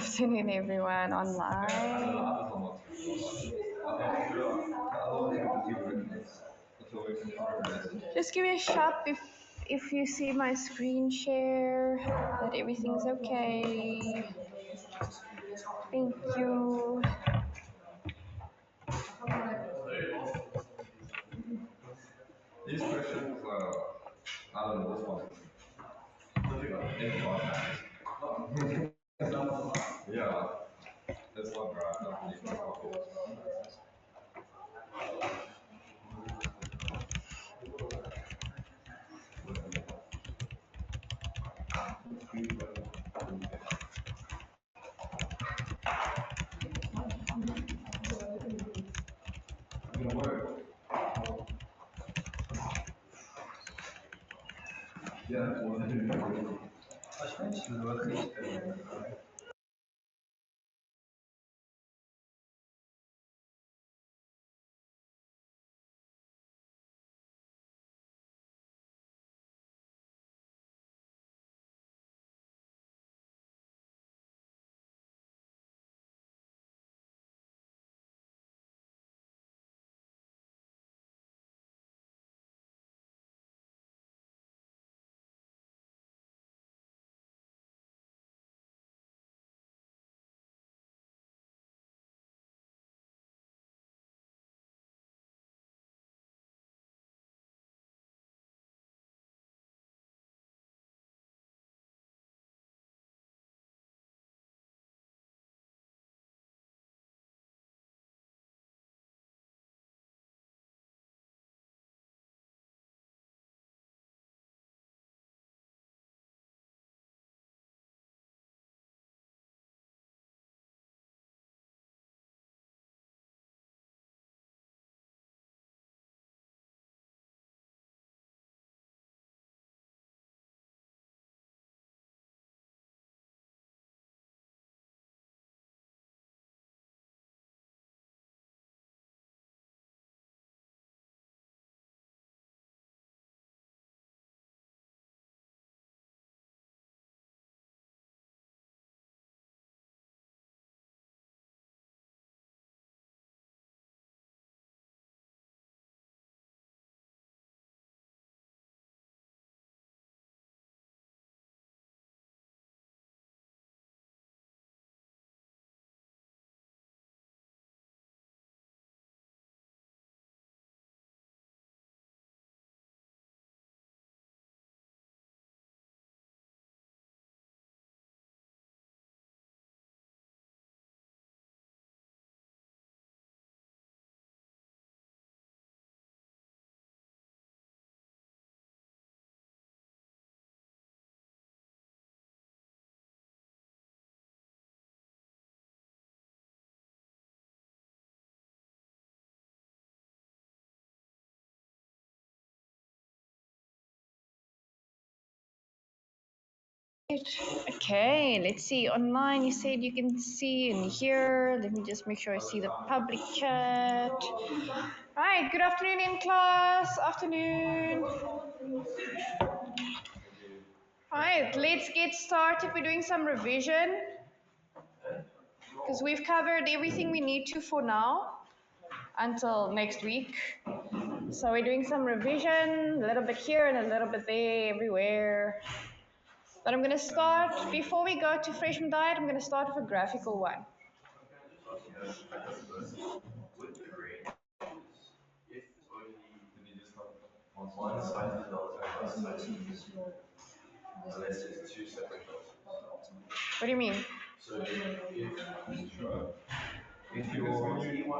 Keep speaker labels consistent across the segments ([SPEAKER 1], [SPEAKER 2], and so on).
[SPEAKER 1] afternoon, everyone online. Just give me a shout if you see my screen share that everything's okay. Thank you.
[SPEAKER 2] These questions, I don't know, this one. Yeah, that's one graph.
[SPEAKER 1] Okay, let's see. Online, you said you can see and hear. Let me just make sure I see the public chat. Right, good afternoon in class. Afternoon. Right, let's get started. We're doing some revision because we've covered everything we need to for now until next week. So we're doing some revision, a little bit here and a little bit there, everywhere. But I'm going to start, before we go to freshman diet, I'm going to start with a graphical one.
[SPEAKER 2] One side is delta, the other side is unless it's two separate deltas.
[SPEAKER 1] What do you mean?
[SPEAKER 2] So if your T1 and your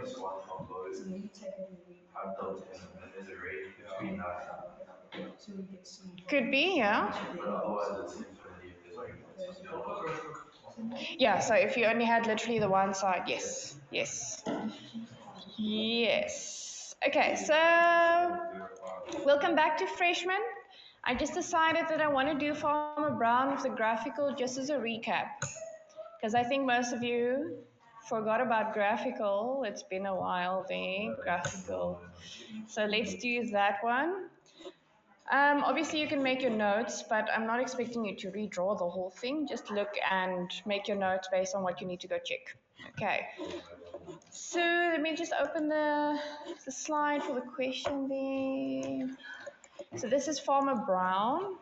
[SPEAKER 2] S1 are both have deltas, and there's a range between that.
[SPEAKER 1] Could be, yeah.
[SPEAKER 2] But otherwise, it's infinity if there's only one.
[SPEAKER 1] Yeah, so if you only had literally the one side, yes, yes. Yes. Okay, so welcome back to freshman. I just decided that I want to do Farmer Brown with the graphical just as a recap. Because I think most of you forgot about graphical. It's been a while there, graphical. So let's do that one. Obviously, you can make your notes, but I'm not expecting you to redraw the whole thing. Just look and make your notes based on what you need to go check. Okay. So let me just open the slide for the question there. So this is Farmer Brown.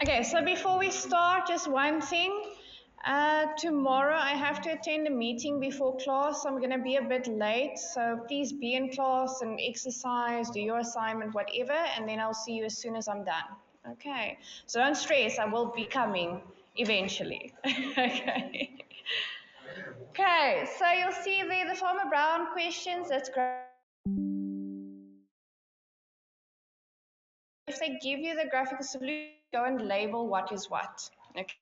[SPEAKER 1] Okay, so before we start, just one thing. Tomorrow I have to attend a meeting before class. I'm going to be a bit late, so please be in class and exercise, do your assignment, whatever, and then I'll see you as soon as I'm done. Okay, so don't stress, I will be coming eventually. Okay. Okay, so you'll see there the Farmer Brown questions. That's great. If they give you the graphical solution, go and label what is what. Okay.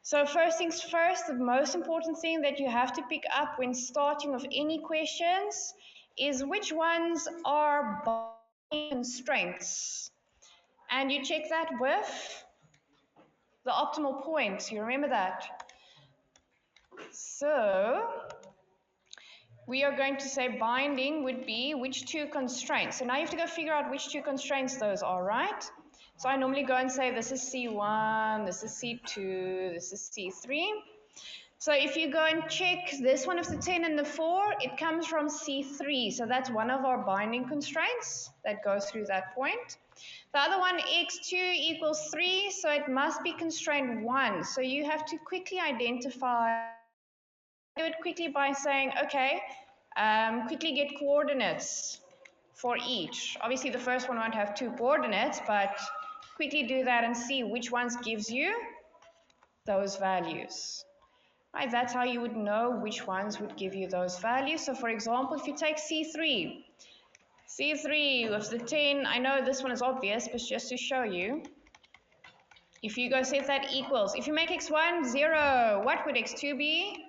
[SPEAKER 1] So first things first, the most important thing that you have to pick up when starting with any questions is which ones are binding constraints. And you check that with the optimal points. You remember that? So we are going to say binding would be which two constraints. So now you have to go figure out which two constraints those are, right? So I normally go and say this is C1, this is C2, this is C3. So if you go and check this one of the 10 and the 4, it comes from C3. So that's one of our binding constraints that goes through that point. The other one, x2 equals 3, so it must be constraint 1. So you have to quickly identify, do it quickly by saying, okay, quickly get coordinates for each. Obviously the first one won't have two coordinates, but quickly do that and see which ones gives you those values. Right, that's how you would know which ones would give you those values. So for example, if you take C3 with the 10, I know this one is obvious, but just to show you, if you go set that equals, if you make x1 0, what would x2 be?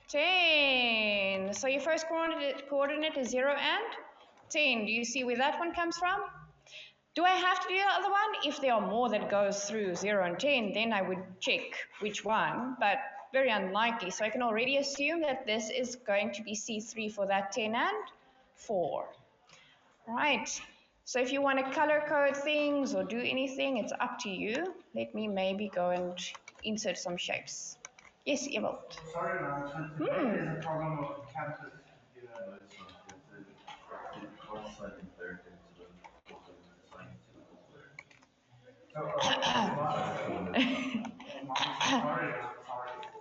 [SPEAKER 1] 10. So your first coordinate is 0 and 10. Do you see where that one comes from? Do I have to do the other one? If there are more that goes through 0 and 10, then I would check which one, but very unlikely. So I can already assume that this is going to be C3 for that 10 and 4. Right. So if you want to color code things or do anything, it's up to you. Let me maybe go and insert some shapes. Yes, Ewald.
[SPEAKER 2] Sorry, ma'am. Today is a problem of campus. No, it's not. It's one slide in third into the assigned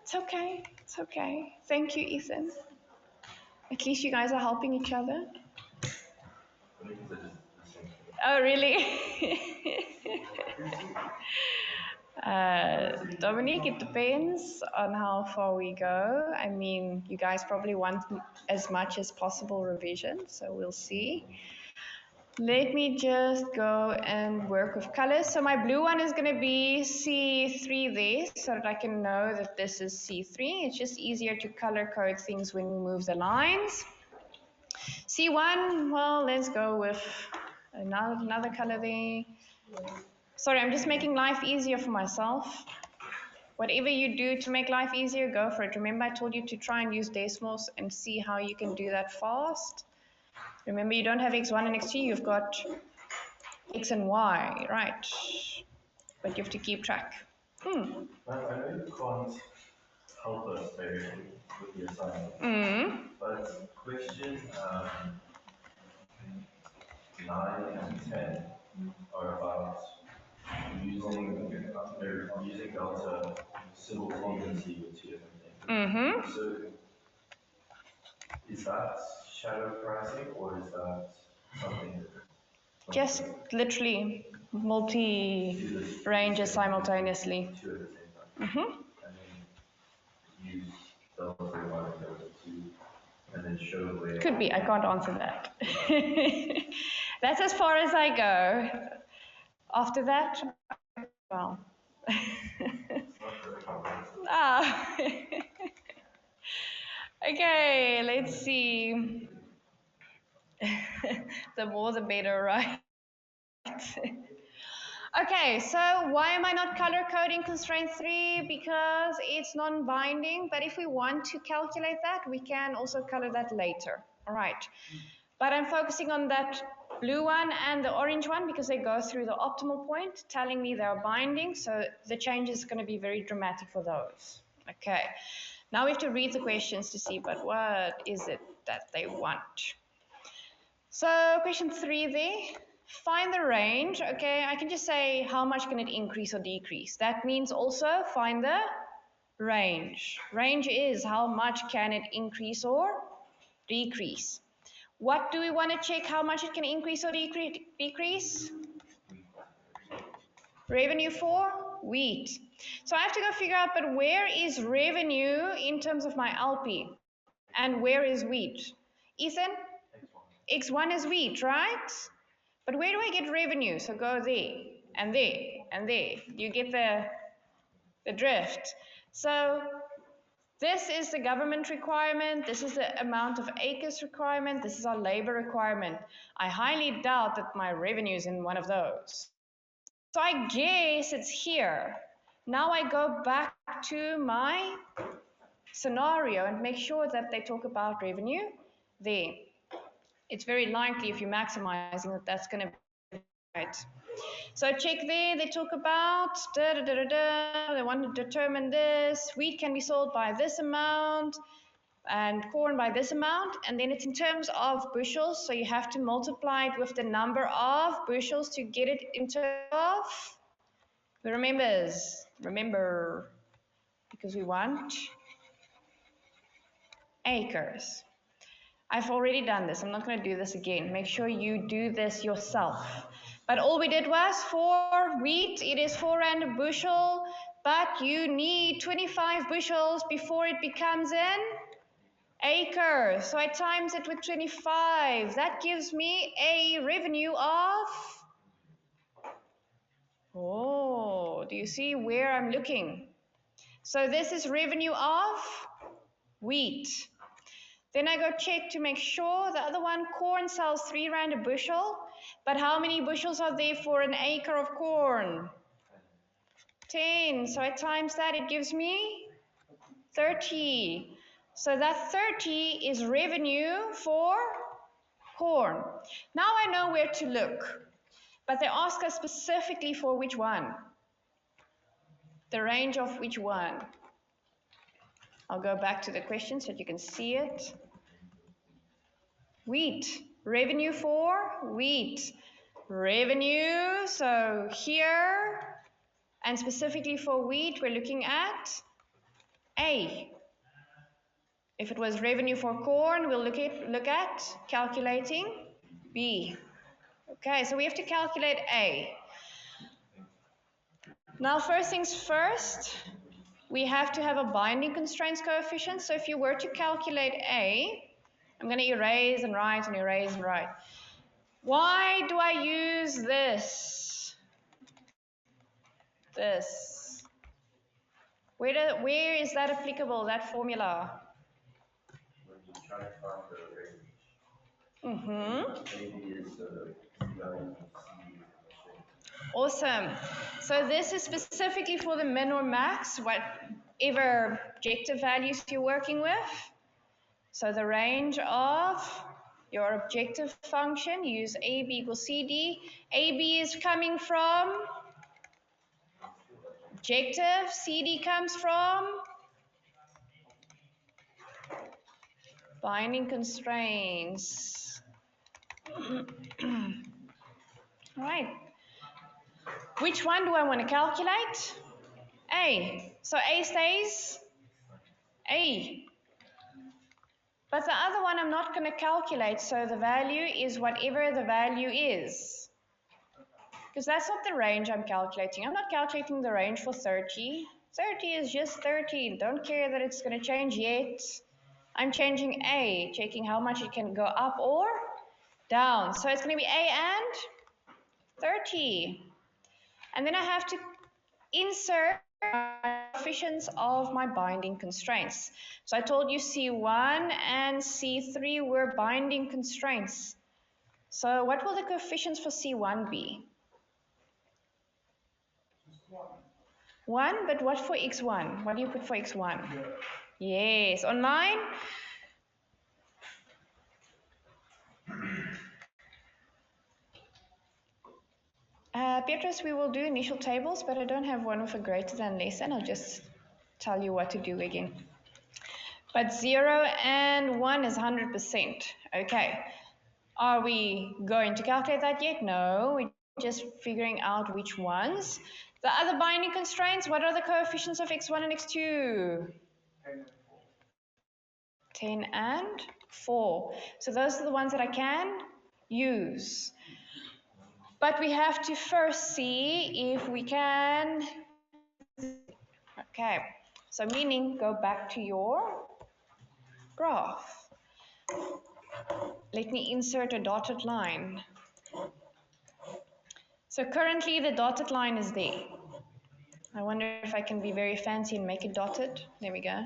[SPEAKER 1] It's okay. It's okay. Thank you, Ethan. At least you guys are helping each other. Oh, really? Dominique, it depends on how far we go. I mean, you guys probably want as much as possible revision, so we'll see. Let me just go and work with colors. So my blue one is going to be C3 there, so that I can know that this is C3. It's just easier to color code things when we move the lines. C1, well, let's go with another color there. Sorry, I'm just making life easier for myself. Whatever you do to make life easier, go for it. Remember, I told you to try and use decimals and see how you can do that fast. Remember, you don't have x1 and x2, you've got x and y, right? But you have to keep track.
[SPEAKER 2] I know you can't help us directly with the assignment, but question 9 and 10 are about using delta simultaneously with two different things. So is that shadow pricing or is that something different?
[SPEAKER 1] Just literally multi-ranges simultaneously.
[SPEAKER 2] Two at the same time. And then use delta 1 and delta 2 and then show where.
[SPEAKER 1] Could be, I can't answer that. That's as far as I go. After that, well. Ah. Okay, let's see. The more the better, right? Okay, so why am I not color coding constraint 3? Because it's non-binding, but if we want to calculate that, we can also color that later. All right, but I'm focusing on that blue one and the orange one because they go through the optimal point, telling me they're binding, so the change is going to be very dramatic for those. Okay, now we have to read the questions to see, but what is it that they want? So question 3 there, find the range. Okay, I can just say how much can it increase or decrease. That means also find the range. Range is how much can it increase or decrease. What do we want to check how much it can increase or decrease? Revenue for wheat. So I have to go figure out, but where is revenue in terms of my LP? And where is wheat? Ethan? X1 is wheat, right? But where do I get revenue? So go there, and there, and there. You get the drift. So this is the government requirement. This is the amount of acres requirement. This is our labor requirement. I highly doubt that my revenue is in one of those. So I guess it's here. Now I go back to my scenario and make sure that they talk about revenue there. It's very likely if you're maximizing that that's going to be right. So check there, they talk about, they want to determine this, wheat can be sold by this amount, and corn by this amount, and then it's in terms of bushels, so you have to multiply it with the number of bushels to get it in terms of, remember, because we want acres. I've already done this. I'm not going to do this again. Make sure you do this yourself. But all we did was for wheat, it is 4 rand a bushel, but you need 25 bushels before it becomes an acre. So I times it with 25. That gives me a revenue of, oh, do you see where I'm looking? So this is revenue of wheat. Then I go check to make sure the other one, corn, sells 3 rand a bushel. But how many bushels are there for an acre of corn? 10. So I times that, it gives me 30. So that 30 is revenue for corn. Now I know where to look. But they ask us specifically for which one? The range of which one? I'll go back to the question so that you can see it. Wheat, revenue for wheat. Revenue, so here, and specifically for wheat, we're looking at A. If it was revenue for corn, we'll look at calculating B. Okay, so we have to calculate A. Now, first things first, we have to have a binding constraints coefficient. So if you were to calculate A, I'm going to erase and write and erase and write. Why do I use this? This. Where is that applicable, that formula?
[SPEAKER 2] When you try to find the range,
[SPEAKER 1] Mm-hmm.
[SPEAKER 2] maybe it's the value of C.
[SPEAKER 1] Awesome. So this is specifically for the min or max, whatever objective values you're working with. So the range of your objective function, use AB equals CD. AB is coming from objective, CD comes from binding constraints. All right. Which one do I want to calculate? A. So A stays A. But the other one I'm not going to calculate, so the value is whatever the value is. Because that's not the range I'm calculating. I'm not calculating the range for 30. 30 is just 30. Don't care that it's going to change yet. I'm changing A, checking how much it can go up or down. So it's going to be A and 30. And then I have to insert coefficients of my binding constraints. So I told you C1 and C3 were binding constraints. So what will the coefficients for C1 be? 1, but what for x1? What do you put for x1? Yes, online? Beatrice, we will do initial tables, but I don't have one with a greater than less than. I'll just tell you what to do again. But 0 and 1 is 100%. Okay. Are we going to calculate that yet? No, we're just figuring out which ones. The other binding constraints, what are the coefficients of x1 and x2? 10 and 4. So those are the ones that I can use. But we have to first see if we can. Okay, so meaning go back to your graph. Let me insert a dotted line. So currently the dotted line is there. I wonder if I can be very fancy and make it dotted. There we go.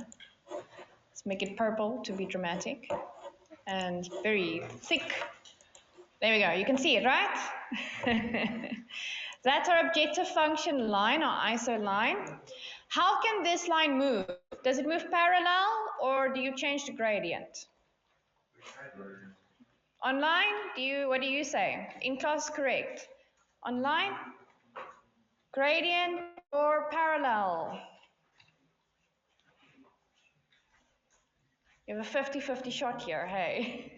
[SPEAKER 1] Let's make it purple to be dramatic and very thick. There we go. You can see it, right? That's our objective function line, our ISO line. How can this line move? Does it move parallel or do you change the gradient? Online, what do you say? In class, correct. Online, gradient or parallel? You have a 50-50 shot here, hey.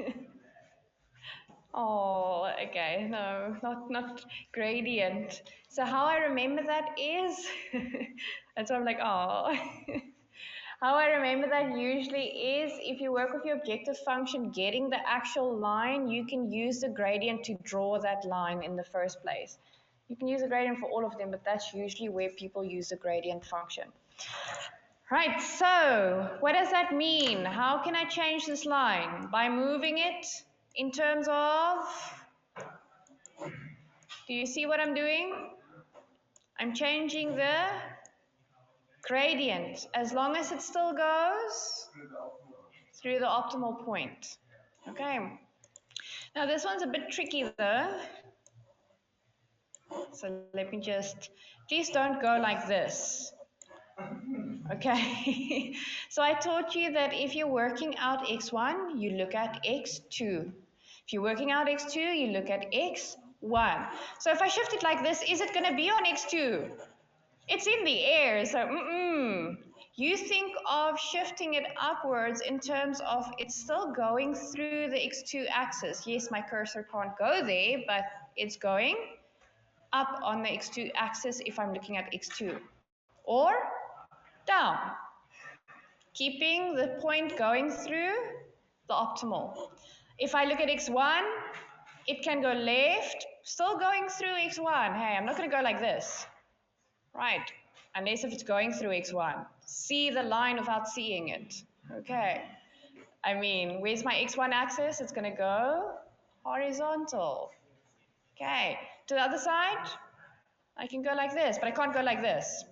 [SPEAKER 1] Oh, okay, no, not gradient. So how I remember that is, that's why I'm like, oh. How I remember that usually is if you work with your objective function, getting the actual line, you can use the gradient to draw that line in the first place. You can use a gradient for all of them, but that's usually where people use the gradient function. Right, so what does that mean? How can I change this line? By moving it in terms of, do you see what I'm doing? I'm changing the gradient as long as it still goes through the optimal point. Okay. Now this one's a bit tricky though. So let me just, please don't go like this. Okay. So I taught you that if you're working out x1, you look at x2. If you're working out x2, you look at x1. So if I shift it like this, is it going to be on x2? It's in the air, so you think of shifting it upwards in terms of it's still going through the x2 axis. Yes, my cursor can't go there, but it's going up on the x2 axis if I'm looking at x2. Or down, keeping the point going through the optimal. If I look at x1, it can go left, still going through x1. Hey, I'm not going to go like this. Right, unless if it's going through x1. See the line without seeing it. Okay. I mean, where's my x1 axis? It's going to go horizontal. Okay. To the other side, I can go like this, but I can't go like this.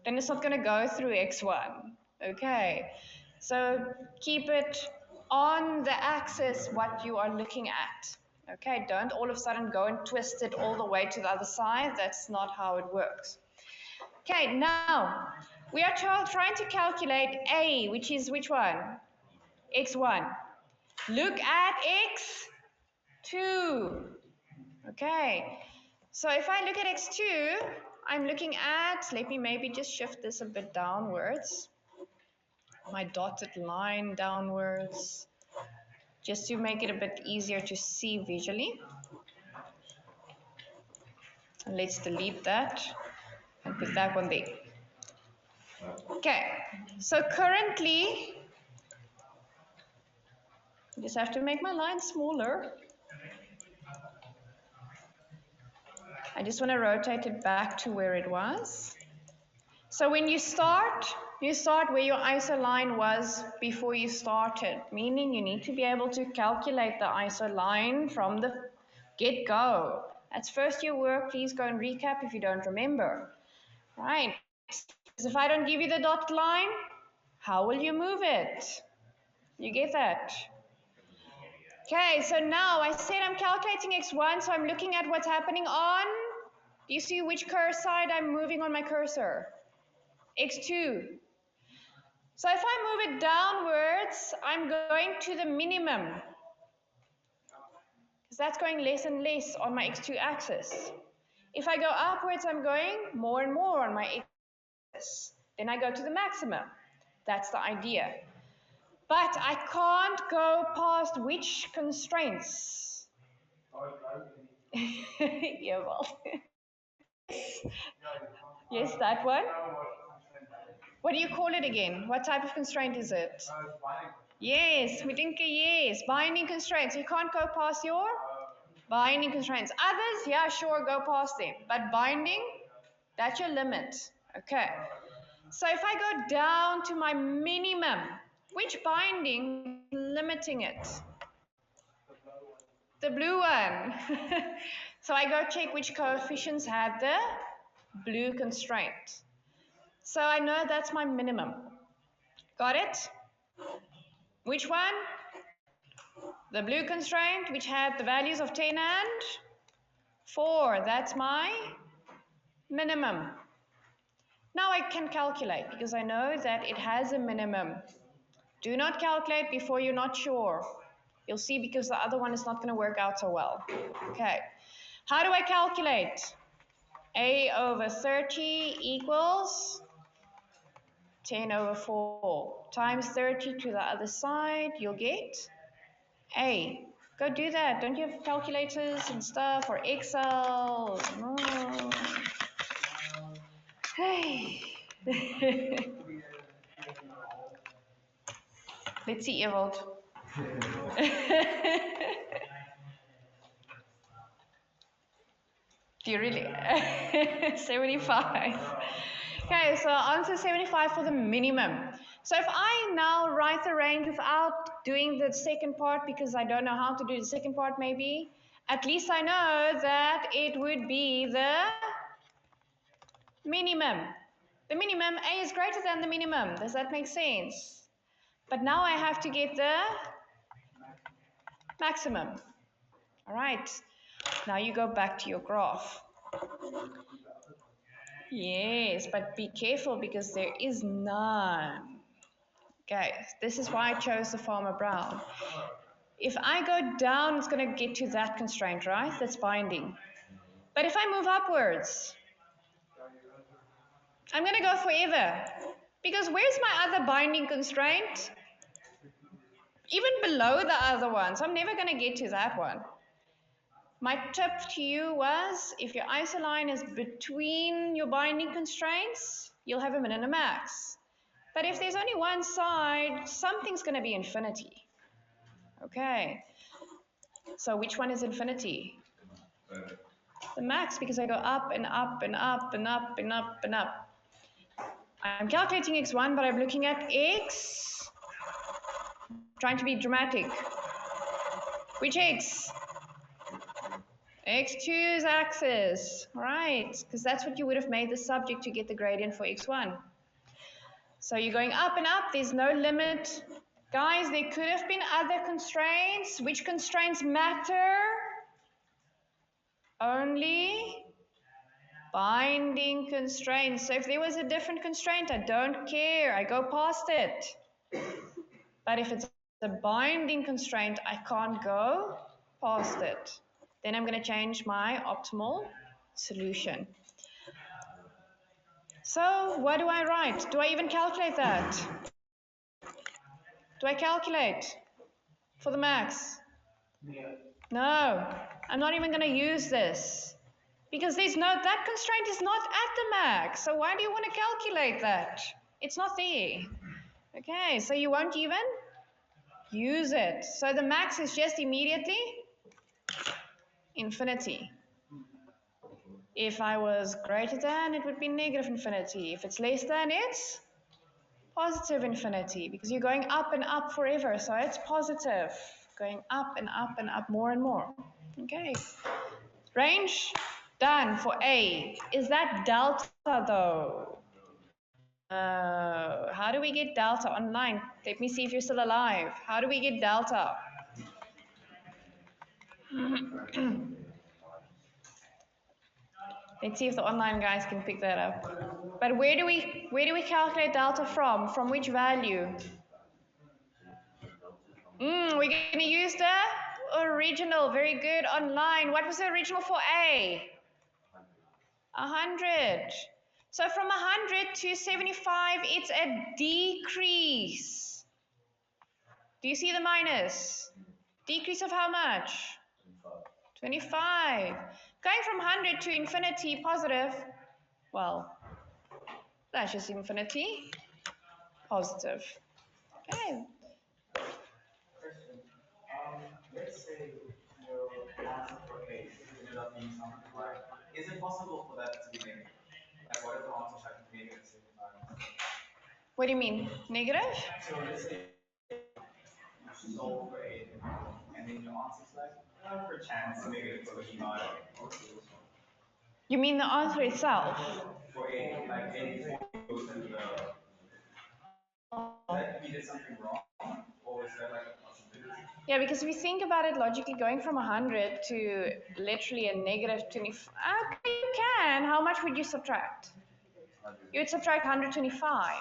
[SPEAKER 1] Then it's not going to go through x1. Okay. So keep it on the axis what you are looking at. Okay, don't all of a sudden go and twist it all the way to the other side. That's not how it works. Okay, now we are trying to calculate A, which is which one? X1. Look at X2. Okay, so if I look at X2, I'm looking at, let me maybe just shift this a bit downwards. My dotted line downwards, just to make it a bit easier to see visually. And let's delete that and put that one there. Okay, so currently, I just have to make my line smaller. I just want to rotate it back to where it was. So when you start where your ISO line was before you started, meaning you need to be able to calculate the ISO line from the get-go. That's first year work. Please go and recap if you don't remember. Right. Because if I don't give you the dotted line, how will you move it? You get that? Okay, so now I said I'm calculating x1, so I'm looking at what's happening on. Do you see which cursor side I'm moving on my cursor? x2. So if I move it downwards, I'm going to the minimum, because that's going less and less on my x2 axis. If I go upwards, I'm going more and more on my x. Then I go to the maximum. That's the idea. But I can't go past which constraints? Yeah, well. Yes, that one. What do you call it again? What type of constraint is it? Yes, we think yes. Binding constraints. You can't go past your binding constraints. Others, yeah, sure, go past them. But binding, that's your limit. Okay. So if I go down to my minimum, which binding is limiting it? The blue one. So I go check which coefficients have the blue constraint. So I know that's my minimum. Got it? Which one? The blue constraint, which had the values of 10 and 4. That's my minimum. Now I can calculate because I know that it has a minimum. Do not calculate before you're not sure. You'll see, because the other one is not going to work out so well. Okay. How do I calculate? A over 30 equals 10 over 4 times 30 to the other side. You'll get A. Go do that. Don't you have calculators and stuff, or Excel? No. Hey. Let's see, Ewald. Do you really? 75. Okay, so answer 75 for the minimum. So if I now write the range without doing the second part, because I don't know how to do the second part maybe, at least I know that it would be the minimum. The minimum, A is greater than the minimum. Does that make sense? But now I have to get the maximum. All right, now you go back to your graph. Yes, but be careful because there is none. Okay, this is why I chose the Farmer Brown. If I go down, it's going to get to that constraint, right? That's binding. But if I move upwards, I'm going to go forever. Because where's my other binding constraint? Even below the other one. So I'm never going to get to that one. My tip to you was, if your isoline is between your binding constraints, you'll have a min and a max. But if there's only one side, something's going to be infinity. Okay. So which one is infinity? The max, because I go up and up and up and up and up and up. I'm calculating x1, but I'm looking at x. Trying to be dramatic. Which x? x2's axis, right? Because that's what you would have made the subject to get the gradient for x1. So you're going up and up, there's no limit. Guys, there could have been other constraints. Which constraints matter? Only binding constraints. So if there was a different constraint, I don't care. I go past it. But if it's a binding constraint, I can't go past it. Then I'm going to change my optimal solution. So what do I write? Do I even calculate that? Do I calculate for the max? No, I'm not even going to use this. Because that constraint is not at the max. So why do you want to calculate that? It's not there. Okay, so you won't even use it. So the max is just immediately infinity. If I was greater than, it would be negative infinity. If it's less than, it's positive infinity, because you're going up and up forever. So it's positive, going up and up and up more and more. Okay, Range, done for A. Is that delta though? How do we get delta online? Let me see if you're still alive. How do we get delta? Let's see if the online guys can pick that up. But where do we calculate delta from? From which value? We're going to use the original. Very good. Online. What was the original for A? 100. So from 100 to 75, it's a decrease. Do you see the minus? Decrease of how much? 25. Going from 100 to infinity, positive. Well, that's just infinity. Positive. Okay.
[SPEAKER 2] Let's say your answer for A ended up being something like, is it possible for that to be negative? Like, what if the answer should be negative 75?
[SPEAKER 1] What do you mean? Negative?
[SPEAKER 2] So let's say you solve for A, and then your answer's like, perchance negative 25.
[SPEAKER 1] You mean the answer itself?
[SPEAKER 2] For A, like A before you go to the, that you did something wrong, or is that like a possibility?
[SPEAKER 1] Yeah, because if you think about it logically, going from 100 to literally a negative 25, okay, you can. How much would you subtract? You would subtract 125.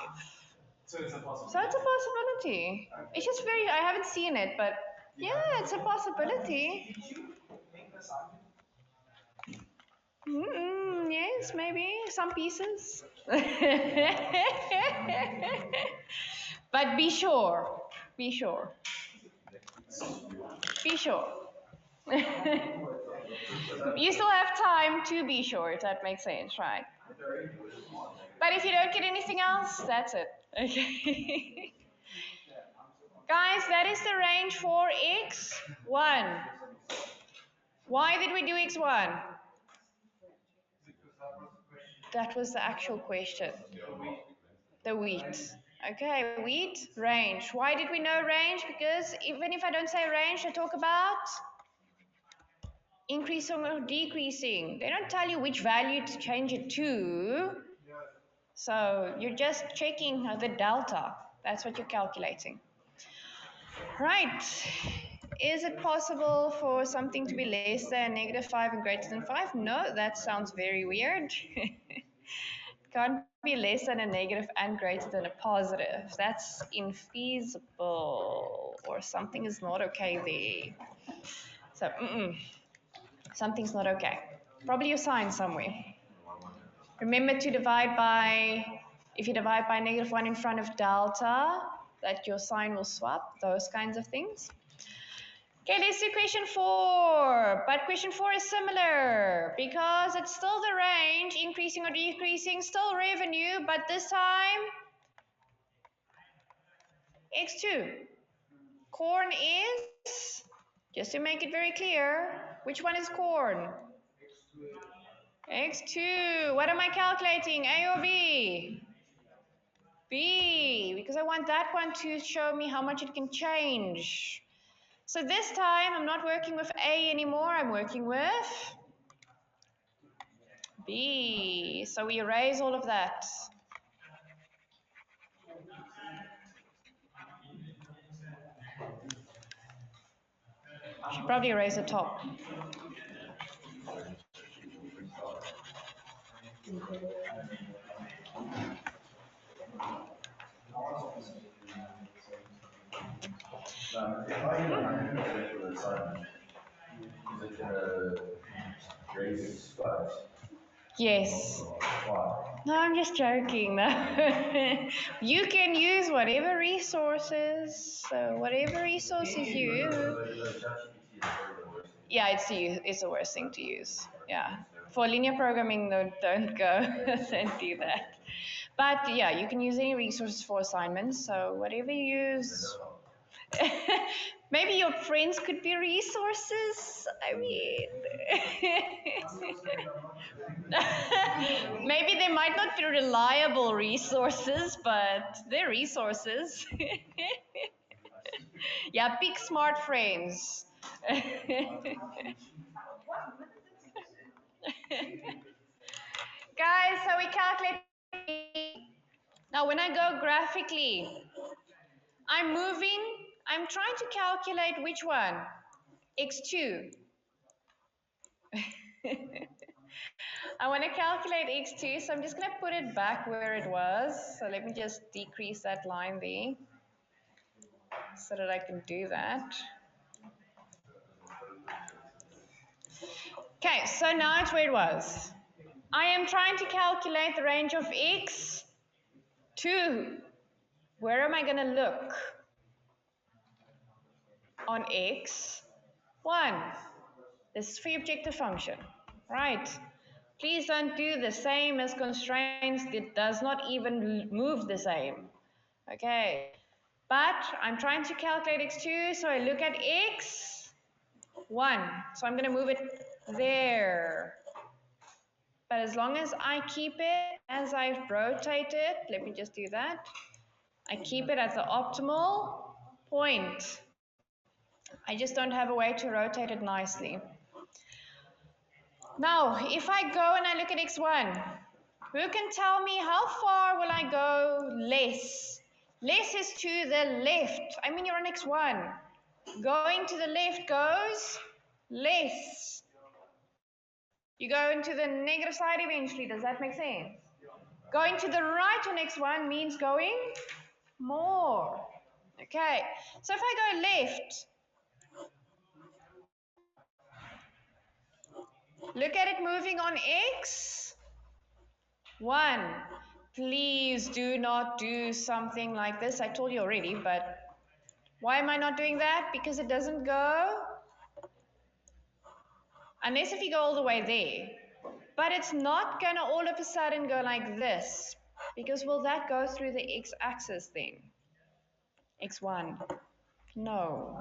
[SPEAKER 2] So it's a possibility.
[SPEAKER 1] So it's a possibility. It's just very, I haven't seen it, but yeah, it's a possibility.
[SPEAKER 2] Did you make the assignment?
[SPEAKER 1] Yes, maybe some pieces. But be sure. Be sure. Be sure. You still have time to be sure, if that makes sense, right? But if you don't get anything else, that's it. Okay. Guys, that is the range for x1. Why did we do x1? That was the actual question. The wheat. Okay, wheat, range. Why did we know range? Because even if I don't say range, I talk about increasing or decreasing. They don't tell you which value to change it to. So you're just checking the delta. That's what you're calculating. Right. Is it possible for something to be less than -5 and greater than 5? No, that sounds very weird. Can't be less than a negative and greater than a positive. That's infeasible, or something is not okay there. So, something's not okay. Probably your sign somewhere. Remember to divide by, if you divide by -1 in front of delta, that your sign will swap, those kinds of things. Okay, let's do question 4. But question 4 is similar because it's still the range, increasing or decreasing, still revenue, but this time x2. Corn is, just to make it very clear, which one is corn? X2. What am I calculating, A or B? B, because I want that one to show me how much it can change. So this time I'm not working with A anymore, I'm working with B. So we erase all of that. Should probably erase the top.
[SPEAKER 2] If I get 100% for the assignment, is it going to raise its price?
[SPEAKER 1] Yes.
[SPEAKER 2] Why?
[SPEAKER 1] No, I'm just joking. No. You can use whatever resources. So whatever resources you use. Yeah, it's the worst thing to use. Yeah. For linear programming, though, don't go and do that. But yeah, you can use any resources for assignments. So whatever you use. Maybe your friends could be resources. I mean, maybe they might not be reliable resources, but they're resources. Yeah, pick smart friends. Guys, so we calculate. Now when I go graphically, I'm moving, I'm trying to calculate which one? X2. I want to calculate x2, so I'm just going to put it back where it was. So let me just decrease that line there so that I can do that. Okay, so now it's where it was. I am trying to calculate the range of x2. Where am I going to look? On x1. This is for your objective function, right? Please don't do the same as constraints. It does not even move the same. Okay, but I'm trying to calculate x2, so I look at x1. So I'm going to move it there. But as long as I keep it as I rotate it, let me just do that. I keep it at the optimal point. I just don't have a way to rotate it nicely. Now, if I go and I look at x1, who can tell me how far will I go less? Less is to the left. I mean, you're on x1. Going to the left goes less. You go into the negative side eventually. Does that make sense? Going to the right on x1 means going more. Okay, so if I go left, look at it moving on x1. Please do not do something like this. I told you already, but why am I not doing that? Because it doesn't go, unless if you go all the way there. But it's not going to all of a sudden go like this, because will that go through the x-axis then? x1. No.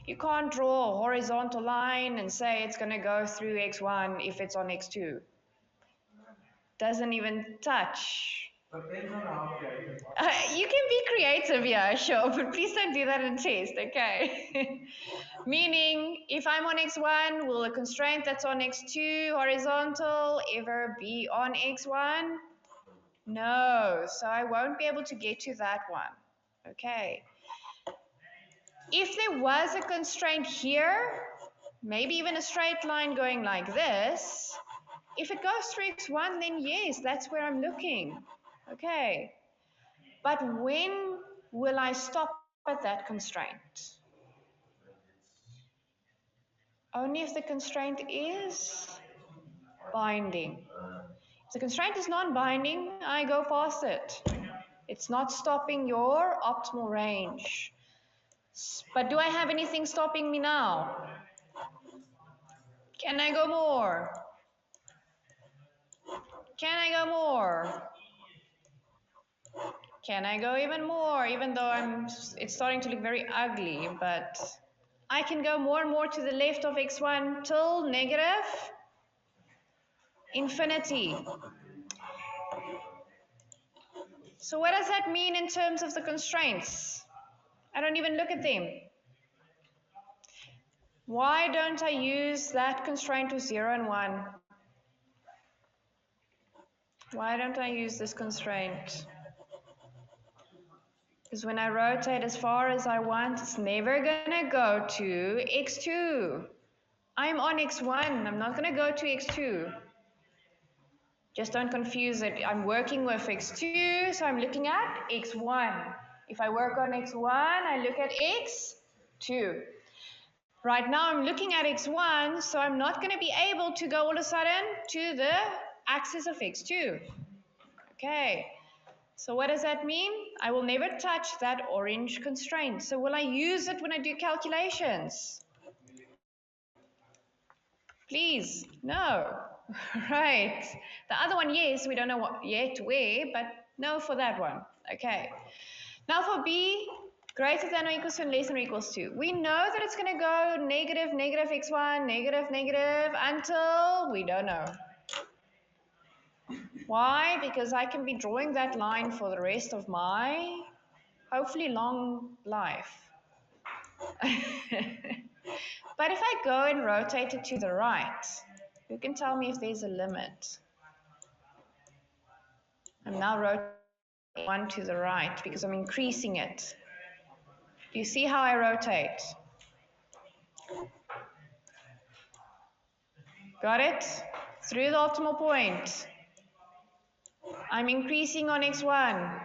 [SPEAKER 1] You can't draw a horizontal line and say it's going to go through x1 if it's on x2. Doesn't even touch. You can be creative, yeah, sure, but please don't do that in test, okay? Meaning, if I'm on x1, will a constraint that's on x2 horizontal ever be on x1? No, so I won't be able to get to that one, okay? If there was a constraint here, maybe even a straight line going like this, if it goes through x1, then yes, that's where I'm looking, okay? But when will I stop at that constraint? Only if the constraint is binding. If the constraint is non-binding, I go past it. It's not stopping your optimal range. But do I have anything stopping me now? Can I go more? Can I go more? Can I go even more? Even though it's starting to look very ugly, but I can go more and more to the left of x1 till negative infinity. So what does that mean in terms of the constraints? I don't even look at them. Why don't I use that constraint with 0 and 1? Why don't I use this constraint? Because when I rotate as far as I want, it's never going to go to x2. I'm on x1. I'm not going to go to x2. Just don't confuse it. I'm working with x2, so I'm looking at x1. If I work on x1, I look at x2. Right now I'm looking at x1, so I'm not going to be able to go all of a sudden to the axis of x2. Okay, so what does that mean? I will never touch that orange constraint. So will I use it when I do calculations? Please, no. Right. The other one, yes, we don't know what yet where, but no for that one. Okay. Now for B, greater than or equals to and less than or equals to. We know that it's going to go negative, negative x1, negative, negative, until we don't know. Why? Because I can be drawing that line for the rest of my, hopefully, long life. But if I go and rotate it to the right, Who can tell me if there's a limit? I'm now rotating one to the right because I'm increasing it. Do you see how I rotate? Got it? Through the optimal point. I'm increasing on x1.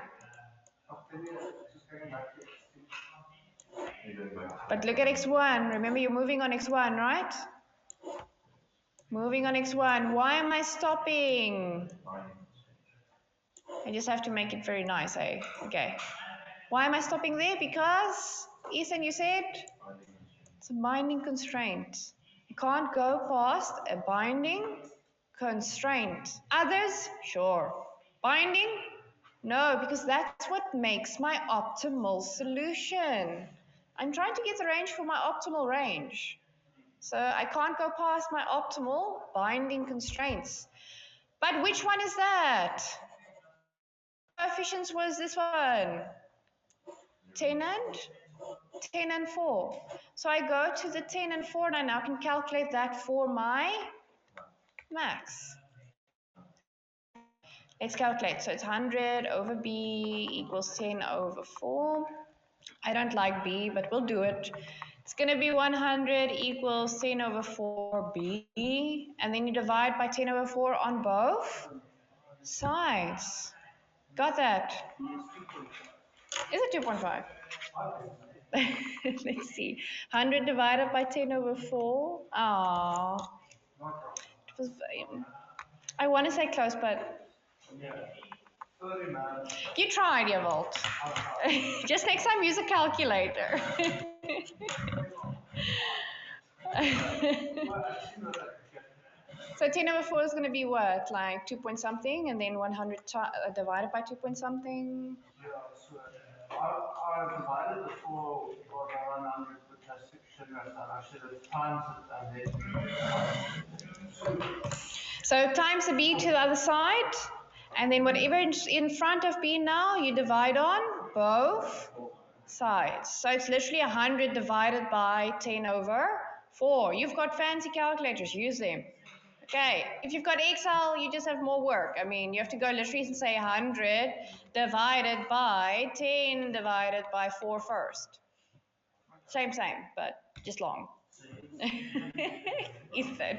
[SPEAKER 1] But look at x1. Remember, you're moving on x1, right? Moving on x1. Why am I stopping? I just have to make it very nice, eh? Okay. Why am I stopping there? Because, Ethan, you said it's a binding constraint. You can't go past a binding constraint. Others? Sure. Binding? No, because that's what makes my optimal solution. I'm trying to get the range for my optimal range. So I can't go past my optimal binding constraints. But which one is that? Coefficients was this one? 10 and 4. So I go to the 10 and 4 and I now can calculate that for my max. Let's calculate. So it's 100 over b equals 10 over 4. I don't like b, but we'll do it. It's going to be 100 equals 10 over 4b. And then you divide by 10 over 4 on both sides. Got that? Is it 2.5? Let's see. 100 divided by 10 over 4. Aww. It was, I want to say close, but you tried, Yavolt. Just next time use a calculator. So 10 over 4 is going to be what? Like 2 point something, and then 100 divided by 2 point something?
[SPEAKER 3] Yeah, so I divided the 4 or the 100 with the 6 sugars, and I should have times it and then
[SPEAKER 1] So times the b to the other side, and then whatever is in front of b now, you divide on both sides. So it's literally 100 divided by 10 over 4. You've got fancy calculators, use them. Okay, if you've got Excel, you just have more work. I mean, you have to go literally and say 100 divided by 10 divided by 4 first. Same, but just long. Ethan.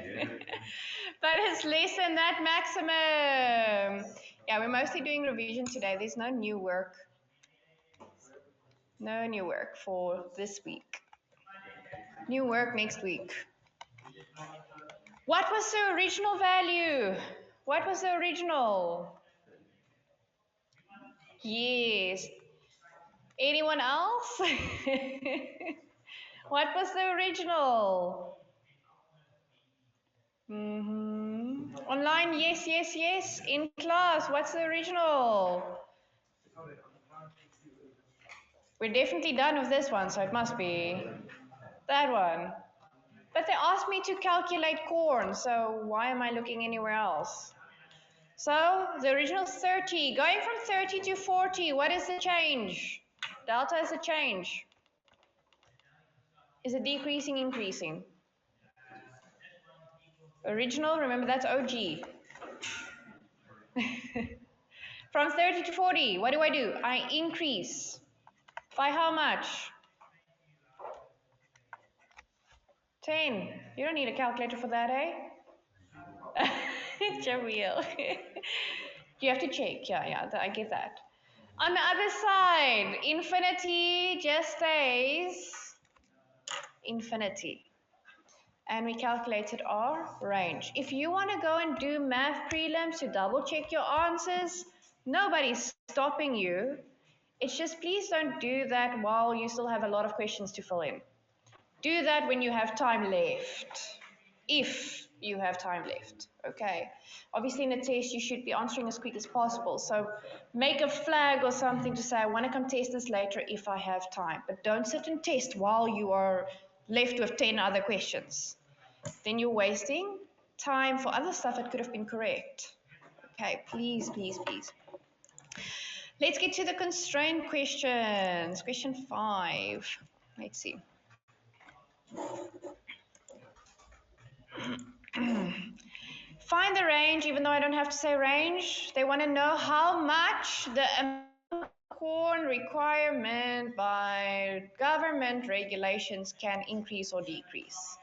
[SPEAKER 1] But it's less than that maximum. Yeah, we're mostly doing revision today. There's no new work. No new work for this week. New work next week. What was the original value? What was the original? Yes. Anyone else? What was the original? Online, yes. In class, what's the original? We're definitely done with this one, so it must be that one. But they asked me to calculate corn, so why am I looking anywhere else? So the original 30, going from 30 to 40, what is the change? Delta is the change. Is it decreasing, increasing? Original, remember that's OG. From 30 to 40, what do? I increase. By how much? 10. You don't need a calculator for that, eh? Jamil. You have to check. Yeah, I get that. On the other side, infinity just stays infinity. And we calculated our range. If you want to go and do math prelims to double check your answers, nobody's stopping you. It's just please don't do that while you still have a lot of questions to fill in. Do that when you have time left. If you have time left, okay? Obviously in a test you should be answering as quick as possible. So make a flag or something to say, I want to come test this later if I have time. But don't sit and test while you are left with 10 other questions. Then you're wasting time for other stuff that could have been correct. Okay, please. Let's get to the constraint questions. Question 5. Let's see. Find the range, even though I don't have to say range. They want to know how much the amount of corn requirement by government regulations can increase or decrease.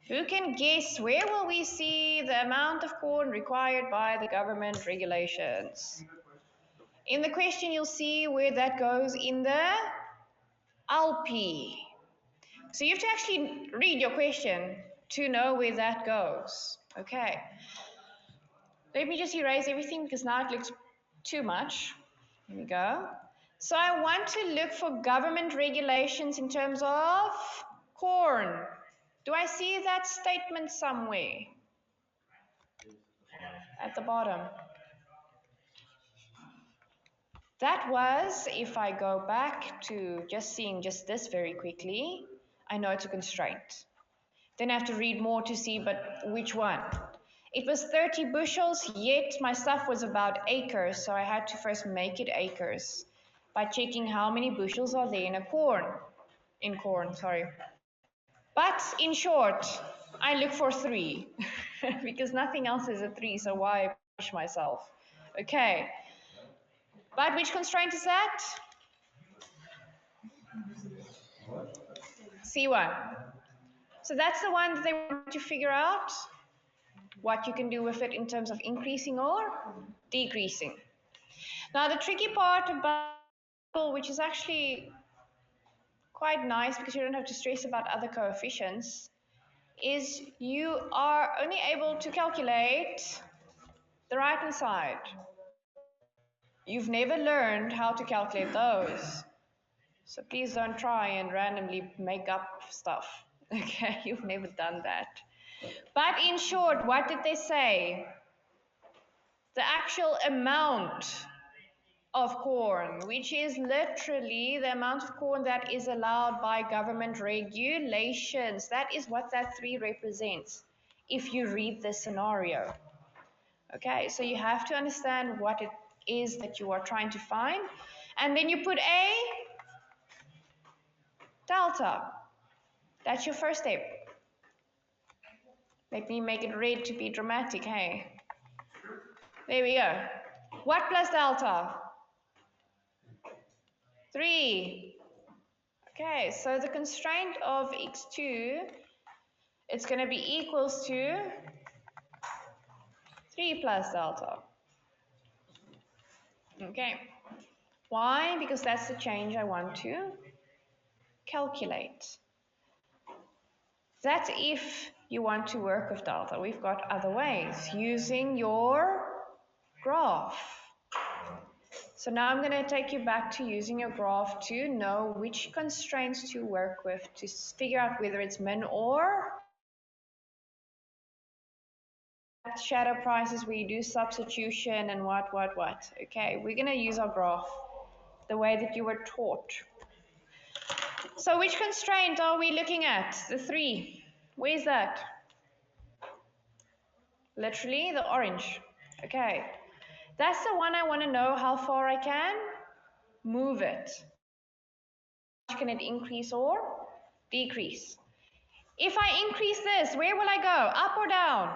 [SPEAKER 1] Who can guess where will we see the amount of corn required by the government regulations? In the question, you'll see where that goes in the LP. So you have to actually read your question to know where that goes. Okay. Let me just erase everything because now it looks too much. Here we go. So I want to look for government regulations in terms of corn. Do I see that statement somewhere? At the bottom. That was, if I go back to just seeing just this very quickly, I know it's a constraint. Then I have to read more to see, but which one? It was 30 bushels, yet my stuff was about acres, so I had to first make it acres by checking how many bushels are there in corn, sorry. But in short, I look for 3 because nothing else is a 3, so why push myself? Okay. But which constraint is that? C1. So that's the one that they want to figure out what you can do with it in terms of increasing or decreasing. Now the tricky part about which is actually quite nice because you don't have to stress about other coefficients, is you are only able to calculate the right hand side. You've never learned how to calculate those. So please don't try and randomly make up stuff. Okay, you've never done that. But in short, what did they say? The actual amount of corn, which is literally the amount of corn that is allowed by government regulations. That is what that 3 represents if you read the scenario. Okay, so you have to understand what it is that you are trying to find. And then you put a delta. That's your first step. Let me make it red to be dramatic, hey? There we go. What plus delta? 3. Okay, so the constraint of x2, it's going to be equals to 3 plus delta. Okay. Why? Because that's the change I want to calculate. That's if you want to work with delta. We've got other ways, using your graph. So now I'm going to take you back to using your graph to know which constraints to work with to figure out whether it's min or shadow prices where you do substitution and what. Okay, we're going to use our graph the way that you were taught. So which constraint are we looking at? The 3. Where's that? Literally the orange. Okay. That's the one I want to know how far I can move it. Can it increase or decrease? If I increase this, where will I go? Up or down?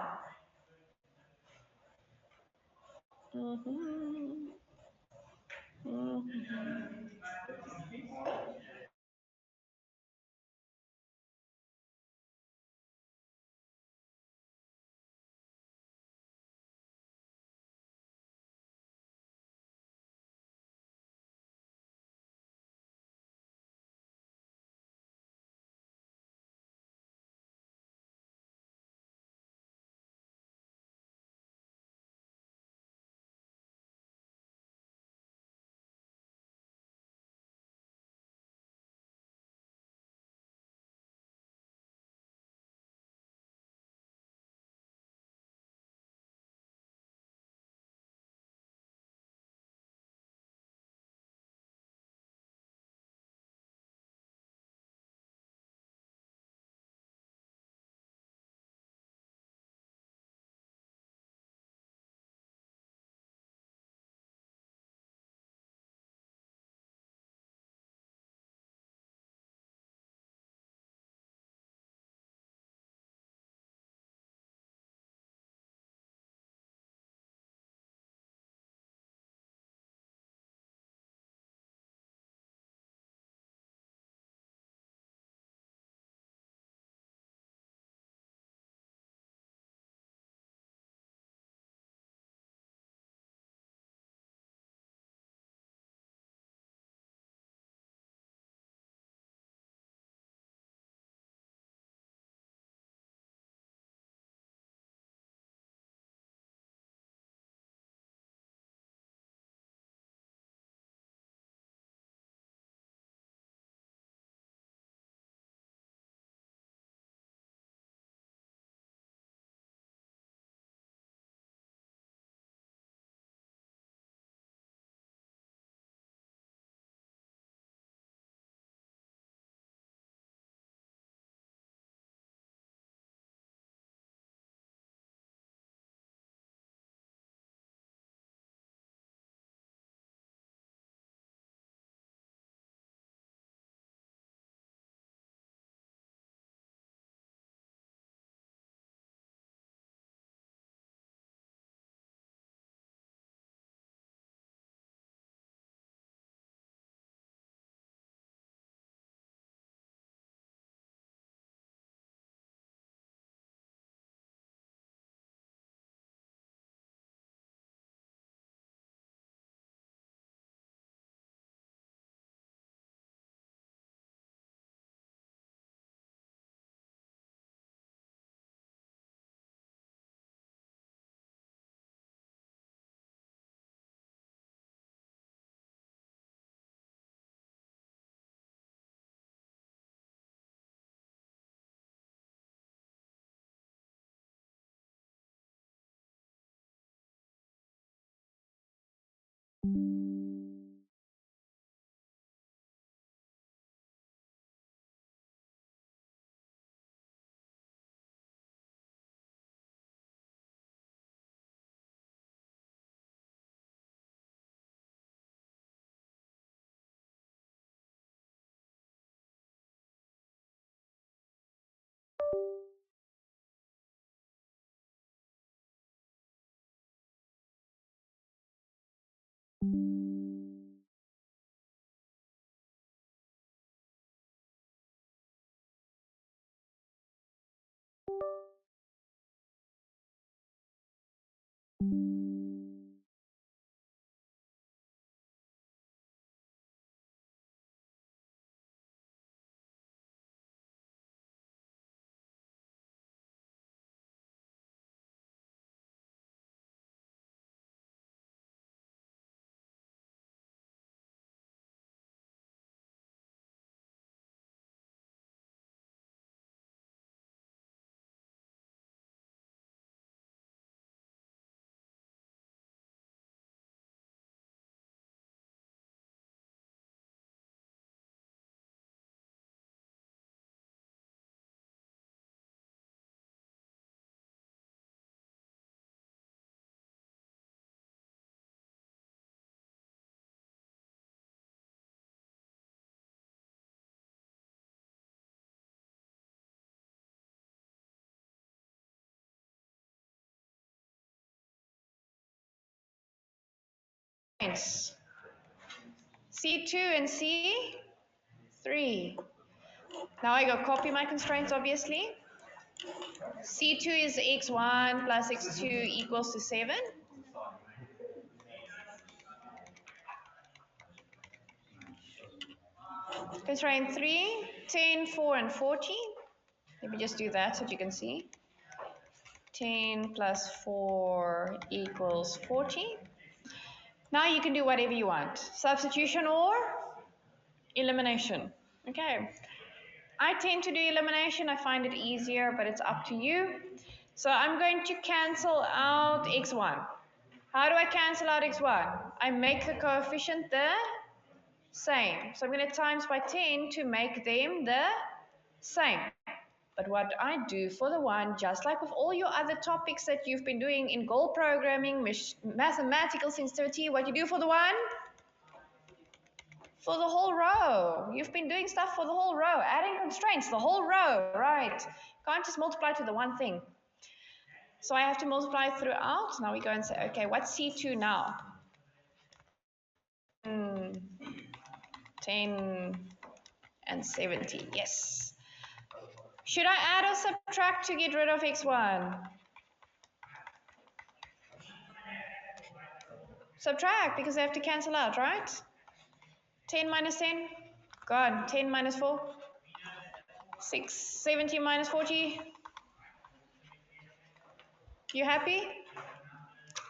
[SPEAKER 1] C2 and C3. Now I go copy my constraints, obviously. C2 is x1 plus x2 equals to 7. Constraint 3, 10, 4, and 40. Let me just do that so that you can see. 10 plus 4 equals 40. Now you can do whatever you want. Substitution or elimination. Okay. I tend to do elimination. I find it easier, but it's up to you. So I'm going to cancel out x1. How do I cancel out x1? I make the coefficient the same. So I'm going to times by 10 to make them the same. But what I do for the one, just like with all your other topics that you've been doing in goal programming, mathematical sensitivity, what you do for the one? For the whole row. You've been doing stuff for the whole row, adding constraints, the whole row, right? Can't just multiply to the one thing. So I have to multiply throughout. Now we go and say, okay, what's C2 now? 10 and 70, yes. Should I add or subtract to get rid of x1? Subtract, because they have to cancel out, right? 10 minus 10, gone. 10 minus 4, 6. 70 minus 40. You happy?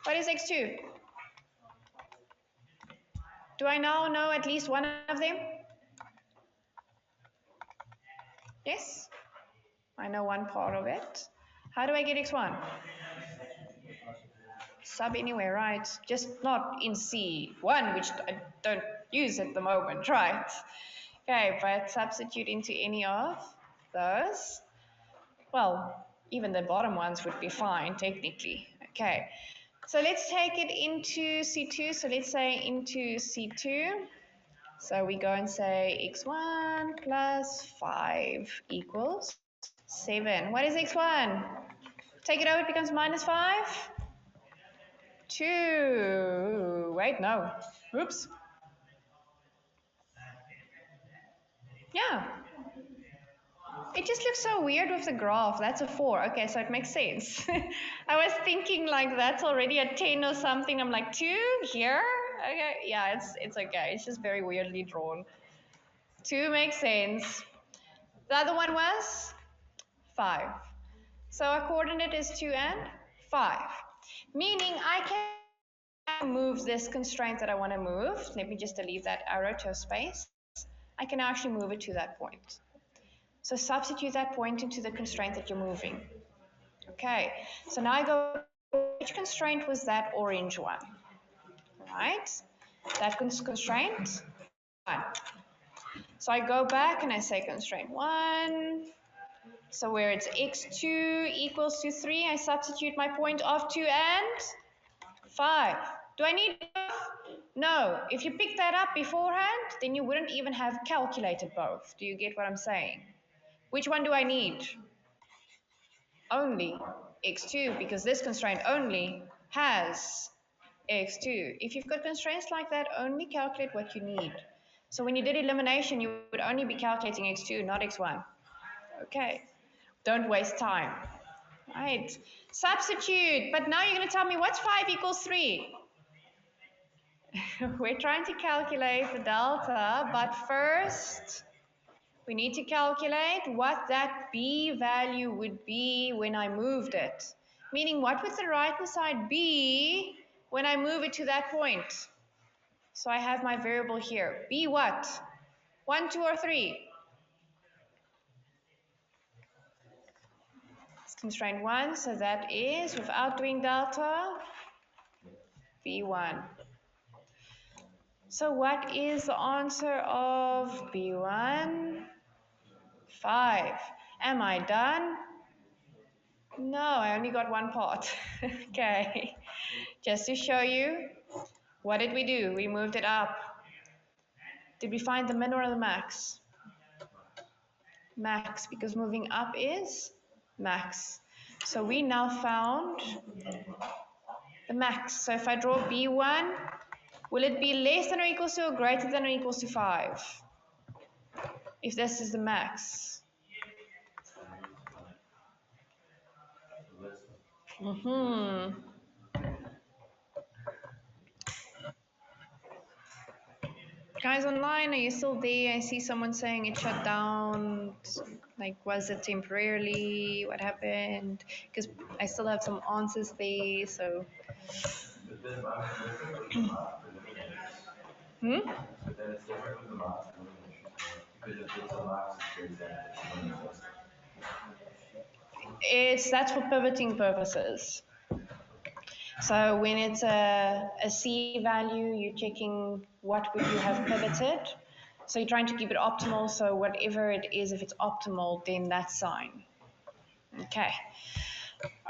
[SPEAKER 1] What is x2? Do I now know at least one of them? Yes? I know one part of it. How do I get x1? Sub anywhere, right? Just not in C1, which I don't use at the moment, right? Okay, but substitute into any of those. Well, even the bottom ones would be fine, technically. Okay, so let's take it into C2. So let's say into C2. So we go and say x1 plus 5 equals 7. What is x1? Take it over, it becomes minus 5. 2. Wait, no. Oops. Yeah. It just looks so weird with the graph. That's a 4. Okay, so it makes sense. I was thinking like that's already a 10 or something. I'm like 2 here? Okay, yeah, it's okay. It's just very weirdly drawn. 2 makes sense. The other one was 5. So our coordinate is 2 and 5. Meaning I can move this constraint that I want to move. Let me just delete that arrow to a space. I can actually move it to that point. So substitute that point into the constraint that you're moving. Okay, so now I go, which constraint was that orange one? Right? That constraint, 1. So I go back and I say constraint 1. So where it's x2 equals to 3, I substitute my point of 2 and 5. Do I need both? No. If you picked that up beforehand, then you wouldn't even have calculated both. Do you get what I'm saying? Which one do I need? Only x2, because this constraint only has x2. If you've got constraints like that, only calculate what you need. So when you did elimination, you would only be calculating x2, not x1. Okay. Don't waste time. Right. Substitute. But now you're going to tell me what's 5 equals 3? We're trying to calculate the delta, but first we need to calculate what that b value would be when I moved it. Meaning, what would the right-hand side be when I move it to that point? So I have my variable here. B what? 1, 2, or 3? It's constraint 1, so that is, without doing delta, B1. So what is the answer of B1? 5. Am I done? No, I only got one part. Okay. Just to show you, what did we do? We moved it up. Did we find the min or the max? Max, because moving up is max. So we now found the max. So if I draw B1, will it be less than or equals to or greater than or equals to 5? If this is the max. Guys online, are you still there? I see someone saying it shut down. Like, was it temporarily? What happened? Because I still have some answers there, so. Hmm? That's for pivoting purposes. So when it's a C value, you're checking what would you have pivoted. So you're trying to keep it optimal, so whatever it is, if it's optimal, then that's fine. Okay.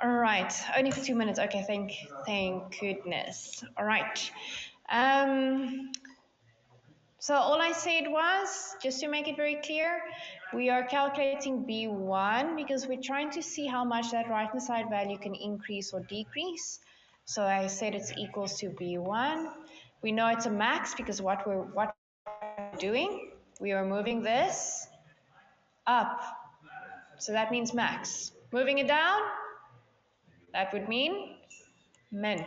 [SPEAKER 1] All right. Only for 2 minutes. Okay, thank goodness. All right. So all I said was, just to make it very clear, we are calculating B1 because we're trying to see how much that right-hand side value can increase or decrease. So I said it's equals to B1. We know it's a max because what we're doing, we are moving this up. So that means max. Moving it down, that would mean min.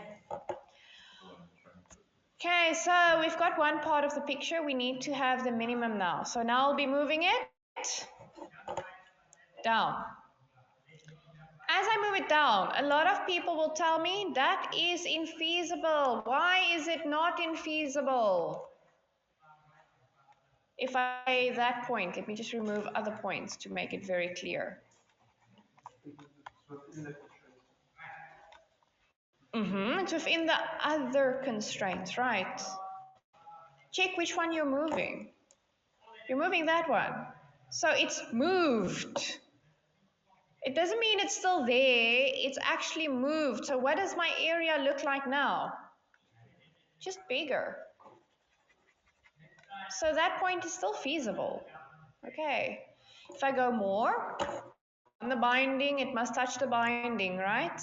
[SPEAKER 1] Okay, so we've got one part of the picture. We need to have the minimum now. So now I'll be moving it down. As I move it down, a lot of people will tell me that is infeasible. Why is it not infeasible? If I say that point, let me just remove other points to make it very clear. It's within the other constraints, right? Check which one you're moving. You're moving that one. So it's moved. It doesn't mean it's still there, it's actually moved. So what does my area look like now? Just bigger. So that point is still feasible. Okay. If I go more, on the binding, it must touch the binding, right?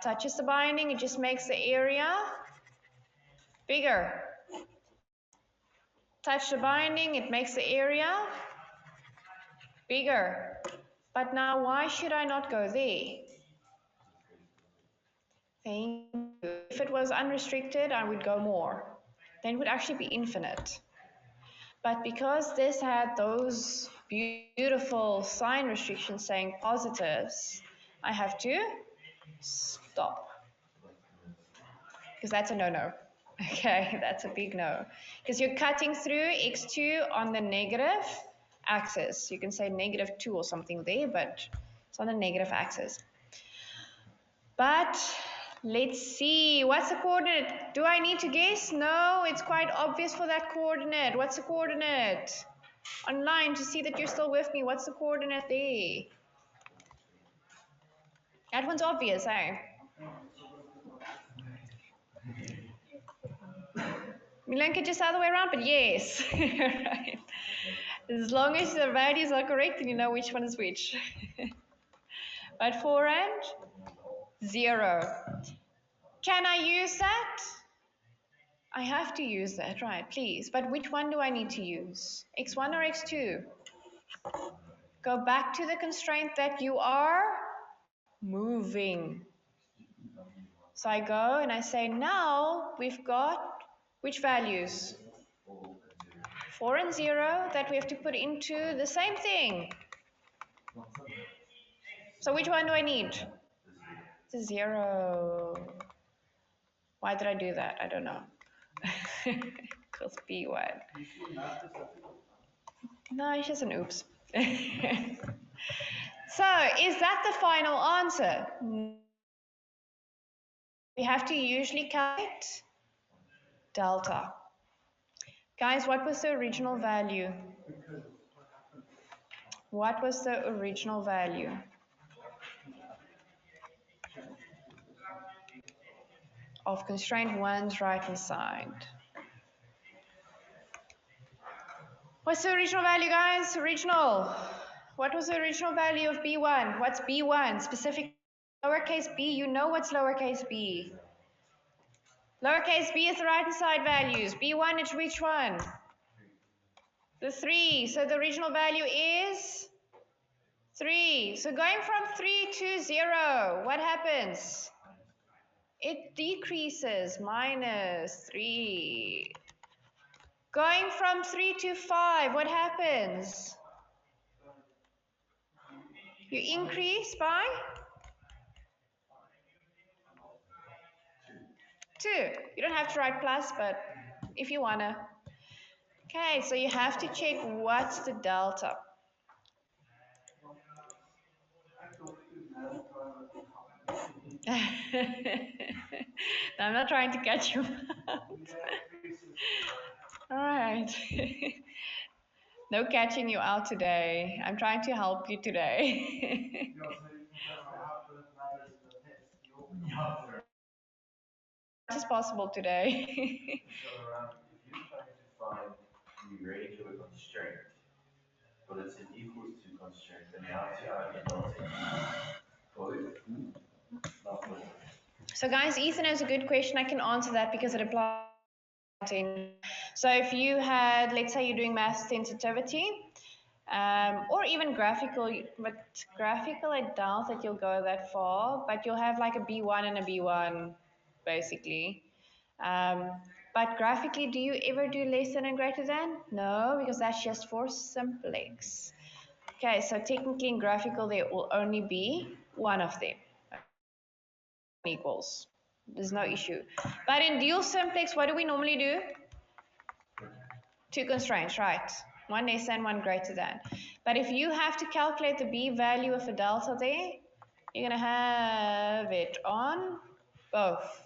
[SPEAKER 1] Touches the binding, it just makes the area bigger. Touch the binding, it makes the area bigger. But now why should I not go there? Thank you. If it was unrestricted, I would go more. Then it would actually be infinite. But because this had those beautiful sign restrictions saying positives, I have to stop. Because that's a no-no. Okay, that's a big no. Because you're cutting through x2 on the negative axis. You can say -2 or something there, but it's on the negative axis. But Let's see, what's the coordinate? Do I need to guess? No, it's quite obvious for that coordinate. What's the coordinate? Online to see that you're still with me. What's the coordinate there? That one's obvious, eh? Milenka just the other way around, but yes. Right. As long as the values are correct, then you know which one is which. But 4 and 0. Can I use that? I have to use that, right, please. But which one do I need to use? X1 or X2? Go back to the constraint that you are moving. So I go and I say, now we've got which values? 4 and 0 that we have to put into the same thing. So which one do I need? The 0. Why did I do that? I don't know. Because B1. No, it's just an oops. So, is that the final answer? We have to usually calculate delta. Guys, what was the original value? What was the original value? Of constraint 1's right-hand side. What's the original value, guys? Original. What was the original value of B1? What's B1? Specific lowercase b, you know what's lowercase b. Lowercase b is the right-hand side values. B1 is which one? The 3. So the original value is 3. So going from 3 to 0, what happens? It decreases, -3. Going from 3 to 5, what happens? You increase by 2. You don't have to write plus, but if you wanna. Okay, so you have to check what's the delta. No, I'm not trying to catch you out. All right. No catching you out today. I'm trying to help you today. As much as possible today.
[SPEAKER 2] So, if you're trying to find the range of a constraint, but it's an equals to constraint, then you have to add the delta both, not both.
[SPEAKER 1] So guys, Ethan has a good question. I can answer that because it applies. So if you had, let's say you're doing math sensitivity, or even graphical, but graphical I doubt that you'll go that far, but you'll have like a B1 and a B1, basically. But graphically, do you ever do less than and greater than? No, because that's just for simplex. Okay, so technically in graphical, there will only be one of them. Equals. There's no issue. But in dual simplex, what do we normally do? 2 constraints, right? One less than, one greater than. But if you have to calculate the B value of a delta there, you're going to have it on both.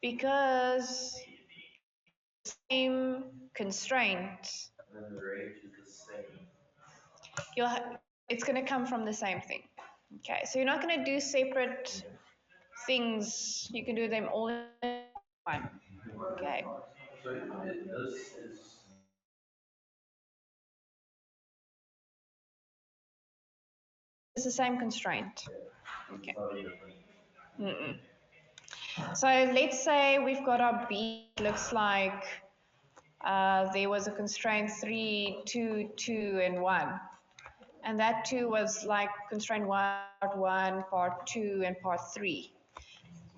[SPEAKER 1] Because same constraint.
[SPEAKER 2] And the range is the same.
[SPEAKER 1] It's going to come from the same thing. Okay, so you're not going to do separate things. You can do them all in one. Okay.
[SPEAKER 2] So this is
[SPEAKER 1] It's the same constraint. Okay.
[SPEAKER 2] not different.
[SPEAKER 1] Mm-mm. So let's say we've got our B. Looks like there was a constraint 3, 2, 2, and 1. And that 2 was like constraint 1, part 2, and part 3.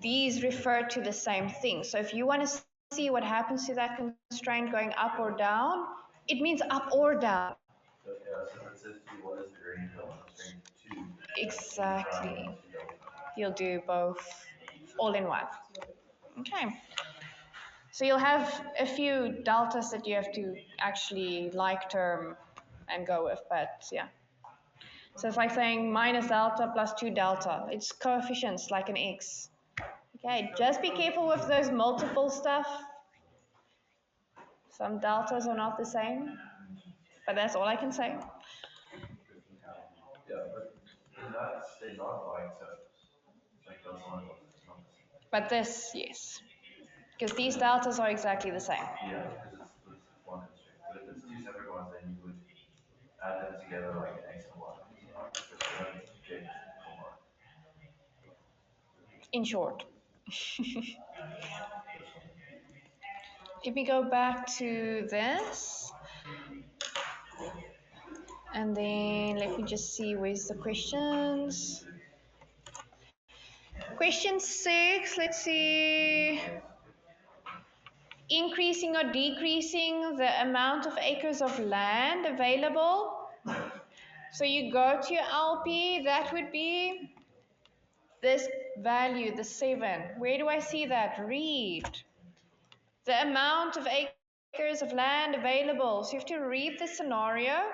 [SPEAKER 1] These refer to the same thing. So if you want to see what happens to that constraint going up or down, it means up or down.
[SPEAKER 2] So, so it says to you, what is the range of constraint 2?
[SPEAKER 1] Exactly. You'll do both all in one. Okay. So you'll have a few deltas that you have to actually like term and go with, but yeah. So it's like saying minus delta plus 2 delta. It's coefficients like an x. Okay, just be careful with those multiple stuff. Some deltas are not the same, but that's all I can say.
[SPEAKER 2] Yeah, but in that they're not like terms. Like those ones are not the same.
[SPEAKER 1] But this, yes. Because these deltas are exactly the same.
[SPEAKER 2] Yeah, because it's one constraint. But if it's two separate ones, then you would add them together like an x and y. Because you don't get for
[SPEAKER 1] In short. Let me go back to this. And then let me just see where's the questions. Question 6, let's see. Increasing or decreasing the amount of acres of land available. So you go to your LP, that would be this value, the 7. Where do I see that? Read. The amount of acres of land available. So you have to read the scenario.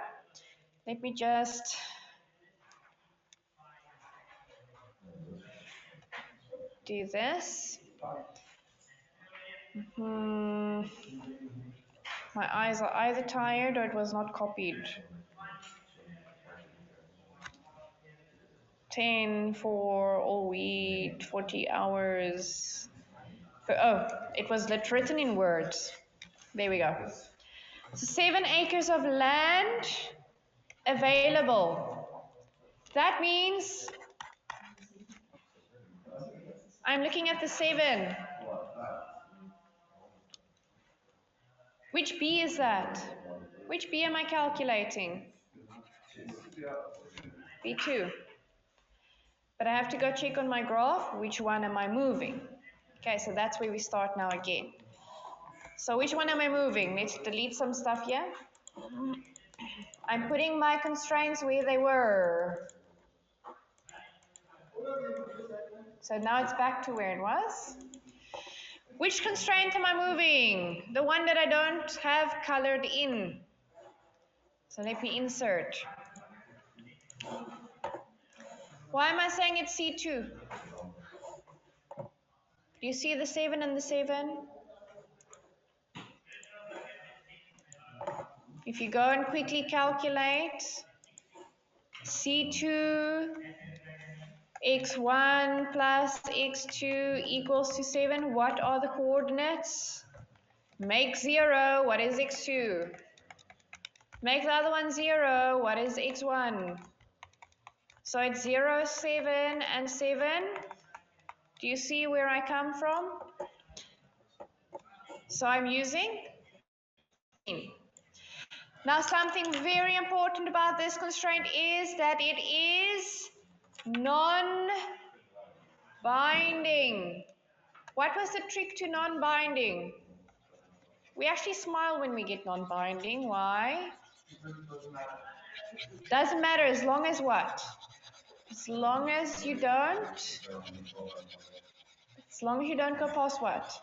[SPEAKER 1] Let me just do this. My eyes are either tired or it was not copied. 10 for all wheat, 40 hours. Oh, it was written in words. There we go. So 7 acres of land available. That means I'm looking at the 7. Which B is that? Which B am I calculating? B2. But I have to go check on my graph, which one am I moving? Okay, so that's where we start now again. So which one am I moving? Let's delete some stuff here. I'm putting my constraints where they were. So now it's back to where it was. Which constraint am I moving? The one that I don't have colored in. So let me insert. Why am I saying it's C2? Do you see the 7 and the 7? If you go and quickly calculate C2 x1 plus x2 equals to 7, what are the coordinates? Make 0, what is x2? Make the other one 0, what is x1? So it's 0, 7, and 7. Do you see where I come from? So I'm using 15. Now something very important about this constraint is that it is non-binding. What was the trick to non-binding? We actually smile when we get non-binding. Why? Doesn't matter as long as what? As long as you don't go past what?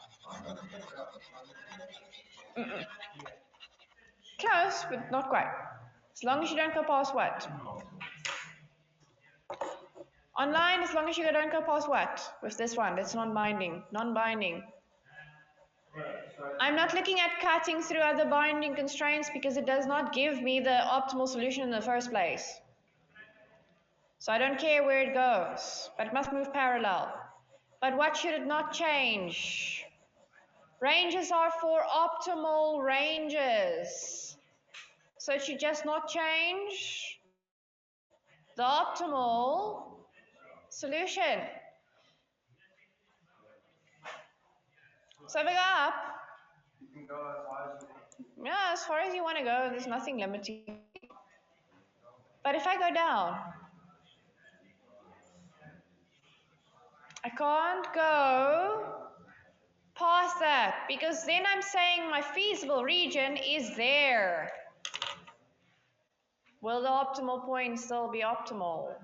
[SPEAKER 1] Close, but not quite. As long as you don't go past what? Online, as long as you don't go past what? With this one, it's non-binding. Non-binding. I'm not looking at cutting through other binding constraints because it does not give me the optimal solution in the first place. So I don't care where it goes, but it must move parallel. But what should it not change? Ranges are for optimal ranges. So it should just not change the optimal solution. So if I go up,
[SPEAKER 3] You can go as high as you want.
[SPEAKER 1] yeah, as far as you want to go, there's nothing limiting. But if I go down, I can't go past that because then I'm saying my feasible region is there. Will the optimal point still be optimal?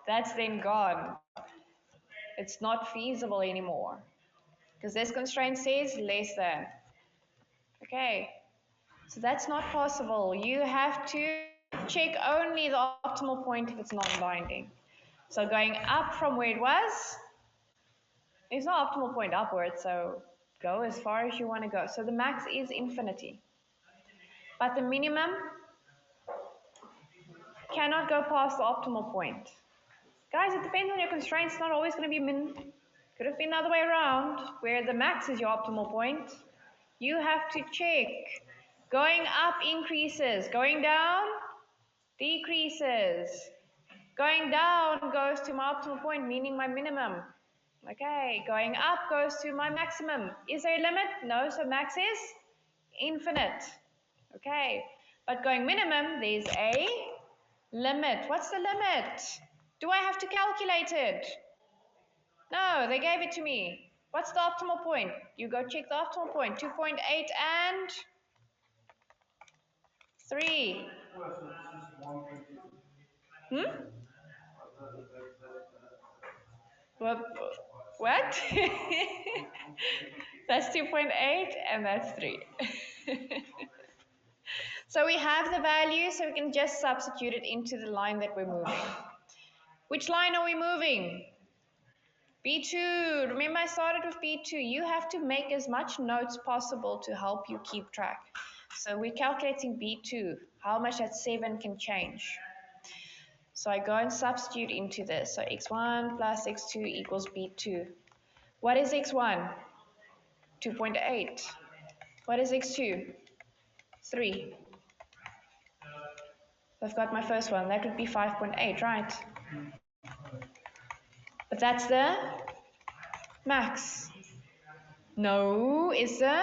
[SPEAKER 1] That's then gone. It's not feasible anymore because this constraint says less than. Okay, so that's not possible. You have to check only the optimal point if it's non-binding. So going up from where it was, there's no optimal point upwards, so go as far as you want to go. So the max is infinity. But the minimum cannot go past the optimal point. Guys, it depends on your constraints. It's not always going to be min. Could have been the other way around, where the max is your optimal point. You have to check. Going up increases. Going down decreases. Going down goes to my optimal point, meaning my minimum. Okay, going up goes to my maximum. Is there a limit? No, so max is infinite. Okay, but going minimum, there's a limit. What's the limit? Do I have to calculate it? No, they gave it to me. What's the optimal point? You go check the optimal point. 2.8 and 3. Hmm? What? That's 2.8 and that's 3. So we have the value, so we can just substitute it into the line that we're moving. Which line are we moving? B2. Remember I started with B2. You have to make as much notes possible to help you keep track. So we're calculating B2, how much that 7 can change. So I go and substitute into this. So x1 plus x2 equals b2. What is x1? 2.8. What is x2? 3. So I've got my first one. That would be 5.8, right? But that's the max. No, is the?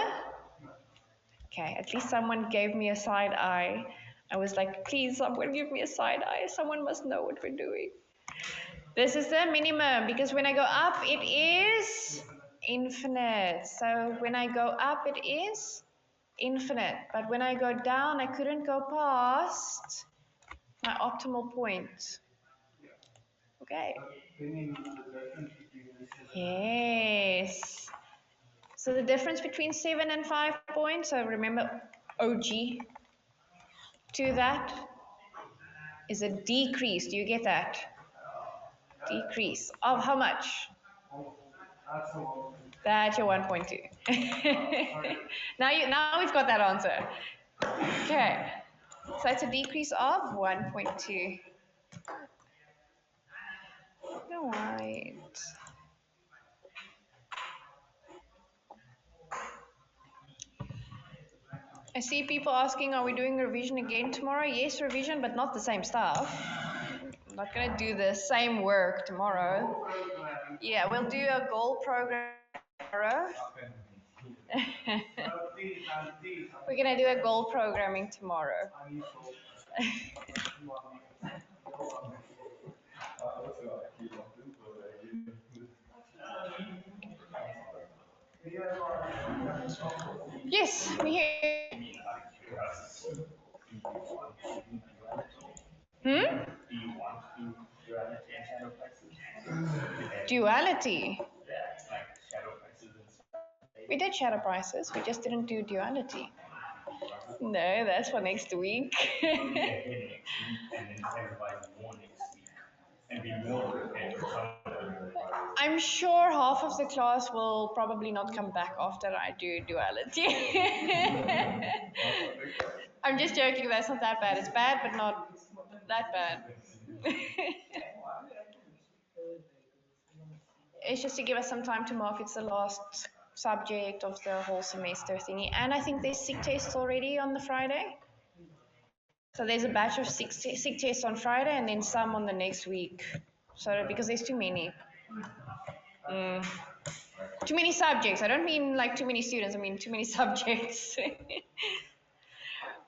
[SPEAKER 1] Okay, at least someone gave me a side eye. I was like, please, someone give me a side eye. Someone must know what we're doing. This is the minimum, because when I go up, it is infinite. So when I go up, it is infinite. But when I go down, I couldn't go past my optimal point. Okay. Yes. So the difference between 7 and 5 points, so remember OG to that, is a decrease. Do you get that? Decrease of how much? That's your 1.2. Now we've got that answer. Okay. So it's a decrease of 1.2. Right. I see people asking, are we doing revision again tomorrow? Yes, revision, but not the same stuff. I'm not going to do the same work tomorrow. Yeah, we'll do a goal program tomorrow. We're going to do a goal programming tomorrow. Yes, we hear. Hmm? Duality. We did shadow prices, we just didn't do duality. No, that's for next week. I'm sure half of the class will probably not come back after I do duality. I'm just joking, that's not that bad. It's bad, but not that bad. It's just to give us some time to mark. It's the last subject of the whole semester thingy. And I think there's SIG tests already on the Friday. So there's a batch of SIG tests on Friday and then some on the next week. So because there's too many. Too many subjects. I don't mean like too many students, I mean too many subjects.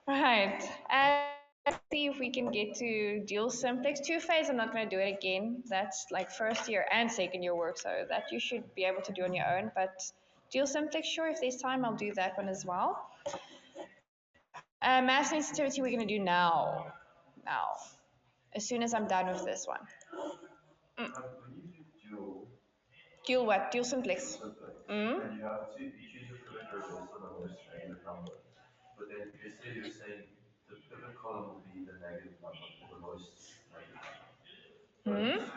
[SPEAKER 1] Right. And let's see if we can get to dual simplex. Two-phase, I'm not going to do it again. That's like first year and second year work, so that you should be able to do on your own. But dual simplex, sure, if there's time, I'll do that one as well. Mass sensitivity, we're going to do now. Now. As soon as I'm done with this one. Dual what? Dual simplex.
[SPEAKER 2] And you have to, you choose your pivot curve based on the most negative number. But then you're saying the pivot column will be the negative number, or the most negative number.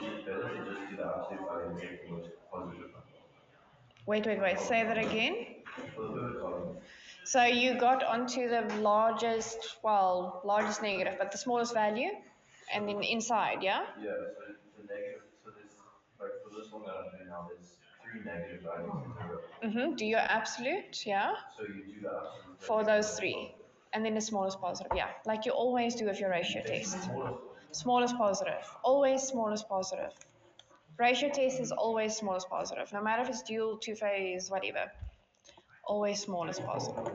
[SPEAKER 2] it better to just do the absolute value and take the most positive one?
[SPEAKER 1] Wait. Say that again.
[SPEAKER 2] For the pivot column,
[SPEAKER 1] So you got onto the largest negative, but the smallest value, and then inside, yeah?
[SPEAKER 2] yeah, so the negative, so there's, like for this one that I'm doing now, there's 3 negative values in the row.
[SPEAKER 1] Do your absolute, yeah?
[SPEAKER 2] So you do the absolute
[SPEAKER 1] For those three. And then the smallest positive, yeah. Like you always do with your ratio test. Smallest positive. Always smallest positive. Ratio test is always smallest positive. No matter if it's dual, two-phase, whatever. Always smallest positive.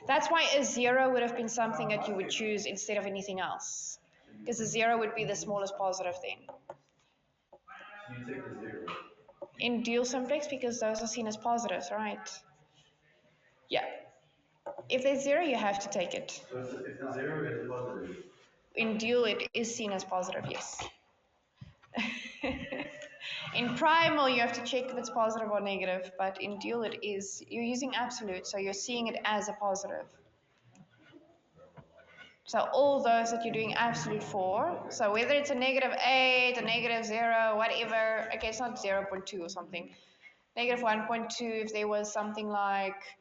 [SPEAKER 1] That's why a 0 would have been something that you would choose instead of anything else. Because a 0 would be the smallest positive then.
[SPEAKER 2] So you take the 0.
[SPEAKER 1] In dual simplex, because those are seen as positives, right? Yeah. If there's 0, you have to take it.
[SPEAKER 2] So if the 0 is positive.
[SPEAKER 1] In dual, it is seen as positive, yes. In primal, you have to check if it's positive or negative, but in dual, you're using absolute, so you're seeing it as a positive. So all those that you're doing absolute for, so whether it's a -8, a -0, whatever, okay, it's not 0.2 or something, -1.2, if there was something like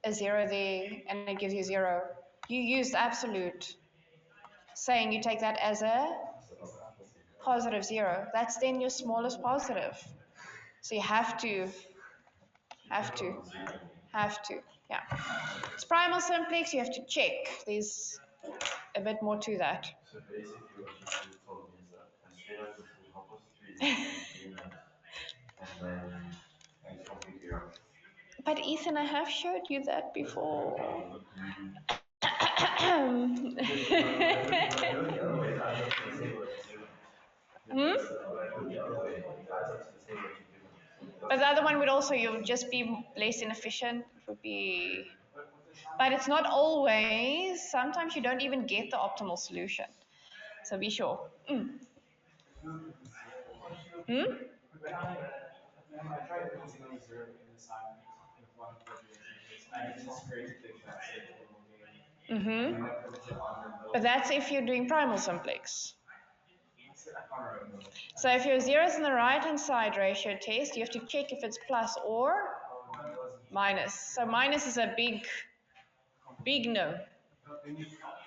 [SPEAKER 1] a 0 there and it gives you 0, you used absolute, saying you take that as a positive 0. That's then your smallest positive. So you have to, yeah. It's primal simplex, you have to check. There's a bit more to that.
[SPEAKER 2] So basically what you just told me is that instead of the full half of 3 and then I just complete error.
[SPEAKER 1] But Ethan, I have showed you that before. But the other one would also, you'll just be less inefficient. It would be, but it's not always. Sometimes you don't even get the optimal solution. So be sure.
[SPEAKER 3] When I tried putting on 0 in the assignment with one of the videos, I just created the exact same thing again.
[SPEAKER 1] But that's if you're doing primal simplex.
[SPEAKER 3] I can't remember.
[SPEAKER 1] So if your 0 is in the right-hand side ratio test, you have to check if it's plus or minus. So minus is a big no.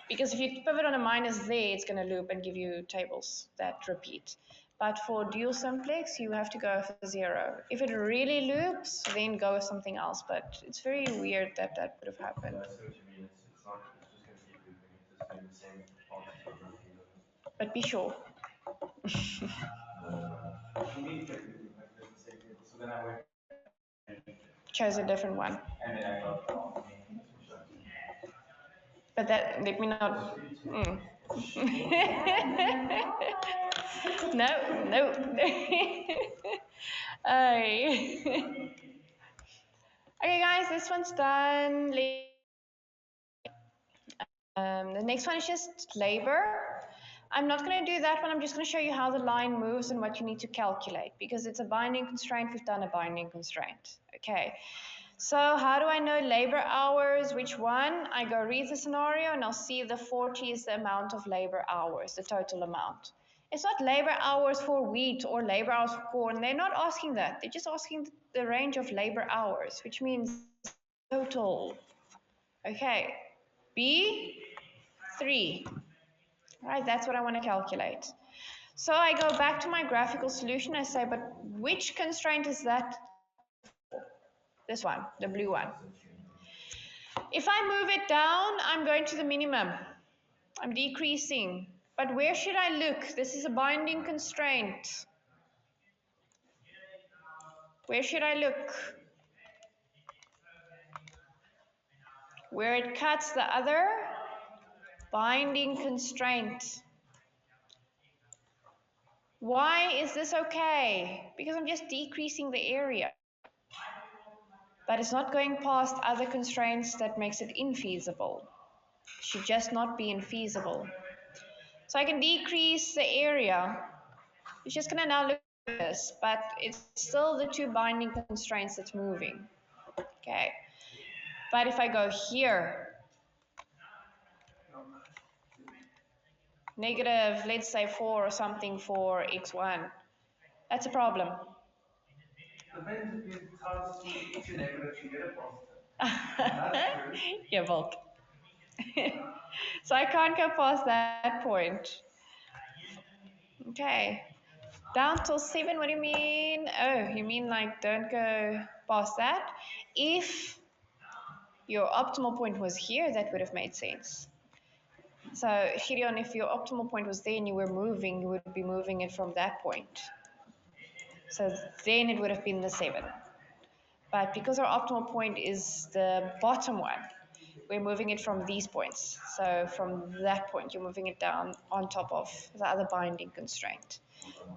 [SPEAKER 1] Because if you pivot on a minus there, it's going to loop and give you tables that repeat. But for dual simplex, you have to go for 0. If it really loops, then go with something else. But it's very weird that that would have happened.
[SPEAKER 2] I see what you mean. It's not. It's just going to keep looping. It's just doing the same answers over and over.
[SPEAKER 1] But be sure.
[SPEAKER 3] So then I went
[SPEAKER 1] Chose a different one.
[SPEAKER 3] and then I thought,
[SPEAKER 1] But that, let me not. No. Okay, guys, this one's done. The next one is just labor. I'm not going to do that one. I'm just going to show you how the line moves and what you need to calculate because it's a binding constraint. We've done a binding constraint. Okay. So how do I know labor hours? Which one? I go read the scenario and I'll see the 40 is the amount of labor hours, the total amount. It's not labor hours for wheat or labor hours for corn. They're not asking that. They're just asking the range of labor hours, which means total. Okay. B, 3. All right, that's what I want to calculate. So I go back to my graphical solution. I say, but which constraint is that? This one, the blue one. If I move it down, I'm going to the minimum. I'm decreasing. But where should I look? This is a binding constraint. Where should I look? Where it cuts the other binding constraint. Why is this okay? Because I'm just decreasing the area. But it's not going past other constraints that makes it infeasible. It should just not be infeasible. So I can decrease the area. It's just going to now look at this, but it's still the two binding constraints that's moving. Okay. But if I go here, negative, let's say 4 or something for x1, That's a problem.
[SPEAKER 3] Depends if you times to negative, you get a positive. That's true.
[SPEAKER 1] Yeah, Volk. So I can't go past that point. Okay. Down till 7, what do you mean? Oh, you mean like don't go past that? If your optimal point was here, that would have made sense. So, Gideon, if your optimal point was there and you were moving, you would be moving it from that point. So then it would have been the 7. But because our optimal point is the bottom one, we're moving it from these points. So from that point, you're moving it down on top of the other binding constraint,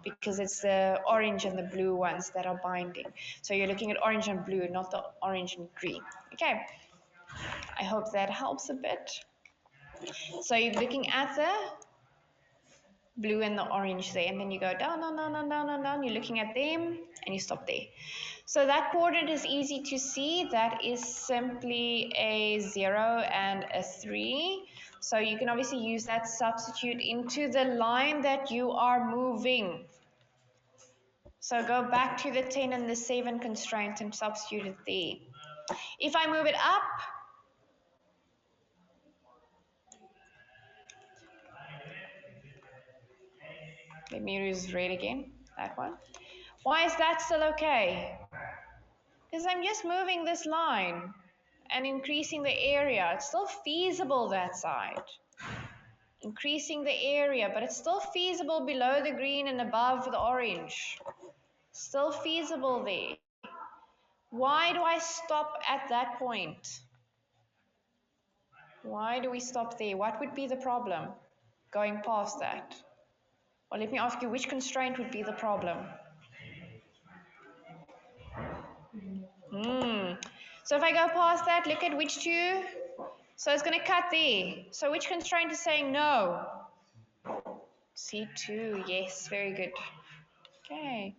[SPEAKER 1] because it's the orange and the blue ones that are binding. So you're looking at orange and blue, not the orange and green. Okay, I hope that helps a bit. So you're looking at the blue and the orange there, and then you go down, down, down, down, down, down, down. You're looking at them, and you stop there. So that coordinate is easy to see. That is simply a 0 and a 3. So you can obviously use that substitute into the line that you are moving. So go back to the 10 and the 7 constraint and substitute it there. If I move it up, let me use red again, that one. Why is that still okay? Because I'm just moving this line and increasing the area. It's still feasible that side. Increasing the area, but it's still feasible below the green and above the orange. Still feasible there. Why do I stop at that point? Why do we stop there? What would be the problem going past that? Well, let me ask you, which constraint would be the problem? So if I go past that, look at which two. So it's going to cut there. So which constraint is saying no? C2, yes, very good. Okay,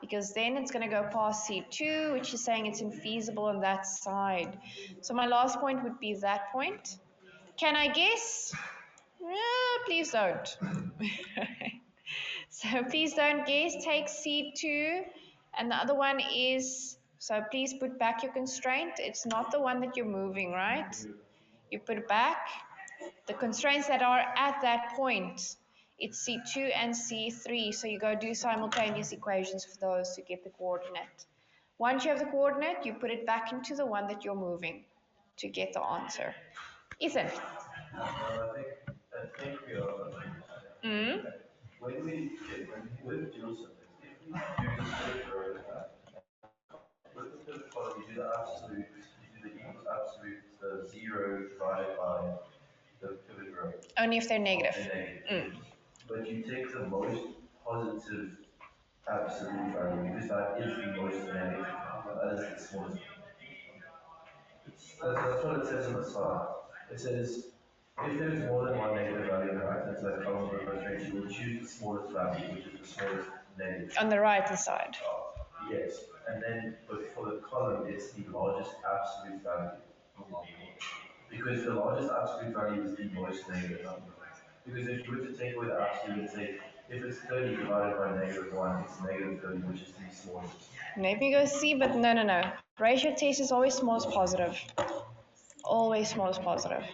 [SPEAKER 1] because then it's going to go past C2, which is saying it's infeasible on that side. So my last point would be that point. Can I guess? Please don't. So please don't guess. Take C2, and the other one is, so please put back your constraint. It's not the one that you're moving, right? You put it back. The constraints that are at that point, it's C2 and C3, so you go do simultaneous equations for those to get the coordinate. Once you have the coordinate, you put it back into the one that you're moving to get the answer. Ethan?
[SPEAKER 2] I think we are. When we with dual simplex, if we do the pivot row, with the pivot column, you do the absolute, you do the equals absolute 0 divided by the pivot row.
[SPEAKER 1] Only if they're negative.
[SPEAKER 2] But you take the most positive absolute value because that is the most negative, that is the smallest. That's what it says on the slide. It says if there's more than one negative value on the right hand side column of the constraint, you will choose the smallest value, which is the smallest negative.
[SPEAKER 1] On the right hand side.
[SPEAKER 2] Yes, and then but for the column, it's the largest absolute value. Because the largest absolute value is the most negative number. Because if you were to take away the absolute and say, if it's 30 divided by negative 1, it's negative 30, which is the smallest.
[SPEAKER 1] Maybe go see, but no. Ratio test is always smallest positive. Always smallest positive.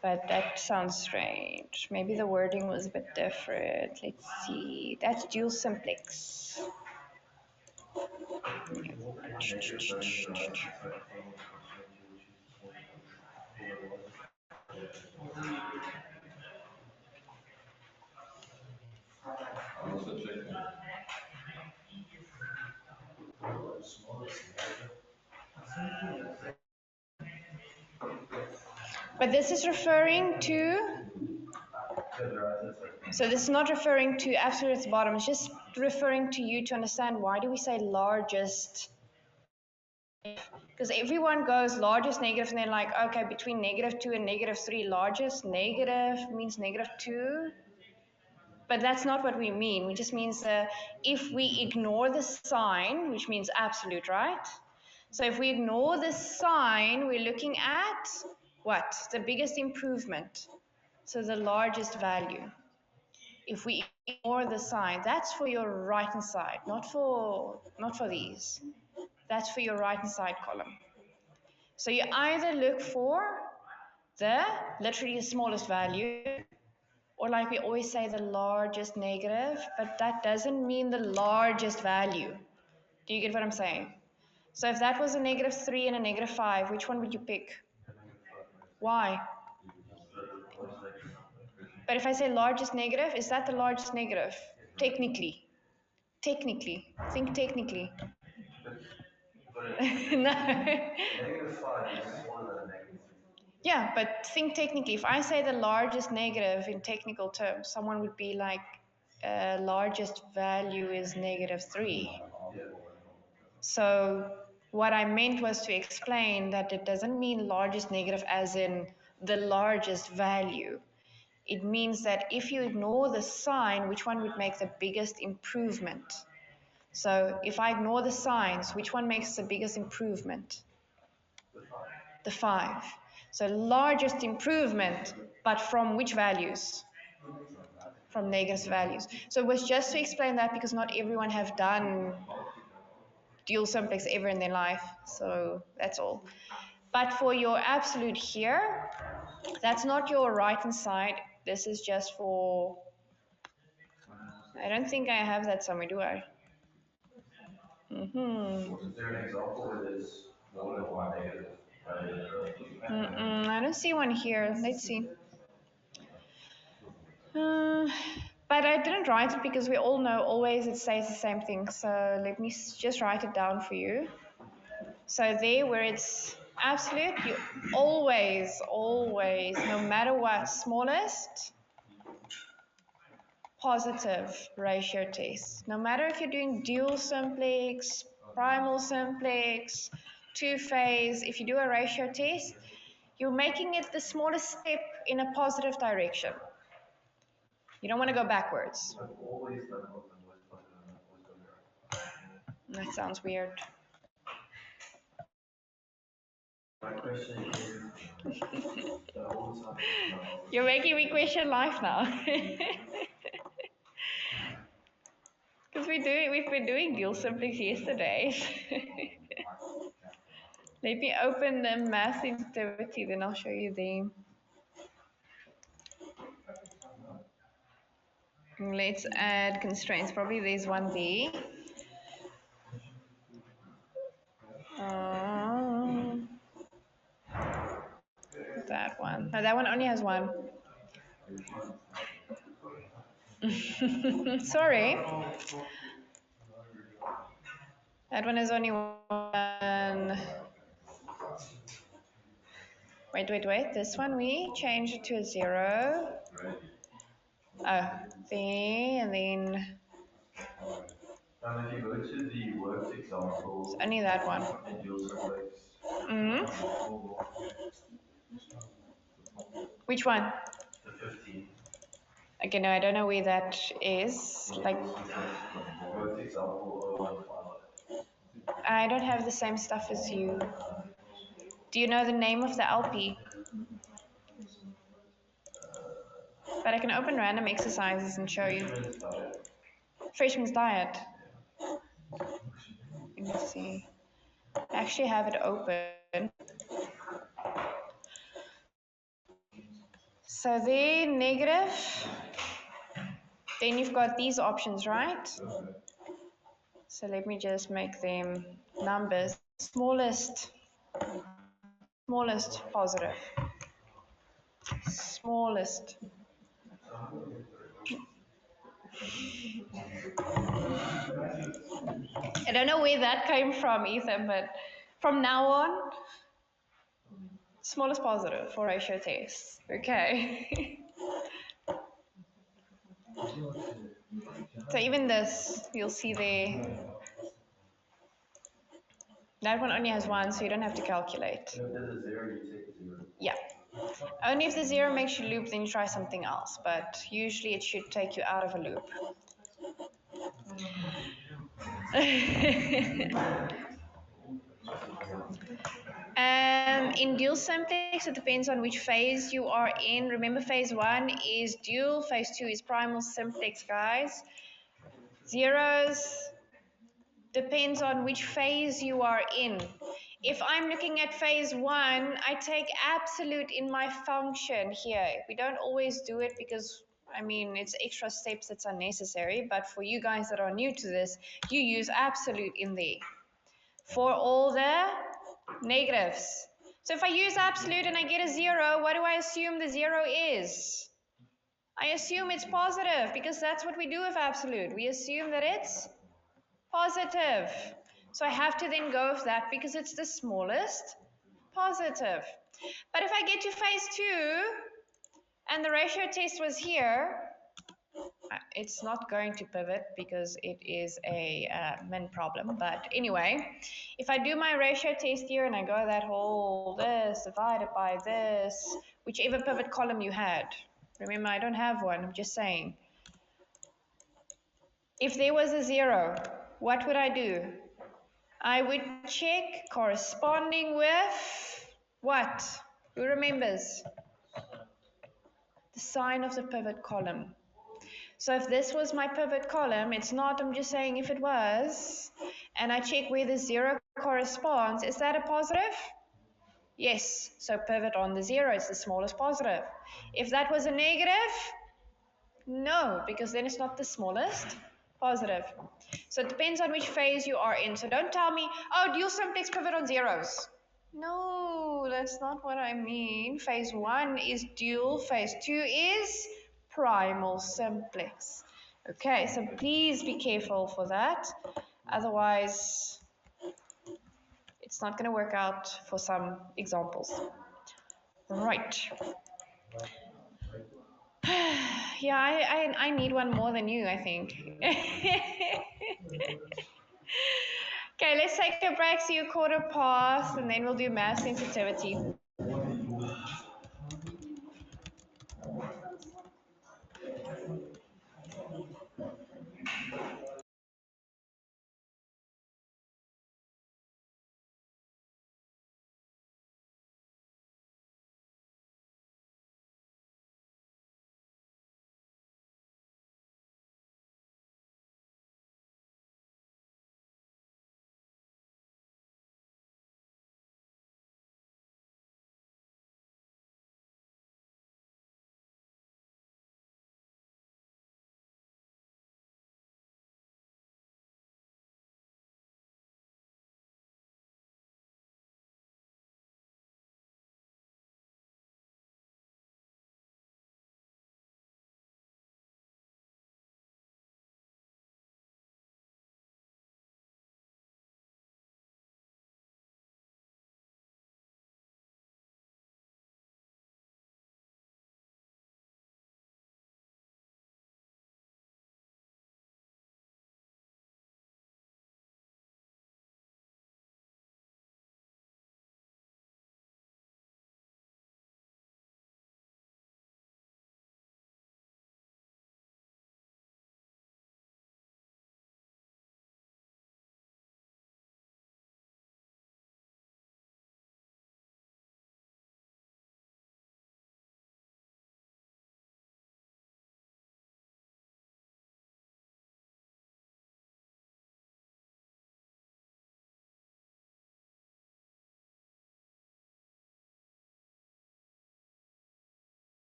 [SPEAKER 1] But that sounds strange. Maybe the wording was a bit different. Let's see. That's dual simplex. But this is referring to, so this is not referring to absolute at the bottom, it's just referring to you to understand why do we say largest. Because everyone goes largest negative and they're like, okay, between -2 and -3, largest negative means -2. But that's not what we mean. It just means if we ignore the sign, which means absolute, right? So if we ignore the sign, we're looking at what? The biggest improvement. So the largest value. if we ignore the sign, that's for your right hand side, not for these. That's for your right hand side column. So you either look for the literally smallest value, or like we always say, the largest negative, but that doesn't mean the largest value. Do you get what I'm saying? So if that was a -3 and a -5, which one would you pick? Why? But if I say largest negative, is that the largest negative? Technically. Technically. Think technically. No.
[SPEAKER 2] -5 is smaller than -3.
[SPEAKER 1] Yeah, but think technically. If I say the largest negative in technical terms, someone would be like, largest value is -3. So what I meant was to explain that it doesn't mean largest negative as in the largest value. It means that if you ignore the sign, which one would make the biggest improvement? So if I ignore the signs, which one makes the biggest improvement? The 5. So largest improvement, but from which values? From negative values. So it was just to explain that because not everyone have done dual simplex ever in their life. So that's all. But for your absolute here, that's not your right hand side. This is just for, I don't think I have that somewhere, do I?
[SPEAKER 2] Is there an example where there's more than one negative value?
[SPEAKER 1] I don't see one here. Let's see. But I didn't write it because we all know always it says the same thing. So let me just write it down for you. So there where it's absolute, you always, no matter what, smallest positive ratio test. No matter if you're doing dual simplex, primal simplex, two-phase, if you do a ratio test, you're making it the smallest step in a positive direction. You don't want to go backwards.
[SPEAKER 2] I've always done open with positive and I've always gone right.
[SPEAKER 1] That sounds weird.
[SPEAKER 2] My question is, the whole time.
[SPEAKER 1] You're making me question life now. Because we've been doing dual simplex yesterday. Let me open the math sensitivity, then I'll show you the. Let's add constraints. Probably there's one there. That one. No, that one only has one. Sorry. That one is only one. Wait. This one we changed it to a 0. Oh, there, and then.
[SPEAKER 2] And if you go to the worked example,
[SPEAKER 1] It's only that one.
[SPEAKER 2] in dual simplex,
[SPEAKER 1] Which one?
[SPEAKER 2] the 15.
[SPEAKER 1] Okay, no, I don't know where that is. Like,
[SPEAKER 2] Worked example 015.
[SPEAKER 1] I don't have the same stuff as you. Do you know the name of the LP? But I can open random exercises and show you. Freshman's diet. Let me see. I actually have it open. So they're negative. Then you've got these options, right? So let me just make them numbers. Smallest positive. Smallest. I don't know where that came from either, but from now on, smallest positive for ratio tests. Okay. So even this, you'll see there. That one only has one, so you don't have to calculate.
[SPEAKER 2] If there's a 0, you take a 0.
[SPEAKER 1] Yeah. Only if the 0 makes you loop, then you try something else. But usually it should take you out of a loop. And In dual simplex, it depends on which phase you are in. Remember, phase 1 is dual, phase 2 is primal simplex, guys. Zeros depends on which phase you are in. If I'm looking at phase 1, I take absolute in my function here. We don't always do it because, I mean, it's extra steps that's unnecessary, but for you guys that are new to this, you use absolute in there for all the negatives. So if I use absolute and I get a 0, what do I assume the 0 is? I assume it's positive because that's what we do with absolute. We assume that it's positive. So I have to then go with that because it's the smallest positive. But if I get to phase 2 and the ratio test was here, it's not going to pivot because it is a min problem. But anyway, if I do my ratio test here and I go that whole this divided by this, whichever pivot column you had. Remember, I don't have one, I'm just saying. If there was a 0, what would I do? I would check corresponding with what? Who remembers? The sign of the pivot column. So if this was my pivot column, it's not, I'm just saying if it was, and I check where the 0 corresponds, is that a positive? Yes, so pivot on the 0, it's the smallest positive. If that was a negative, no, because then it's not the smallest positive. So it depends on which phase you are in. So don't tell me, oh, dual simplex pivot on zeros. No, that's not what I mean. Phase 1 is dual, phase 2 is primal simplex. Okay, so please be careful for that. Otherwise, it's not going to work out for some examples. Right. Yeah, I need one more than you, I think. Okay, let's take a break, see a quarter past, and then we'll do math sensitivity.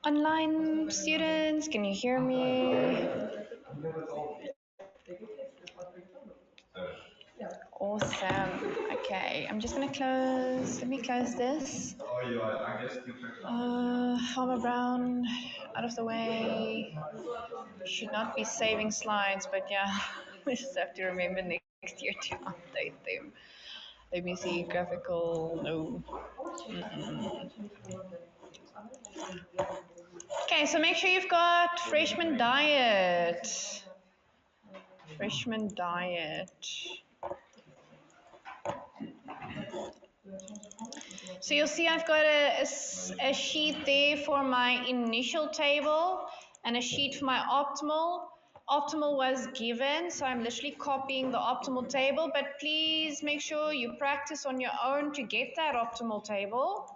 [SPEAKER 1] Online students, can you hear me? Awesome. Okay, I'm just gonna close. Let me close this. Farmer Brown, out of the way. Should not be saving slides, but yeah, we just have to remember next year to update them. Let me see, graphical, no. Okay, so make sure you've got freshman diet. Freshman diet. So you'll see I've got a sheet there for my initial table and a sheet for my optimal. Optimal was given, so I'm literally copying the optimal table, but please make sure you practice on your own to get that optimal table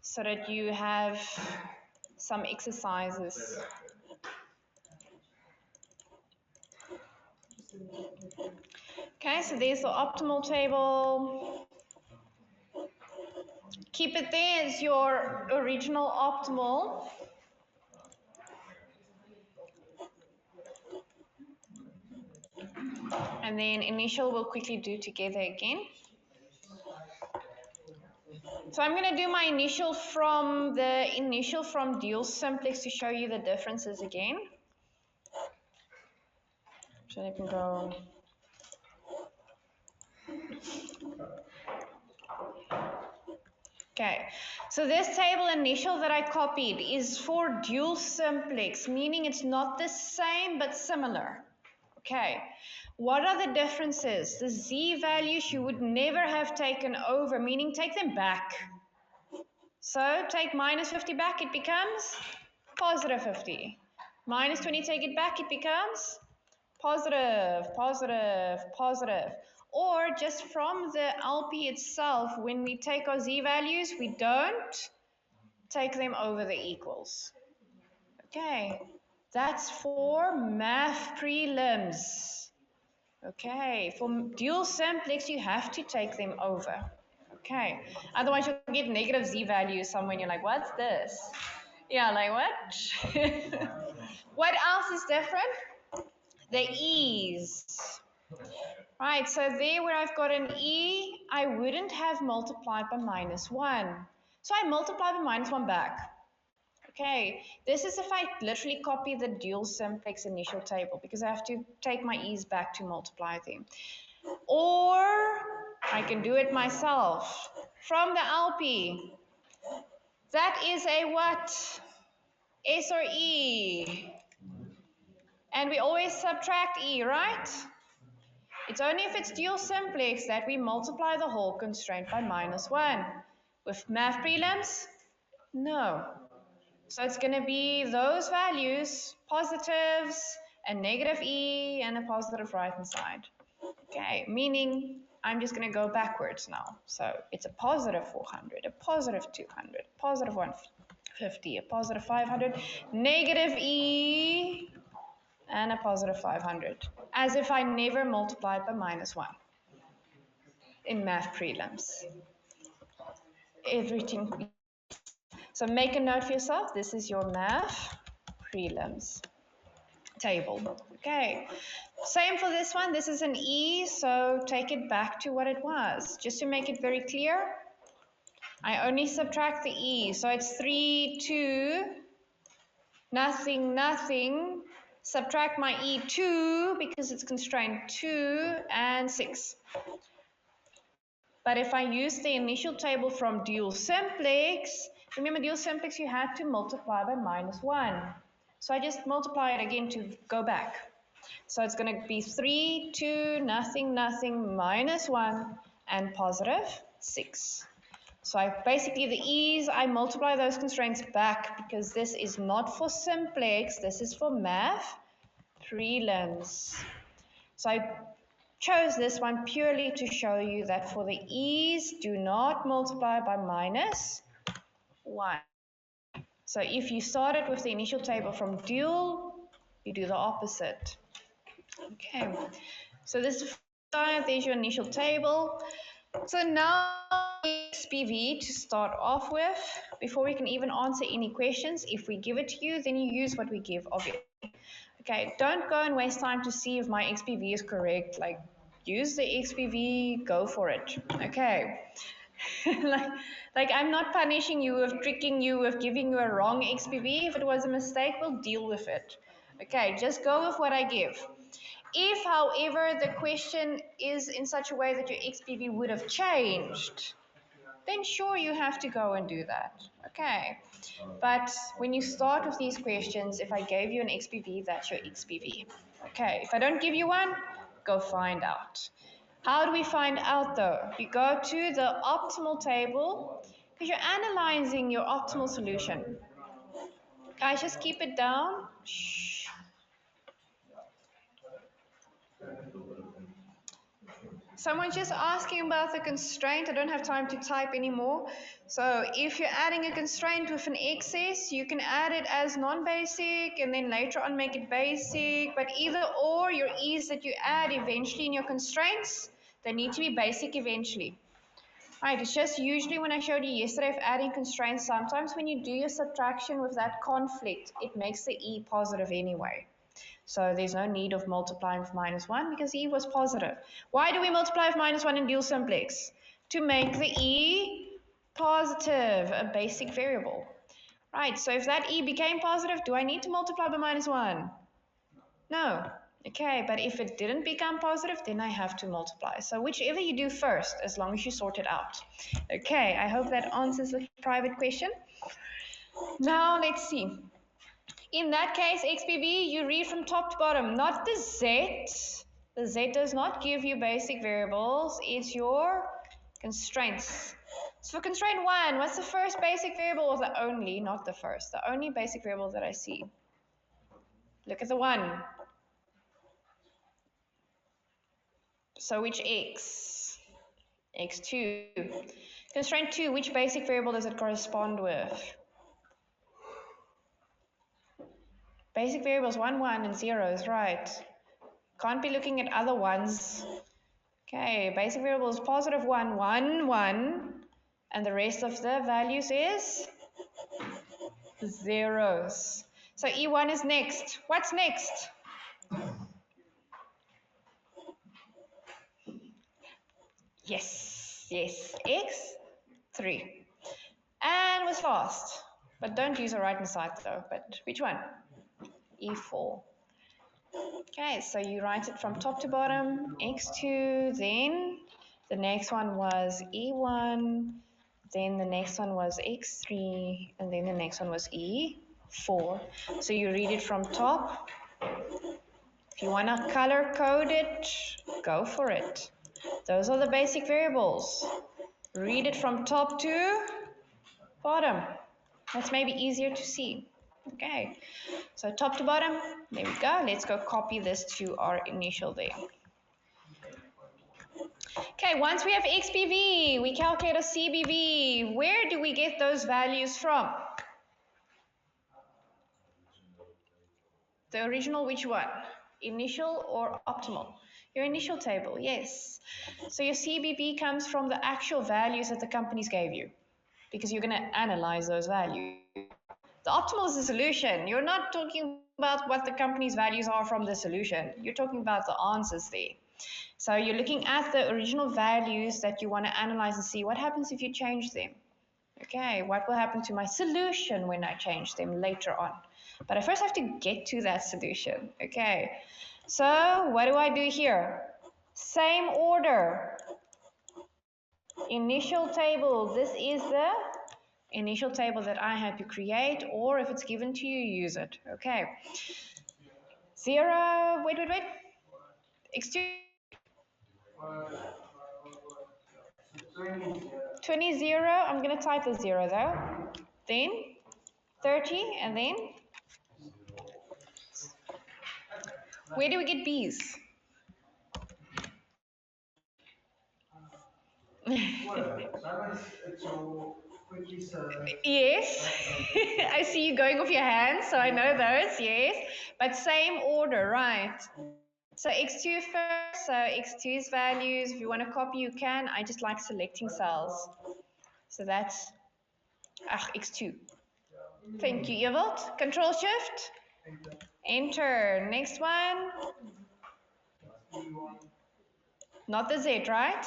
[SPEAKER 1] so that you have some exercises. Okay, so there's the optimal table. Keep it there as your original optimal. And then initial we'll quickly do together again. So I'm going to do my initial from dual simplex to show you the differences again. So let me go. Okay, so this table initial that I copied is for dual simplex, meaning it's not the same but similar. Okay, what are the differences? The z values you would never have taken over, meaning take them back. So take minus 50 back, it becomes positive 50. Minus 20, take it back, it becomes positive, positive, positive. Or just from the LP itself, when we take our z values, we don't take them over the equals. Okay, that's for math prelims. Okay, for dual simplex, you have to take them over. Okay, otherwise you'll get negative z values somewhere and you're like, what's this? Yeah, like what? What else is different? The e's. Right, so there where I've got an e, I wouldn't have multiplied by minus 1. So I multiply by minus 1 back. Okay, this is if I literally copy the dual simplex initial table because I have to take my e's back to multiply them. Or I can do it myself from the LP. That is a what? S or E. And we always subtract E, right? It's only if it's dual simplex that we multiply the whole constraint by minus 1. With math prelims, no. So it's going to be those values, positives, a negative E, and a positive right-hand side. Okay, meaning I'm just going to go backwards now. So it's a positive 400, a positive 200, a positive 150, a positive 500, negative E, and a positive 500, as if I never multiplied by minus 1 in math prelims. Everything. So make a note for yourself. This is your math prelims table. Okay. Same for this one. This is an E, so take it back to what it was. Just to make it very clear, I only subtract the E. So it's 3, 2, nothing, nothing. Subtract my E 2 because it's constrained 2 and 6. But if I use the initial table from dual simplex, remember dual simplex you had to multiply by minus 1. So I just multiply it again to go back. So it's going to be 3, 2, nothing, nothing, minus 1, and positive 6. So basically the e's, I multiply those constraints back because this is not for simplex, this is for math prelims. So I chose this one purely to show you that for the e's, do not multiply by minus 1. So if you started with the initial table from dual, you do the opposite. Okay, so this is there's your initial table. So now we XPV to start off with, before we can even answer any questions. If we give it to you, then you use what we give, obviously. Okay, don't go and waste time to see if my XPV is correct. Like, use the XPV, go for it. Okay. like, like I'm not punishing you with tricking you with giving you a wrong XPV. If it was a mistake, we'll deal with it. Okay, just go with what I give. If, however, the question is in such a way that your XPV would have changed, then sure, you have to go and do that. Okay. But when you start with these questions, if I gave you an XPV, that's your XPV. Okay. If I don't give you one, go find out. How do we find out though? You go to the optimal table because you're analyzing your optimal solution. Guys, just keep it down. Shh. Someone's just asking about the constraint. I don't have time to type anymore. So if you're adding a constraint with an excess, you can add it as non-basic and then later on make it basic. But either or, your e's that you add eventually in your constraints, they need to be basic eventually. Right, it's just usually when I showed you yesterday of adding constraints, sometimes when you do your subtraction with that conflict, it makes the e positive anyway. So there's no need of multiplying with -1 because e was positive. Why do we multiply with -1 in dual simplex? To make the e positive, a basic variable. Right, so if that e became positive, do I need to multiply by -1? No. Okay, but if it didn't become positive, then I have to multiply. So whichever you do first, as long as you sort it out. Okay, I hope that answers the private question. Now let's see. In that case, XPV, you read from top to bottom, not the Z. The Z does not give you basic variables. It's your constraints. So for constraint 1, what's the first basic variable? Or the only, not the first. The only basic variable that I see. Look at the 1. So which X? X2. Constraint 2, which basic variable does it correspond with? Basic variables 1, 1 and 0s, right. Can't be looking at other ones. Okay, basic variable is positive 1, 1, 1, and the rest of the values is zeros. So E1 is next. What's next? Yes, yes, X3. And was last. But don't use the right hand side though, but which one? E4. Okay, so you write it from top to bottom, X2, then the next one was E1, then the next one was X3, and then the next one was E4. So you read it from top. If you want to color code it, go for it. Those are the basic variables. Read it from top to bottom. That's maybe easier to see. Okay, so top to bottom, there we go. Let's go copy this to our initial there. Okay, once we have XPV, we calculate a CBV. Where do we get those values from? The original, which one? Initial or optimal? Your initial table, yes. So your CBV comes from the actual values that the companies gave you, because you're going to analyze those values. The optimal is the solution. You're not talking about what the company's values are from the solution. You're talking about the answers there. So you're looking at the original values that you want to analyze and see what happens if you change them. Okay, what will happen to my solution when I change them later on? But I first have to get to that solution. Okay, so what do I do here? Same order. Initial table. This is the initial table that I had to create, or if it's given to you, use it. Okay. 0, wait. X2. 20, 0. I'm going to type the 0 though. Then 30, and then where do we get B's? Yes, I see you going off your hands, so I know those, yes. But same order, right? So X2 first, so X2's values, if you want to copy, you can. I just like selecting cells. So that's x2. Thank you, Ewald. Control Shift. Enter. Next one. Not the Z, right?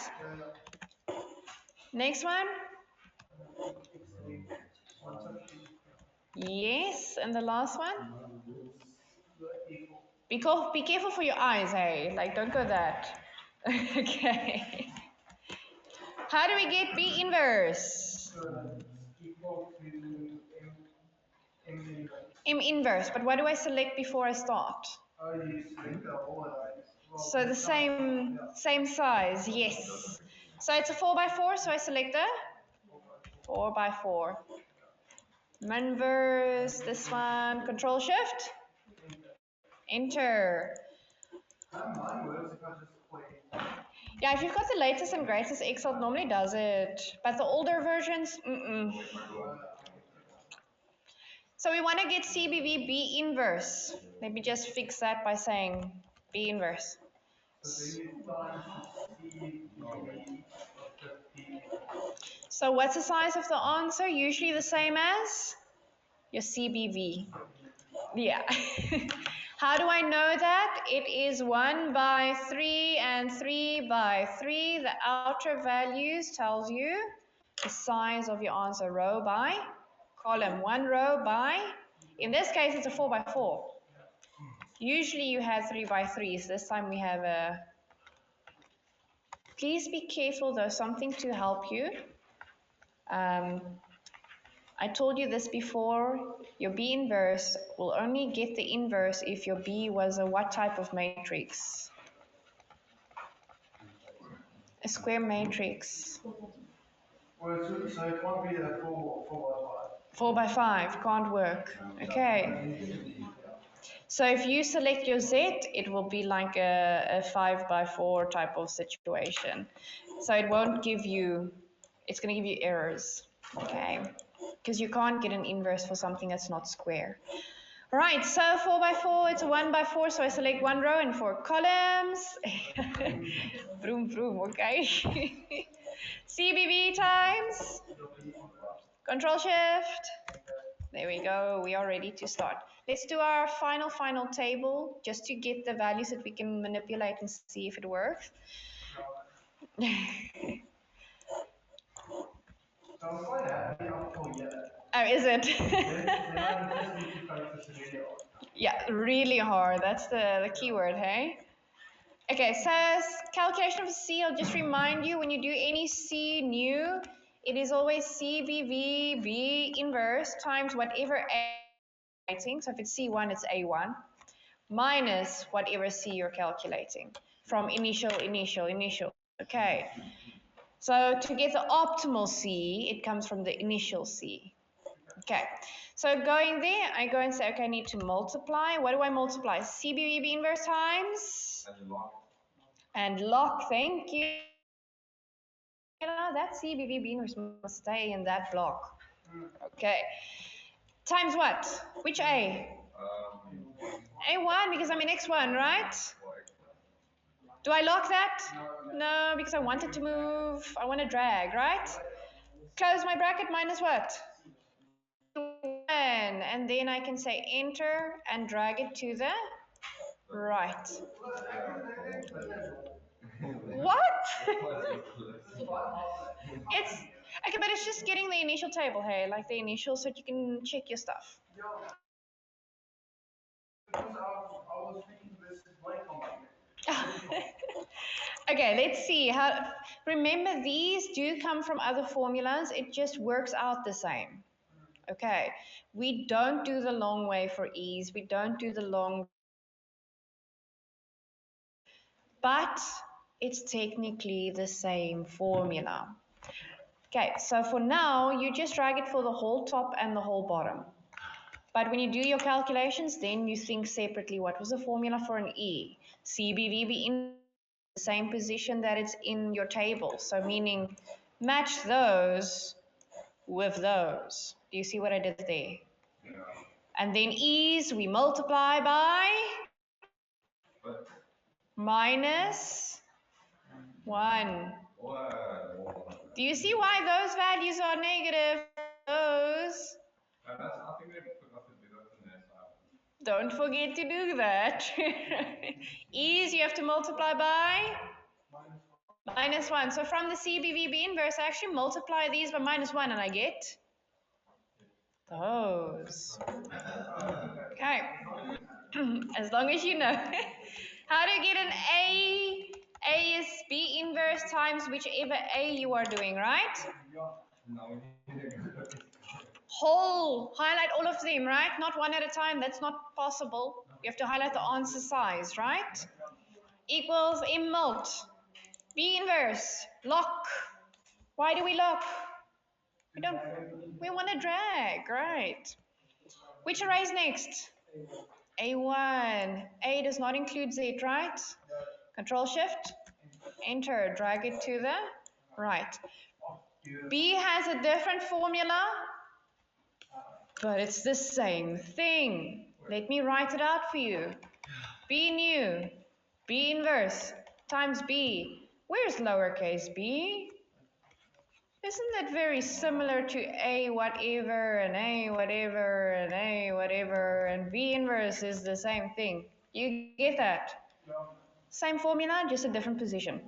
[SPEAKER 1] Next one. Yes, and the last one. Be careful for your eyes, hey? Like, don't go that. Okay. How do we get B inverse? M inverse, but what do I select before I start? So the same size, yes. So it's a 4 by 4, so I select the 4 by 4. Inverse, this one, Control Shift, Enter. Yeah, if you've got the latest and greatest Excel, it normally does it, but the older versions, So we want to get CBV B inverse. Let me just fix that by saying B inverse. So what's the size of the answer? Usually the same as your CBV. Yeah. How do I know that? It is 1 by 3 and 3 by 3. The outer values tells you the size of your answer, row by column. 1 row by, in this case it's a 4 by 4. Usually you have 3 by 3s. This time we have a... Please be careful though, something to help you. I told you this before, your B inverse will only get the inverse if your B was a what type of matrix? A square matrix.
[SPEAKER 3] So it won't be a 4 by 5.
[SPEAKER 1] 4 by 5 can't work. Okay. So if you select your Z, it will be like a 5 by 4 type of situation. So it won't give you, it's going to give you errors. Okay. Because you can't get an inverse for something that's not square. Right, so 4 by 4, it's a 1 by 4, so I select 1 row and 4 columns. Vroom, vroom, okay. CBV times. Control Shift. There we go, we are ready to start. Let's do our final table just to get the values that we can manipulate and see if it works.
[SPEAKER 3] So I'm quite happy up till yet.
[SPEAKER 1] Oh, is it?
[SPEAKER 3] Then I just need to focus really hard.
[SPEAKER 1] Yeah, really hard. That's the keyword, hey? Okay, so calculation of C, I'll just remind you, when you do any C new, it is always CBV B inverse times whatever A. So if it's C1, it's A1, minus whatever C you're calculating from initial. Okay, so to get the optimal C, it comes from the initial C. Okay, so going there, I go and say, okay, I need to multiply. What do I multiply? CBV B inverse times? And lock, thank you. That CBV B inverse must stay in that block. Okay. Times what? Which A? A1, because I'm in X1, right? Do I lock that? No, because I want it to move. I want to drag, right? Close my bracket minus what? 1. And then I can say enter and drag it to the right. What? It's okay, but it's just getting the initial table, hey, like the initial, so you can check your stuff.
[SPEAKER 3] Because I was thinking this is way complicated.
[SPEAKER 1] Okay, let's see how. Remember, these do come from other formulas. It just works out the same. Okay, we don't do the long way for ease. We don't do the long, but it's technically the same formula. Okay, so for now, you just drag it for the whole top and the whole bottom. But when you do your calculations, then you think separately. What was the formula for an E? CBVB in the same position that it's in your table. So meaning match those with those. Do you see what I did there? And then E's we multiply by minus 1. Do you see why those values are negative? Those.
[SPEAKER 2] I think they forgot to do that in their side.
[SPEAKER 1] Don't forget to do that. Ease, you have to multiply by -1. So from the CBVB inverse, I actually multiply these by -1 and I get those. Okay. As long as you know. How to get an A? A is B inverse times whichever A you are doing, right? Whole, highlight all of them, right? Not one at a time, that's not possible. You have to highlight the answer size, right? Equals M mult. B inverse, lock. Why do we lock? We want to drag, right? Which array is next? A1. A does not include Z, right? Control Shift, Enter, drag it to the right. B has a different formula, but it's the same thing. Let me write it out for you. B new, B inverse, times B. Where's lowercase b? Isn't that very similar to A whatever and A whatever and A whatever and B inverse is the same thing? You get that? Same formula, just a different position.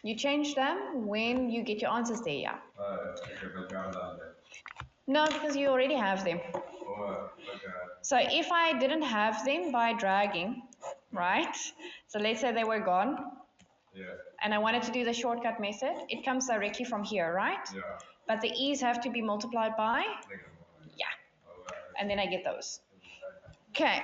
[SPEAKER 1] You change them when you get your answers there, yeah. No, because you already have them. So if I didn't have them by dragging, right? So let's say they were gone. And I wanted to do the shortcut method. It comes directly from here, right? But the e's have to be multiplied by? Yeah. And then I get those. Okay.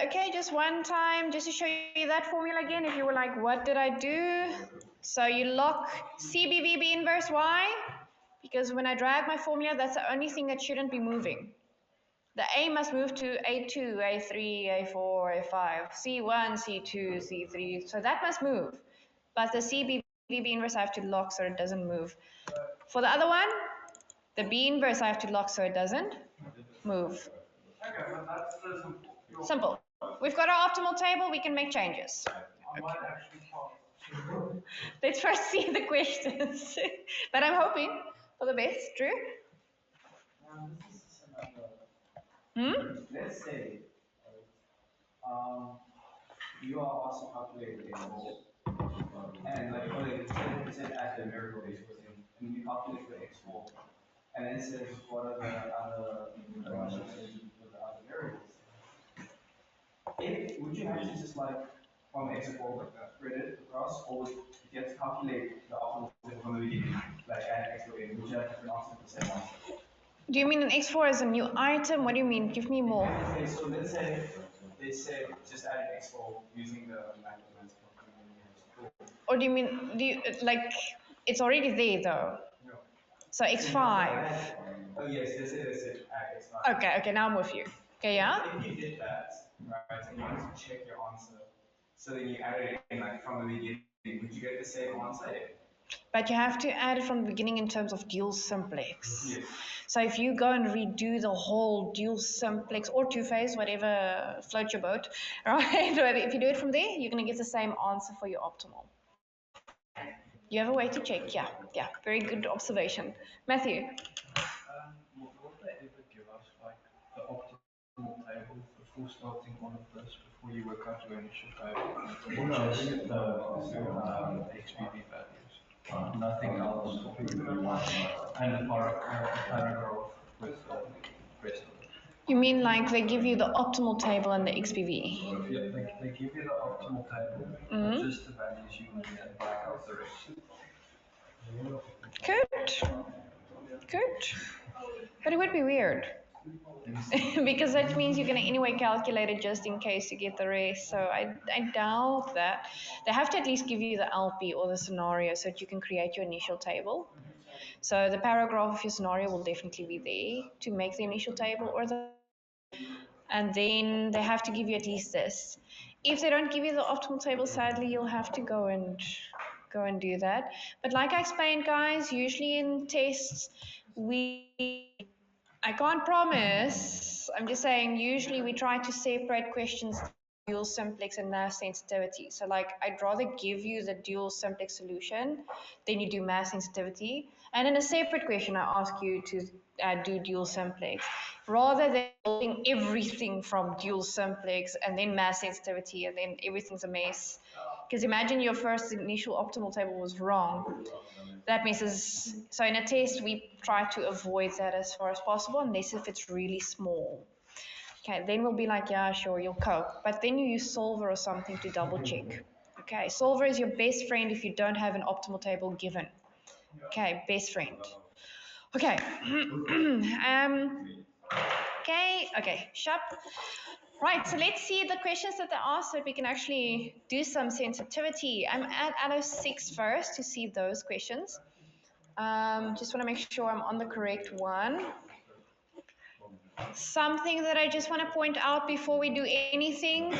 [SPEAKER 1] Okay, just one time, just to show you that formula again, if you were like, what did I do? So you lock CBVB inverse Y, because when I drag my formula, that's the only thing that shouldn't be moving. The A must move to A2, A3, A4, A5, C1, C2, C3, so that must move. But the CBVB inverse I have to lock so it doesn't move. For the other one, the B inverse I have to lock so it doesn't move.
[SPEAKER 3] Okay, but that's the simple.
[SPEAKER 1] Simple. We've got our optimal table, we can make changes.
[SPEAKER 3] I might actually pass.
[SPEAKER 1] Let's first see the questions. But I'm hoping for the best. Drew?
[SPEAKER 4] Let's say you are asked to calculate the x4, and like for the 10% at the variable x4, and you calculate the x4, and then it says what are the other relationships with the other variables. Would you have to just like from x4 spread it across, or would you have to calculate the optimal from the beginning, like add x4 in, would you have different answers for the same answer?
[SPEAKER 1] Do you mean an X4 as a new item? What do you mean? Give me more.
[SPEAKER 4] Okay, so let's say they said just add x4 using the mathematical calculator.
[SPEAKER 1] Or do you mean, like, it's already there though?
[SPEAKER 4] No.
[SPEAKER 1] So X5.
[SPEAKER 4] Oh yes, they said add x5.
[SPEAKER 1] Okay, now I'm with you. Okay, yeah?
[SPEAKER 4] If you did that, right, and you wanted to check your answer, so then you added it in like from the beginning, would you get the same answer?
[SPEAKER 1] But you have to add it from the beginning in terms of dual simplex.
[SPEAKER 4] Yes.
[SPEAKER 1] So if you go and redo the whole dual simplex or two-phase, whatever floats your boat, right? But if you do it from there, you're going to get the same answer for your optimal. You have a way to check. Yeah, very good observation. Matthew?
[SPEAKER 5] Would they ever give us like the optimal table before starting all of this, before you work out your initial table? Or just the XPV values? Nothing else. And a paragraph with the rest of it.
[SPEAKER 1] You mean like they give you the optimal table and the XPV?
[SPEAKER 5] Yeah, they give you the optimal table, just the values you need and black out the rest.
[SPEAKER 1] Good. But it would be weird. Because that means you're going to anyway calculate it just in case you get the rest. So I doubt that. They have to at least give you the LP or the scenario so that you can create your initial table. So the paragraph of your scenario will definitely be there to make the initial table, and then they have to give you at least this. If they don't give you the optimal table, sadly, you'll have to go and do that. But like I explained, guys, usually in tests, I can't promise, I'm just saying, usually we try to separate questions dual simplex and mass sensitivity. So like, I'd rather give you the dual simplex solution than you do mass sensitivity. And in a separate question, I ask you to do dual simplex, rather than building everything from dual simplex and then mass sensitivity and then everything's a mess. Because imagine your first initial optimal table was wrong. That messes, so in a test, we try to avoid that as far as possible, unless if it's really small. Okay, then we'll be like, yeah, sure, you'll cope. But then you use Solver or something to double check. Okay, Solver is your best friend if you don't have an optimal table given. Okay, best friend. Okay. Okay, sharp. Right, so let's see the questions that they asked so that we can actually do some sensitivity. I'm at Allo 6 first to see those questions. Just want to make sure I'm on the correct one. Something that I just want to point out before we do anything.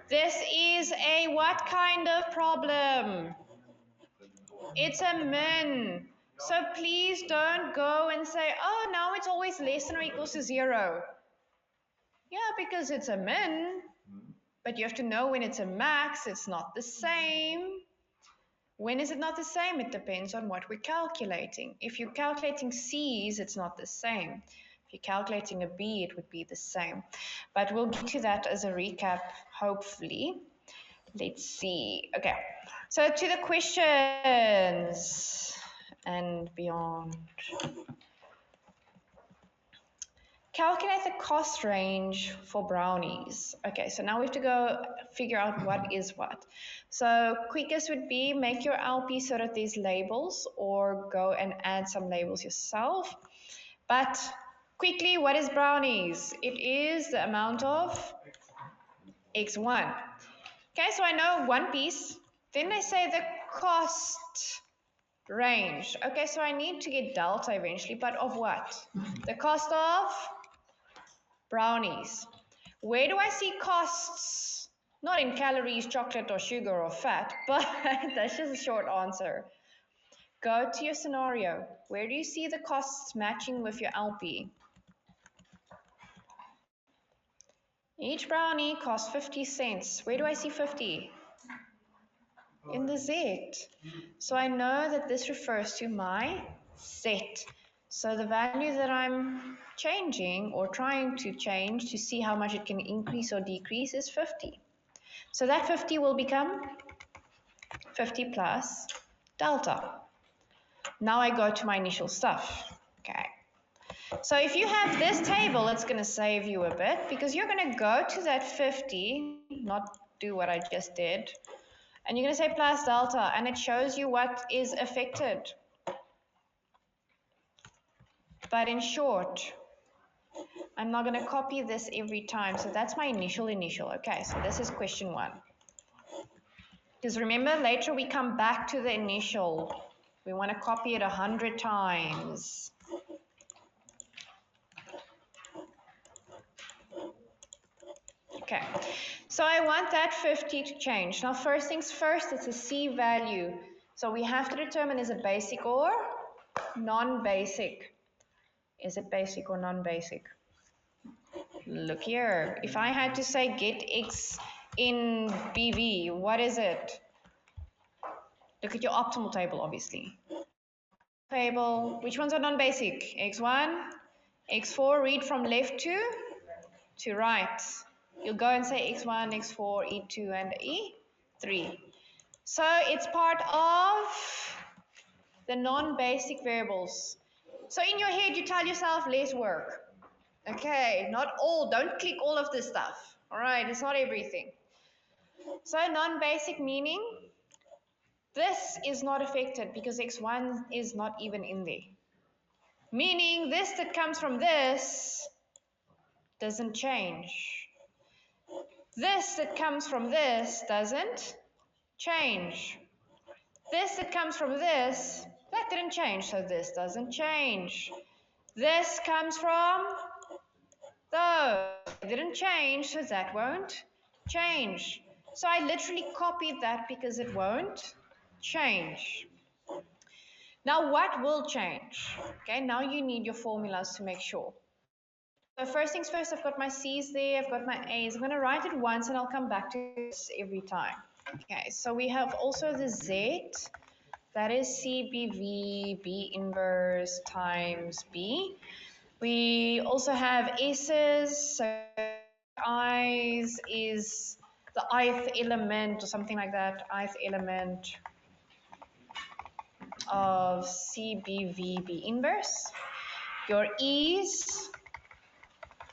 [SPEAKER 1] This is a what kind of problem? It's a min. So please don't go and say, oh, now it's always less than or equals to 0. Yeah, because it's a min. But you have to know when it's a max, it's not the same. When is it not the same? It depends on what we're calculating. If you're calculating C's, it's not the same. If you're calculating a B, it would be the same. But we'll get to that as a recap, hopefully. Let's see. Okay, so to the questions and beyond. Calculate the cost range for brownies. Okay, so now we have to go figure out what is what. So quickest would be make your LP so that there's labels, or go and add some labels yourself. But quickly, what is brownies? It is the amount of x1. Okay, so I know one piece. Then they say the cost range. Okay, so I need to get delta eventually, but of what? The cost of brownies. Where do I see costs? Not in calories, chocolate, or sugar, or fat, but that's just a short answer. Go to your scenario. Where do you see the costs matching with your LP? Each brownie costs 50 cents. Where do I see 50? In the Z. So I know that this refers to my Z. So the value that I'm changing or trying to change to see how much it can increase or decrease is 50. So that 50 will become 50 plus delta. Now I go to my initial stuff. Okay. So if you have this table, it's going to save you a bit because you're going to go to that 50, not do what I just did, and you're going to say plus delta, and it shows you what is affected. But in short, I'm not going to copy this every time. So that's my initial. Okay, so this is question 1. Because remember, later we come back to the initial. We want to copy it 100 times. Okay, so I want that 50 to change. Now, first things first, it's a C value. So we have to determine, is it basic or non-basic? Is it basic or non-basic? Look here. If I had to say get X in BV, what is it? Look at your optimal table, obviously. Table, which ones are non-basic? X1, X4, read from left to right. You'll go and say X1, X4, E2, and E3. So it's part of the non-basic variables. So in your head, you tell yourself less work. Okay, not all, don't click all of this stuff. All right, it's not everything. So non-basic meaning, this is not affected because X1 is not even in there. Meaning this that comes from this doesn't change. This that comes from this doesn't change. This that comes from this, that didn't change, so this doesn't change. This comes from those, it didn't change, so that won't change. So I literally copied that because it won't change. Now what will change? Okay, now you need your formulas to make sure. first things first, I've got my C's there, I've got my A's. I'm going to write it once and I'll come back to this every time. Okay, so we have also the Z, that is CBV, B inverse times B. We also have S's, so I's is the ith element or something like that, ith element of CBV, B inverse. Your E's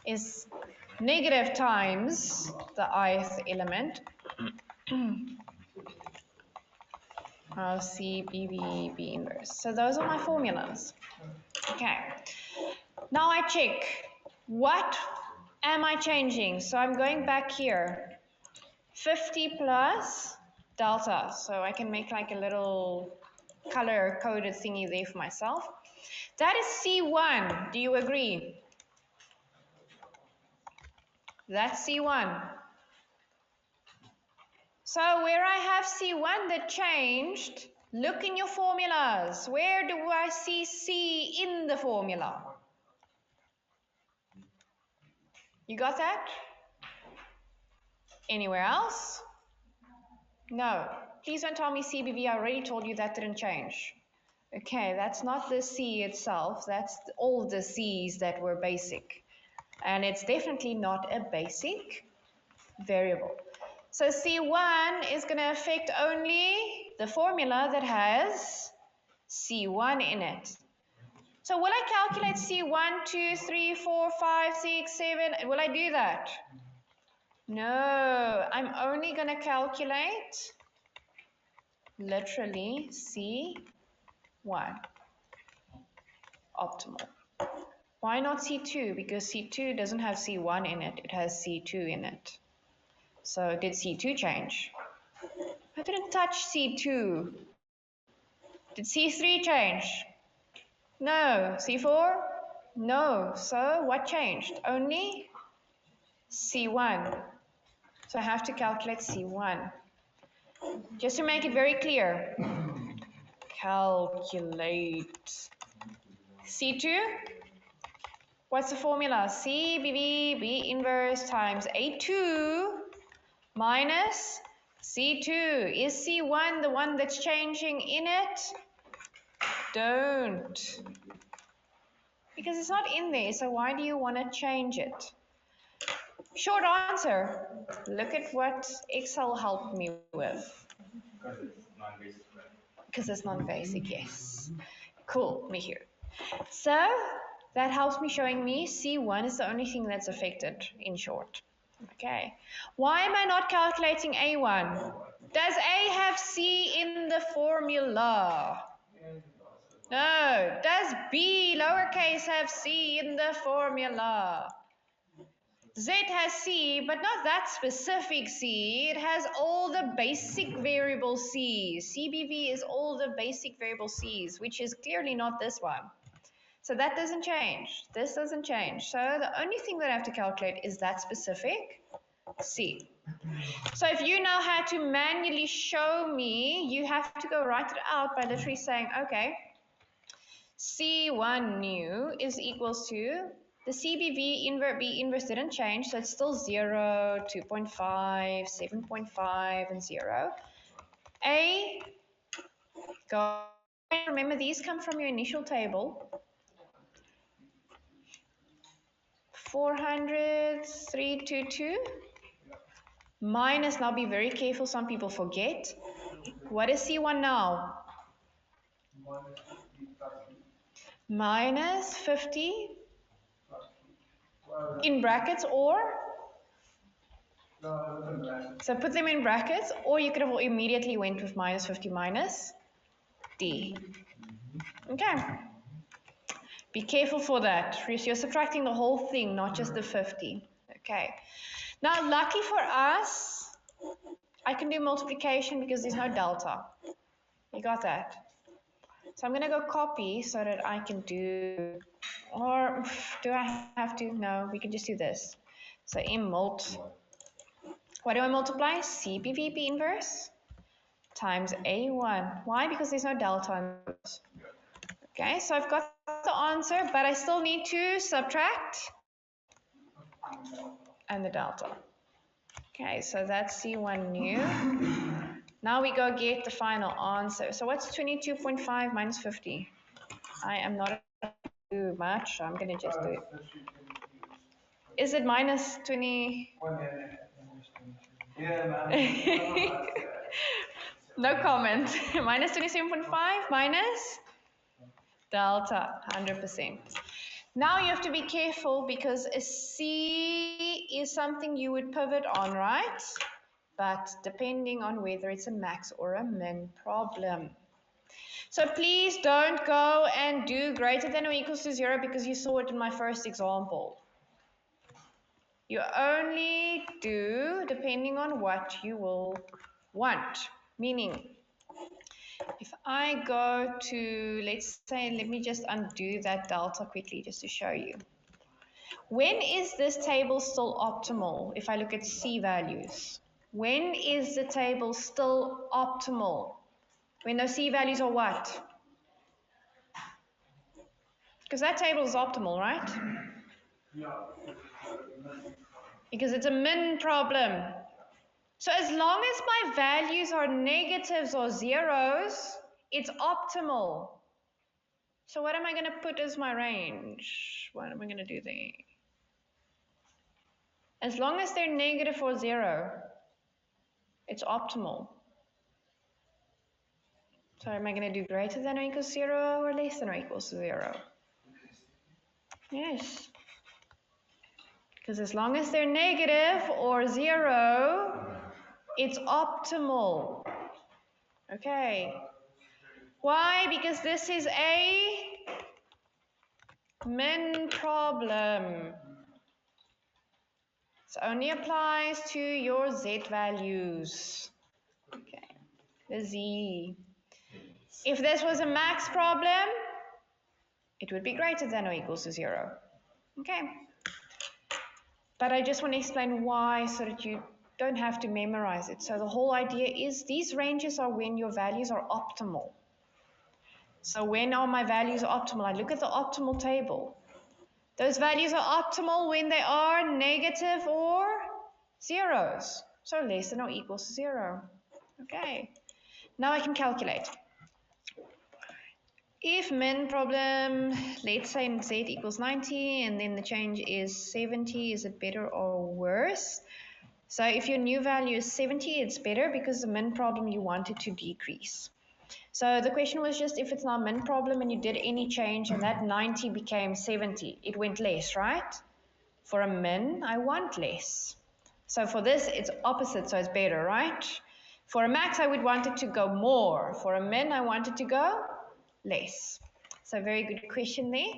[SPEAKER 1] is negative times the ith element of CBV, B inverse. So those are my formulas. Okay. Now I check. What am I changing? So I'm going back here. 50 plus delta. So I can make like a little color-coded thingy there for myself. That is C1. Do you agree? That's C1. So where I have C1 that changed, look in your formulas. Where do I see C in the formula? You got that? Anywhere else? No. Please don't tell me CBV. I already told you that didn't change. Okay, that's not the C itself. That's all the C's that were basic. And it's definitely not a basic variable. So C1 is going to affect only the formula that has C1 in it. So will I calculate C1, 2, 3, 4, 5, 6, 7? Will I do that? No, I'm only going to calculate literally C1 optimal. Why not C2? Because C2 doesn't have C1 in it, it has C2 in it. So did C2 change? I didn't touch C2. Did C3 change? No. C4? No. So what changed? Only C1. So I have to calculate C1. Just to make it very clear. Calculate C2. What's the formula? CBV, B inverse times A2 minus C2. Is C1 the one that's changing in it? Don't. Because it's not in there, so why do you want to change it? Short answer. Look at what Excel helped me with. Because it's non-basic, yes. Cool, me here. So that helps me showing me C1 is the only thing that's affected, in short. Okay. Why am I not calculating A1? Does A have C in the formula? No. Does B, lowercase, have C in the formula? Z has C, but not that specific C. It has all the basic variable C's. CBV is all the basic variable C's, which is clearly not this one. So that doesn't change. This doesn't change. So the only thing that I have to calculate is that specific C. So if you now had to manually show me, you have to go write it out by literally saying, okay, C1 new is equals to, the CBV invert B inverse didn't change, so it's still 0, 2.5, 7.5, and 0. A, go, remember these come from your initial table. 400, 322, minus, now be very careful, some people forget. What is C1 now? Minus 50 in brackets or? So put them in brackets, or you could have immediately went with minus 50 minus D. Okay. Be careful for that. You're subtracting the whole thing, not just the 50. Okay. Now, lucky for us, I can do multiplication because there's no delta. You got that? So I'm going to go copy so that I can do, or do I have to? No, we can just do this. So in mult, what do I multiply? CBVP inverse times A1. Why? Because there's no delta in this. Okay, so I've got the answer, but I still need to subtract and the delta. Okay, so that's C1 new. Now we go get the final answer. So what's 22.5 minus 50? I am not too much, so I'm going to just do it. Is it minus 20? No comment. Minus 27.5 minus delta, 100%. Now you have to be careful because a C is something you would pivot on, right? But depending on whether it's a max or a min problem. So please don't go and do greater than or equals to 0 because you saw it in my first example. You only do depending on what you will want. Meaning, if I go to, let's say, let me just undo that delta quickly just to show you. When is this table still optimal if I look at C values? When is the table still optimal? When those C values are what? Because that table is optimal, right? Because it's a min problem. So as long as my values are negatives or zeros, it's optimal. So what am I going to put as my range? What am I going to do there? As long as they're negative or 0, it's optimal. So am I going to do greater than or equals 0 or less than or equals to 0? Yes. Because as long as they're negative or 0, it's optimal. Okay. Why? Because this is a min problem. So only applies to your z values. Okay. The z. If this was a max problem, it would be greater than or equals to 0. Okay. But I just want to explain why so that you don't have to memorize it. So the whole idea is these ranges are when your values are optimal. So when are my values optimal? I look at the optimal table. Those values are optimal when they are negative or zeros. So less than or equals to 0. Okay. Now I can calculate. If min problem, let's say z equals 90 and then the change is 70, is it better or worse? So if your new value is 70, it's better because the min problem you want it to decrease. So the question was just if it's now a min problem and you did any change and that 90 became 70, it went less, right? For a min, I want less. So for this, it's opposite, so it's better, right? For a max, I would want it to go more. For a min, I want it to go less. So very good question there.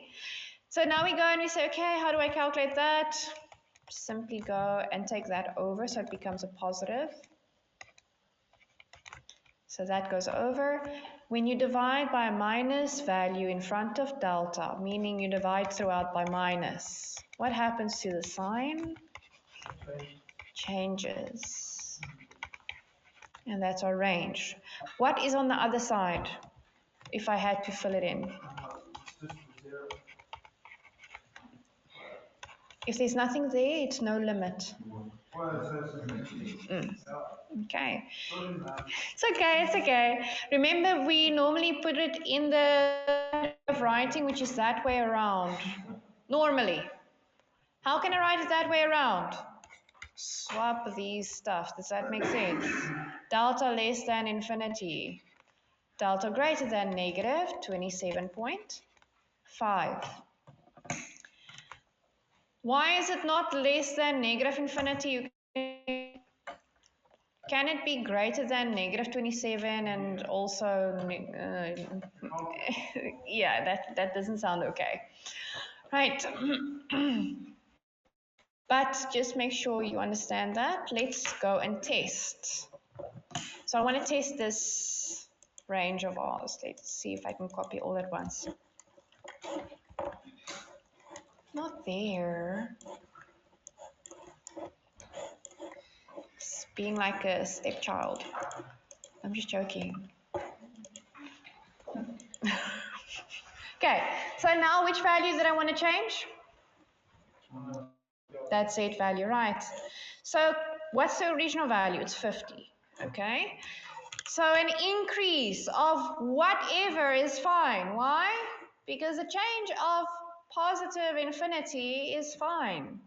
[SPEAKER 1] So now we go and we say, okay, how do I calculate that? Simply go and take that over so it becomes a positive. So that goes over. When you divide by a minus value in front of delta, meaning you divide throughout by minus, what happens to the sign? Changes. And that's our range. What is on the other side if I had to fill it in? If there's nothing there, it's no limit. Okay. It's okay. Remember, we normally put it in the of writing, which is that way around. Normally. How can I write it that way around? Swap these stuff. Does that make sense? Delta less than infinity. Delta greater than negative 27.5. Why is it not less than negative infinity? Can it be greater than negative 27 and also, yeah, that doesn't sound okay. Right. But just make sure you understand that. Let's go and test. So I want to test this range of ours. Let's see if I can copy all at once. Not there. It's being like a stepchild. I'm just joking. Okay, so now which value did I want to change? that Z value, right? So what's the original value? It's 50, okay? So an increase of whatever is fine. Why? Because a change of positive infinity is fine.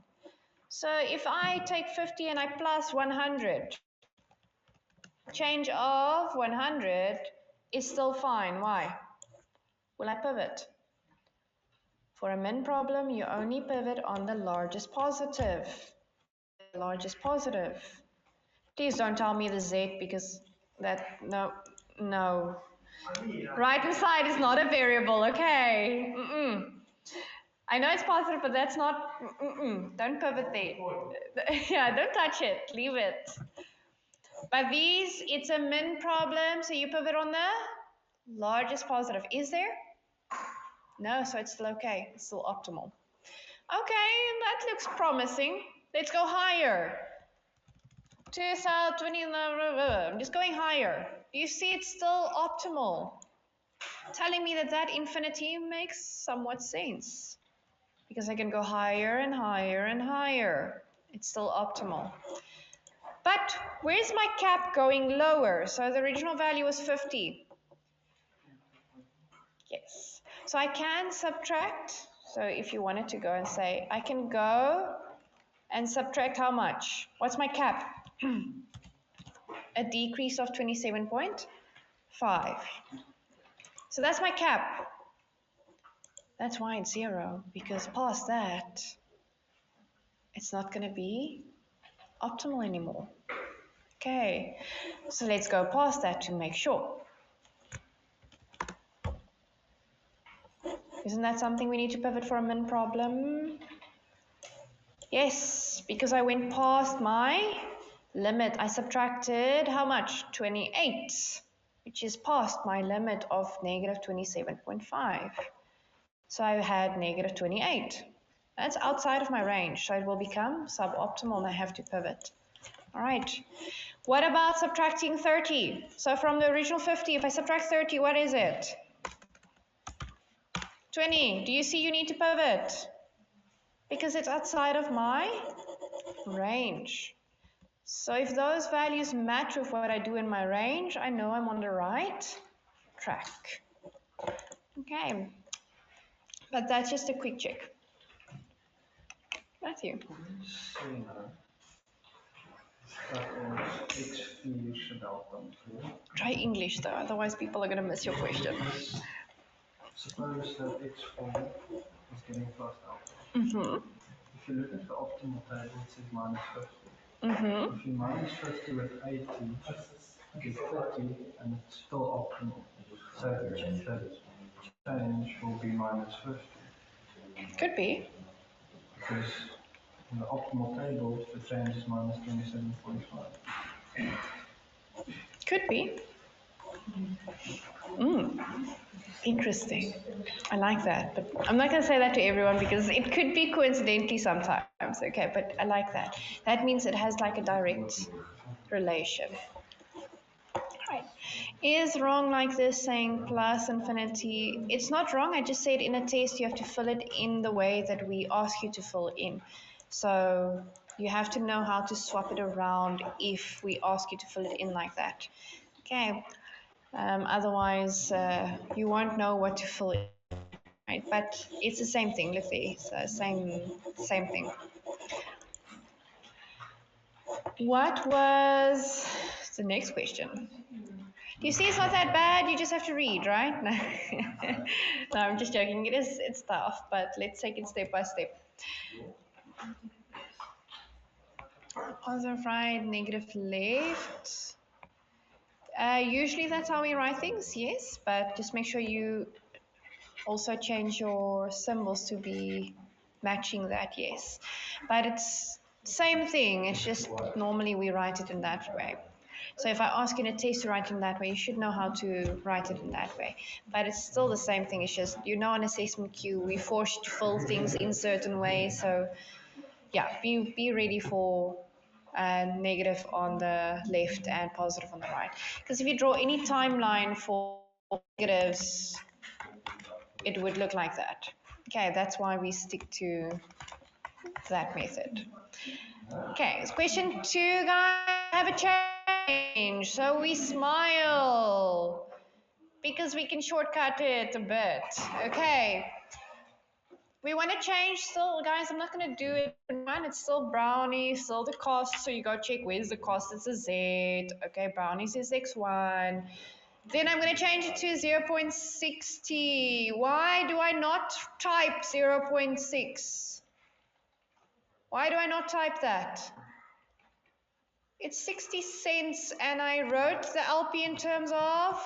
[SPEAKER 1] So if I take 50 and I plus 100, change of 100 is still fine. Why? Will I pivot? For a min problem, you only pivot on the largest positive. Largest positive. Please don't tell me the Z because no. Right hand side is not a variable, okay? I know it's positive, but that's not, don't pivot there. Yeah, don't touch it, leave it. But these, it's a min problem, so you pivot on the largest positive. Is there? No, so it's still okay, it's still optimal. Okay, that looks promising. Let's go higher. 2020, I'm just going higher. You see it's still optimal. Telling me that that infinity makes somewhat sense. Because I can go higher and higher and higher. It's still optimal. But where's my cap going lower? So the original value was 50. Yes. So I can subtract. So if you wanted to go and say, I can go and subtract how much? What's my cap? A decrease of 27.5. So that's my cap. That's why it's 0, because past that, it's not going to be optimal anymore. Okay, so let's go past that to make sure. Isn't that something we need to pivot for a min problem? Yes, because I went past my limit. I subtracted how much? 28, which is past my limit of negative 27.5. So I had negative 28. That's outside of my range, so it will become suboptimal and I have to pivot. All right. What about subtracting 30? So from the original 50, if I subtract 30, what is it? 20. Do you see you need to pivot? Because it's outside of my range. So if those values match with what I do in my range, I know I'm on the right track. Okay. But that's just a quick check. Matthew. Try English though, otherwise people are going to miss your question.
[SPEAKER 5] Suppose that x4 is getting plus alpha. If you look at the optimal table, it says minus 50. If you minus 50 with 80, you get 30, and it's still optimal. So the change will be minus 50.
[SPEAKER 1] Could be.
[SPEAKER 5] Because in the optimal table, the change is minus 27.5.
[SPEAKER 1] Could be. Interesting. I like that, but I'm not going to say that to everyone because it could be coincidentally sometimes, okay, but I like that. That means it has like a direct relation. Right. Is wrong like this saying plus infinity? It's not wrong, I just said in a test you have to fill it in the way that we ask you to fill in. So you have to know how to swap it around if we ask you to fill it in like that. Okay. Otherwise, you won't know what to fill in, right? But it's the same thing. Look there, so same thing. What was the next question? You see, it's not that bad. You just have to read, right? No, I'm just joking. It's tough, but let's take it step by step. Positive right, negative left. Usually that's how we write things, yes, but just make sure you also change your symbols to be matching that, yes. But it's same thing, it's just normally we write it in that way. So if I ask you in a test to write it in that way, you should know how to write it in that way. But it's still the same thing, it's just, you know, an assessment queue, we force you to fill things in certain ways, so yeah, be ready for negative on the left and positive on the right. Because if you draw any timeline for negatives, it would look like that. Okay, that's why we stick to that method. Okay, so question 2, guys. Have a change. So we smile because we can shortcut it a bit. Okay. We want to change still, guys. I'm not going to do it. It's still brownie, still the cost. So you go check where's the cost. It's a Z. Okay, brownies is X1. Then I'm going to change it to 0.60. Why do I not type 0.6? Why do I not type that? It's 60 cents and I wrote the LP in terms of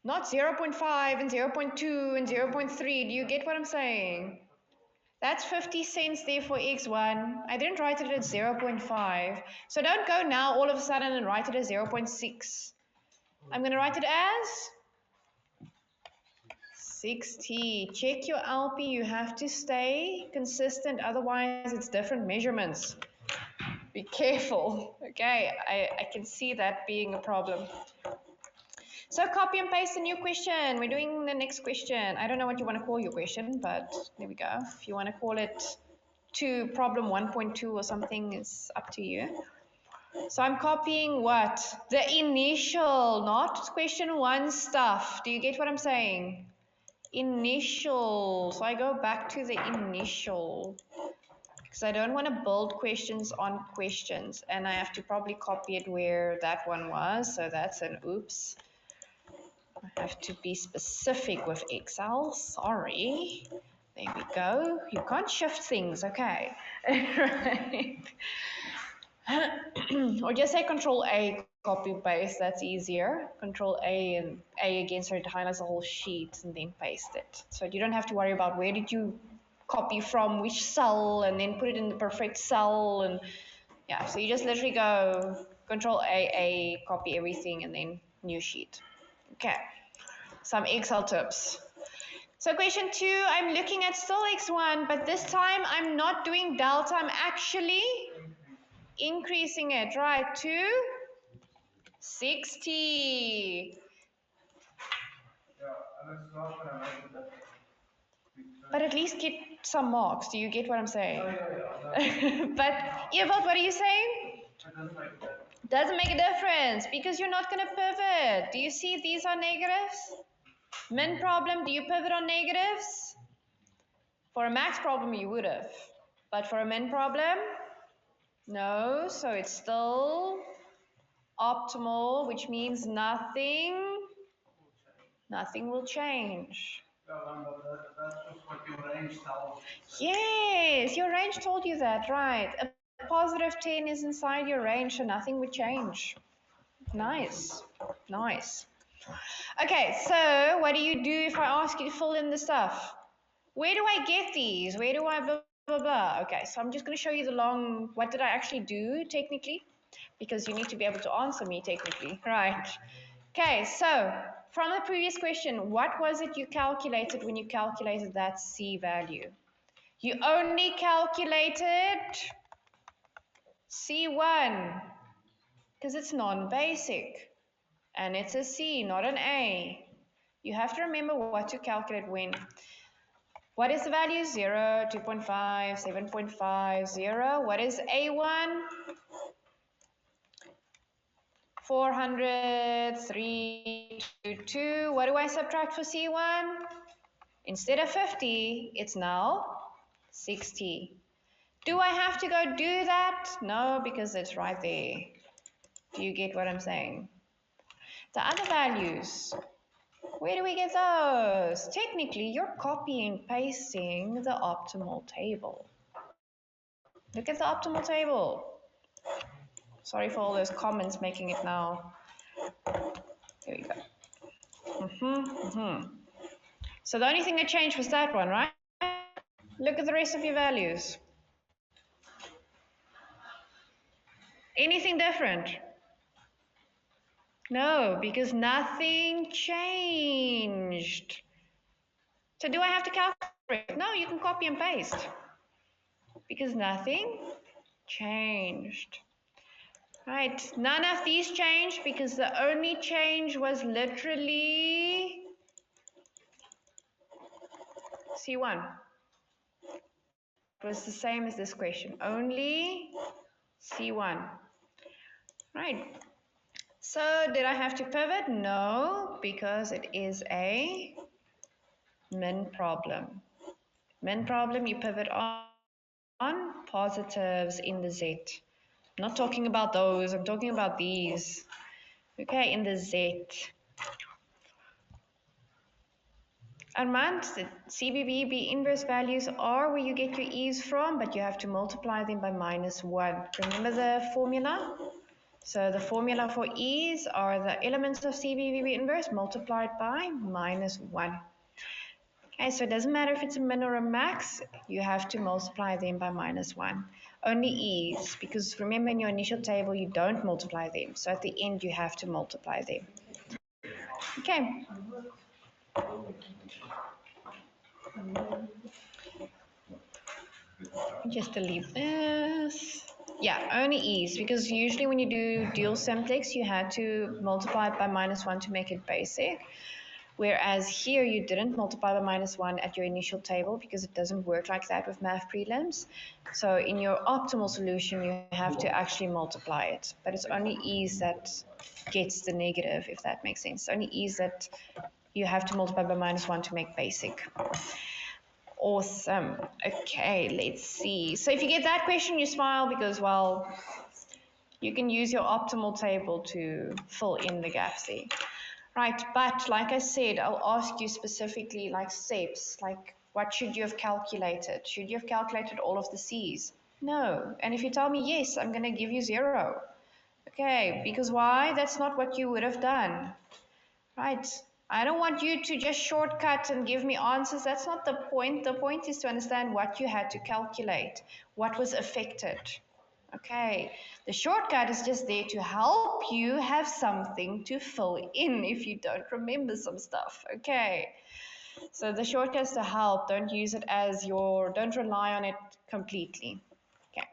[SPEAKER 1] not 0.5 and 0.2 and 0.3. Do you get what I'm saying? That's 50 cents there for X1. I didn't write it at 0.5. So don't go now all of a sudden and write it as 0.6. I'm going to write it as 60. Check your LP. You have to stay consistent. Otherwise, it's different measurements. Be careful. Okay, I can see that being a problem. So copy and paste a new question. We're doing the next question. I don't know what you want to call your question, but there we go. If you want to call it to problem 1.2 or something, it's up to you. So I'm copying what? The initial, not question 1 stuff. Do you get what I'm saying? Initial. So I go back to the initial because I don't want to build questions on questions and I have to probably copy it where that one was. So that's an oops. I have to be specific with Excel. Sorry. There we go. You can't shift things. Okay. Right. Or just say Control A, copy paste. That's easier. Control A and A again, so it highlights the whole sheet and then paste it. So you don't have to worry about where did you copy from which cell and then put it in the perfect cell and yeah. So you just literally go Control A, copy everything, and then new sheet. Okay. Some Excel tips. So question 2, I'm looking at still X1, but this time I'm not doing delta. I'm actually increasing it, right, to 60. But at least get some marks. Do you get what I'm saying? But Evald, what are you saying? Doesn't make a difference because you're not going to pivot. Do you see these are negatives? Min problem, do you pivot on negatives? For a max problem, you would have. But for a min problem, no. So it's still optimal, which means nothing will change.
[SPEAKER 3] That's just what your range tells.
[SPEAKER 1] Yes, your range told you that, right? A positive 10 is inside your range, so nothing would change. Nice, nice. Okay, so what do you do if I ask you to fill in the stuff? Where do I get these? Where do I blah, blah, blah? Okay, so I'm just going to show you the long, what did I actually do technically? Because you need to be able to answer me technically, right? Okay, so from the previous question, what was it you calculated when you calculated that C value? You only calculated C1 because it's non-basic and it's a C, not an A. You have to remember what to calculate when. What is the value? 0, 2.5, 7.5, 0. What is A1? 400, 322. What do I subtract for C1? Instead of 50, it's now 60. Do I have to go do that? No, because it's right there. Do you get what I'm saying? The other values, where do we get those? Technically, you're copy and pasting the optimal table. Look at the optimal table. Sorry for all those comments making it now. Here we go. So the only thing that changed was that one, right? Look at the rest of your values. Anything different? No, because nothing changed. So do I have to calculate? No, you can copy and paste. Because nothing changed. Right, none of these changed because the only change was literally C1. was the same as this question, only C1. Right. So did I have to pivot? No, because it is a min problem. Min problem, you pivot on positives in the Z. I'm not talking about those, I'm talking about these. Okay, in the Z. Armand, the CBBB inverse values are where you get your E's from, but you have to multiply them by -1. Remember the formula? So the formula for E's are the elements of CBBB inverse multiplied by -1. Okay, so it doesn't matter if it's a min or a max, you have to multiply them by -1. Only E's, because remember in your initial table you don't multiply them, so at the end you have to multiply them. Okay. Just delete this. Yeah, only E's, because usually when you do dual simplex, you had to multiply it by -1 to make it basic. Whereas here you didn't multiply by -1 at your initial table because it doesn't work like that with math prelims. So in your optimal solution, you have to actually multiply it. But it's only E's that gets the negative, if that makes sense. It's only E's that you have to multiply by -1 to make basic. Awesome. Okay, let's see. So if you get that question, you smile because, well, you can use your optimal table to fill in the gaps there. Right, but like I said, I'll ask you specifically like steps, like what should you have calculated? Should you have calculated all of the C's? No. And if you tell me yes, I'm going to give you 0. Okay, because why? That's not what you would have done. Right. I don't want you to just shortcut and give me answers. That's not the point. The point is to understand what you had to calculate, what was affected. Okay. The shortcut is just there to help you have something to fill in if you don't remember some stuff. Okay. So the shortcut is to help. Don't use it as don't rely on it completely. Okay.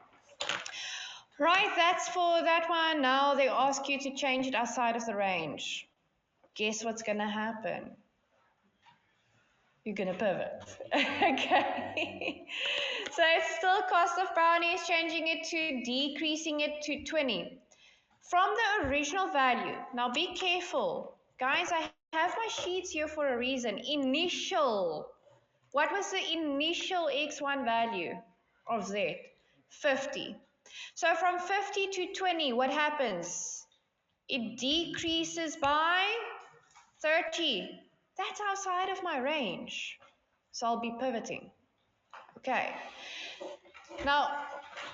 [SPEAKER 1] Right, that's for that one. Now they ask you to change it outside of the range. Guess what's going to happen? You're going to pivot. Okay. So it's still cost of brownies, changing it to decreasing it to 20. From the original value, now be careful. Guys, I have my sheets here for a reason. Initial. What was the initial x1 value of z? 50. So from 50 to 20, what happens? It decreases by 30. That's outside of my range. So I'll be pivoting. Okay. Now,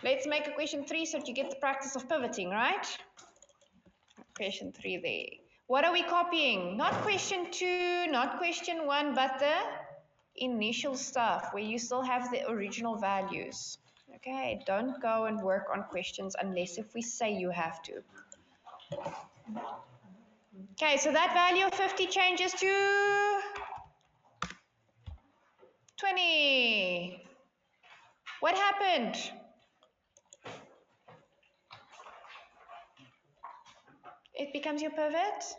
[SPEAKER 1] let's make a question 3 so that you get the practice of pivoting, right? Question 3 there. What are we copying? Not question 2, not question 1, but the initial stuff where you still have the original values. Okay, don't go and work on questions unless if we say you have to. Okay, so that value of 50 changes to 20. What happened? It becomes your pivot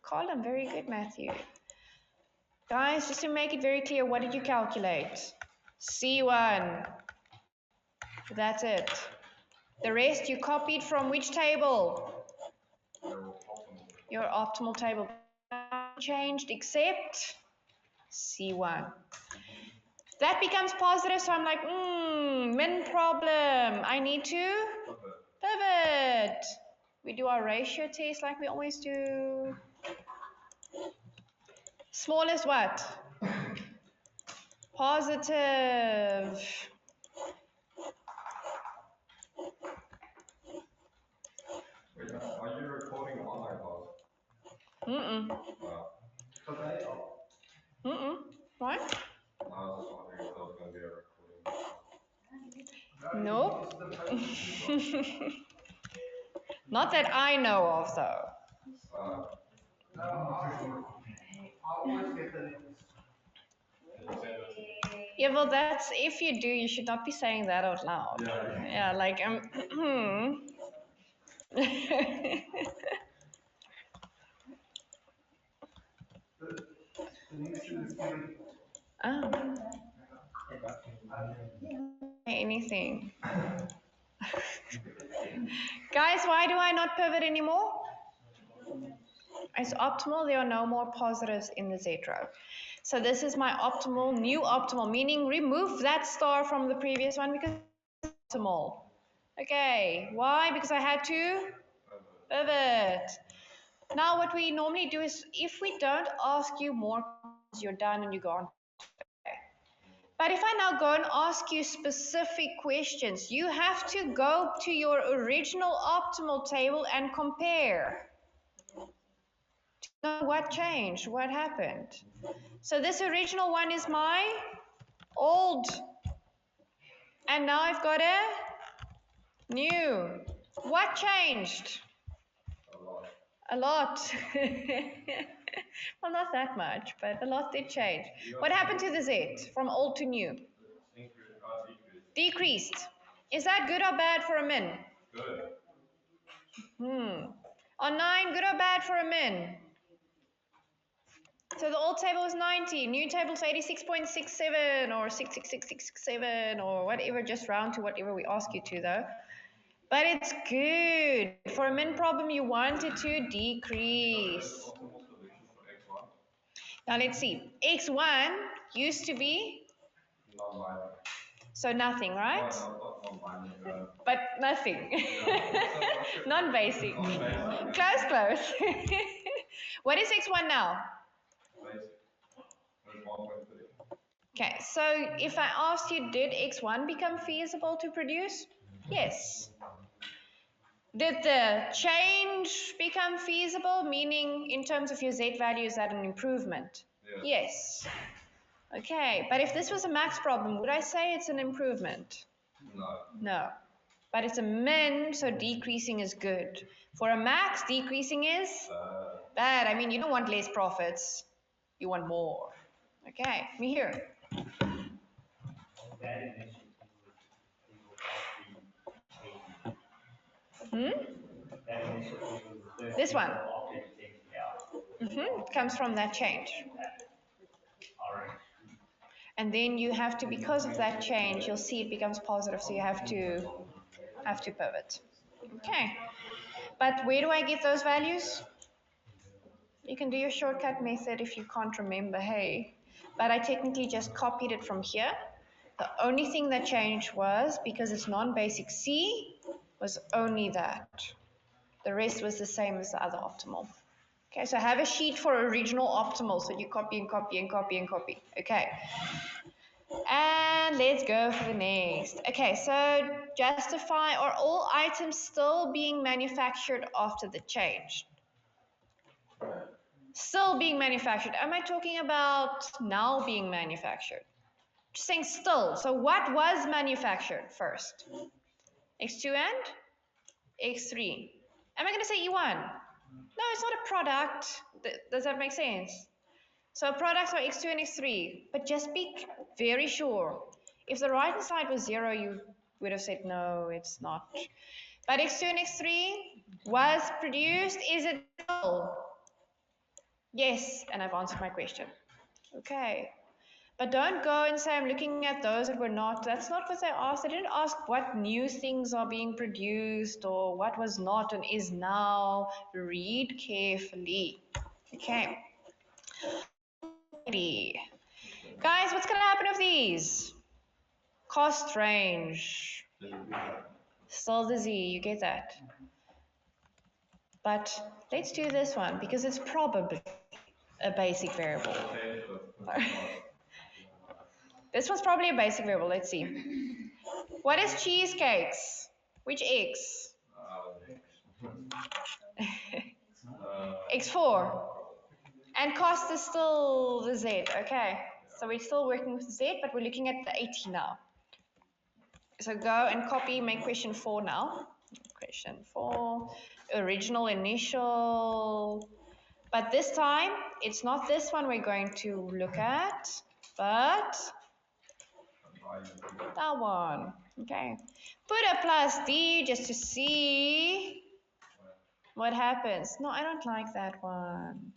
[SPEAKER 1] column. Very good, Matthew. Guys, just to make it very clear, what did you calculate? C1. That's it. The rest you copied from which table? Your optimal table. Changed except C1. That becomes positive, so I'm like, min problem. I need to pivot. We do our ratio test like we always do. Small is what? Positive.
[SPEAKER 2] Wait, are you recording online class?
[SPEAKER 1] What?
[SPEAKER 2] I was just wondering if there was going to be a recording.
[SPEAKER 1] Nope. Not that I know of, though.
[SPEAKER 3] No, I always get the links.
[SPEAKER 1] Yeah, well, that's if you do, you should not be saying that out loud. Yeah, like
[SPEAKER 3] The links to the theory.
[SPEAKER 1] Oh. say anything. Guys, why do I not pivot anymore? It's optimal. There are no more positives in the Z row. So this is my optimal, new optimal, meaning remove that star from the previous one because it's optimal. Okay, why? Because I had to pivot. Now what we normally do is, if we don't ask you more, you're done and you go on. But if I now go and ask you specific questions, you have to go to your original optimal table and compare. Know what changed, what happened. So this original one is my old. And now I've got a new. What changed? A lot. Well, not that much, but a lot did change. What happened to the Z from old to new? Decreased. Is that good or bad for a min?
[SPEAKER 2] Good.
[SPEAKER 1] On 9, good or bad for a min? So the old table is 90, new table is 86.67 or 66667 or whatever, just round to whatever we ask you to though. But it's good. For a min problem, you want it to decrease. Now let's see. X1 used to be? So nothing, right? But nothing. Non-basic. Close, close. What is X1 now? Okay, so if I asked you, did X1 become feasible to produce? Yes. Did the change become feasible, meaning in terms of your Z value, is that an improvement? Yes. Okay, but if this was a max problem, would I say it's an improvement? No. But it's a min, so decreasing is good. For a max, decreasing is bad. I mean, you don't want less profits. You want more. Okay, me here. This one. Comes from that change. And then you have to, because of that change, you'll see it becomes positive, so you have to pivot. Okay. But where do I get those values? You can do your shortcut method if you can't remember, hey. But I technically just copied it from here. The only thing that changed was, because it's non-basic C, was only that. The rest was the same as the other optimal. Okay, so have a sheet for original optimal, so you copy and copy and copy and copy. Okay. And let's go for the next. Okay, so justify, are all items still being manufactured after the change? Still being manufactured. Am I talking about now being manufactured? Just saying still. So what was manufactured first? X2 and X3. Am I going to say E1? No, it's not a product. Does that make sense? So products are X2 and X3, but just be very sure. If the right hand side was 0, you would have said, no, it's not. But X2 and X3 was produced. Is it still? Yes, and I've answered my question. Okay. But don't go and say, I'm looking at those that were not. That's not what they asked. They didn't ask what new things are being produced or what was not and is now. Read carefully. Okay. Guys, what's going to happen with these? Cost range. Still the Z, you get that. But let's do this one because it's probably a basic variable. This one's probably a basic variable. Let's see. What is cheesecakes? Which X? X4. And cost is still the Z. Okay. So we're still working with Z, but we're looking at the 80 now. So go and copy, make question 4 now. Question 4. Original, initial. But this time, it's not this one we're going to look at, but that one. Okay. Put a plus D just to see what happens. No, I don't like that one.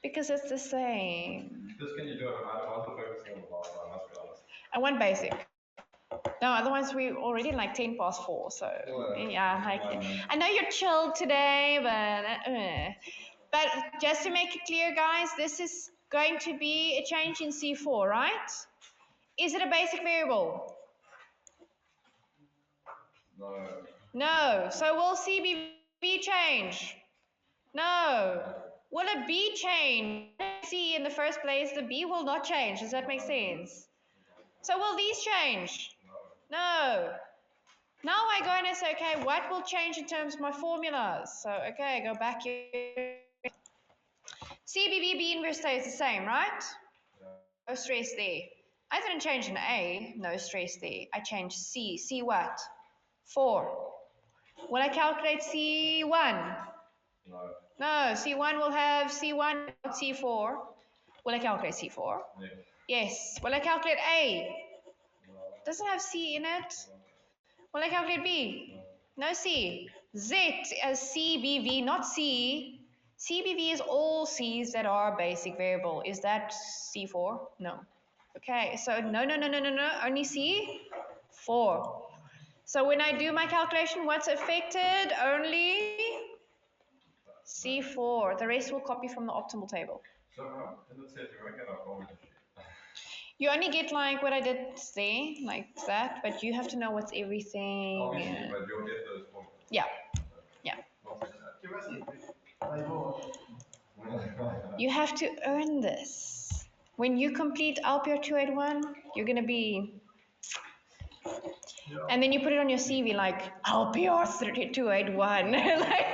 [SPEAKER 1] Because it's the same.
[SPEAKER 2] Just can you do it? I want to focus on the last one, let's be honest.
[SPEAKER 1] I want basic. No, otherwise we already like 10 past 4. So yeah, like I know you're chilled today, but just to make it clear, guys, this is going to be a change in C4, right? Is it a basic variable? No. So will CBV change? No. Will a B change? C in the first place, the B will not change. Does that make sense? So will these change? No. Now I go and I say, okay, what will change in terms of my formulas? So, okay, go back here. CBV, B inverse stays the same, right? No stress there. I didn't change an A, no stress there. I changed C. C what? 4. Will I calculate C1? No, C1 will have C1, C4. Will I calculate C4? Yes. Will I calculate A? Doesn't have C in it. Will I calculate B? No C. Z as CBV, not C. CBV is all C's that are basic variable. Is that C4? No. Okay, so no, only C4. So when I do my calculation, what's affected? Only C4. The rest will copy from the optimal table. You only get like what I did there, like that, but you have to know what's everything.
[SPEAKER 2] Obviously, but you'll get those formulas.
[SPEAKER 1] Yeah, yeah. You have to earn this. When you complete LPR281, you're gonna be, and then you put it on your CV like LPR281. Like,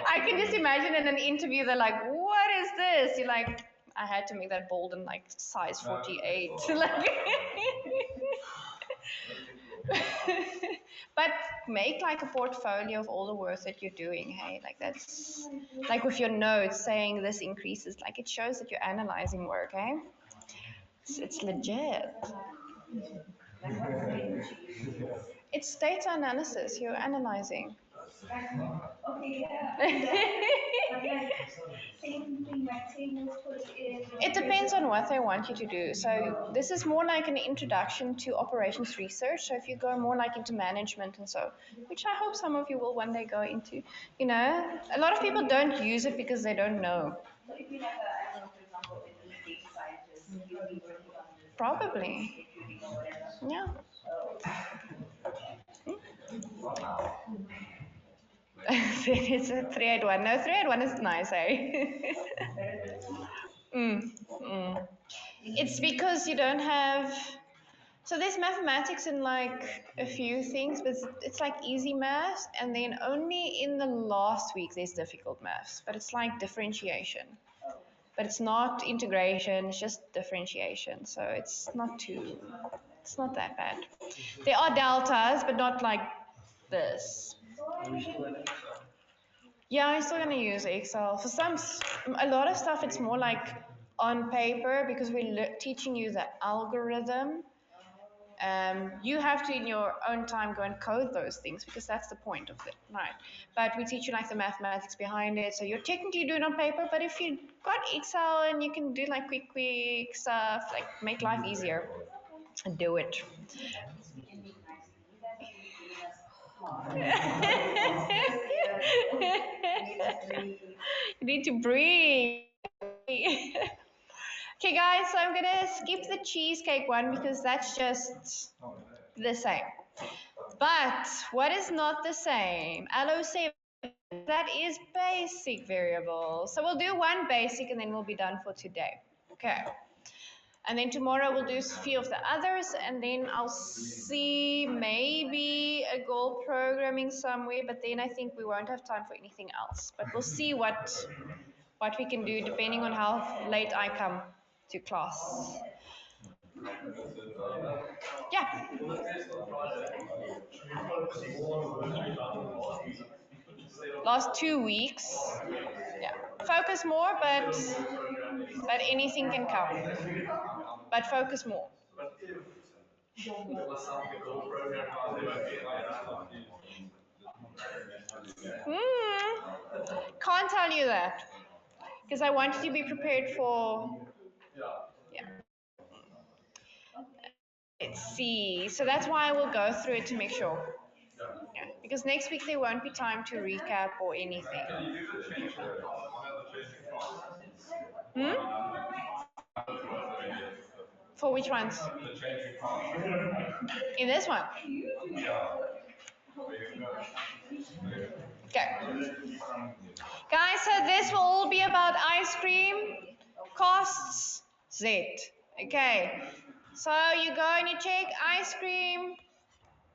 [SPEAKER 1] I can just imagine in an interview they're like, "What is this?" You're like, "I had to make that bold and like size 48." Like, but make like a portfolio of all the work that you're doing. Hey, like that's like with your notes saying this increases, like it shows that you're analyzing work. Hey, it's legit. It's data analysis. You're analyzing. It depends on what they want you to do. So this is more like an introduction to operations research. So if you go more like into management and so, which I hope some of you will one day go into, you know, a lot of people don't use it because they don't know.
[SPEAKER 6] So if you have a, I don't know, for example, if you data scientist, you'll be working on this.
[SPEAKER 1] Probably.
[SPEAKER 6] Computing or whatever.
[SPEAKER 1] Yeah. It's a 381. No, 381 is nice, eh? It's because you don't have. So there's mathematics in like a few things, but it's like easy maths, and then only in the last week there's difficult maths. But it's like differentiation. But it's not integration, it's just differentiation. So it's not that bad. There are deltas, but not like this. Yeah, I'm still gonna use Excel. For a lot of stuff, it's more like on paper because we're teaching you the algorithm. You have to, in your own time, go and code those things because that's the point of it, right? But we teach you like the mathematics behind it. So you're technically doing it on paper, but if you got Excel and you can do like quick stuff, like make life easier, do it. You need to breathe. Okay, guys, so I'm gonna skip the cheesecake one because that's just the same. But what is not the same? LO7, that is basic variable. So we'll do one basic and then we'll be done for today. Okay. And then tomorrow we'll do a few of the others and then I'll see maybe a goal programming somewhere, but then I think we won't have time for anything else. But we'll see what we can do depending on how late I come to class. Yeah. Last 2 weeks. Yeah. Focus more, but anything can come. But focus more. Can't tell you that because I want you to be prepared for. Yeah. Let's see. So that's why I will go through it to make sure. Yeah, because next week there won't be time to recap or anything. For which ones? In this one? Okay. Guys, so this will all be about ice cream, costs, Z. Okay. So you go and you check ice cream,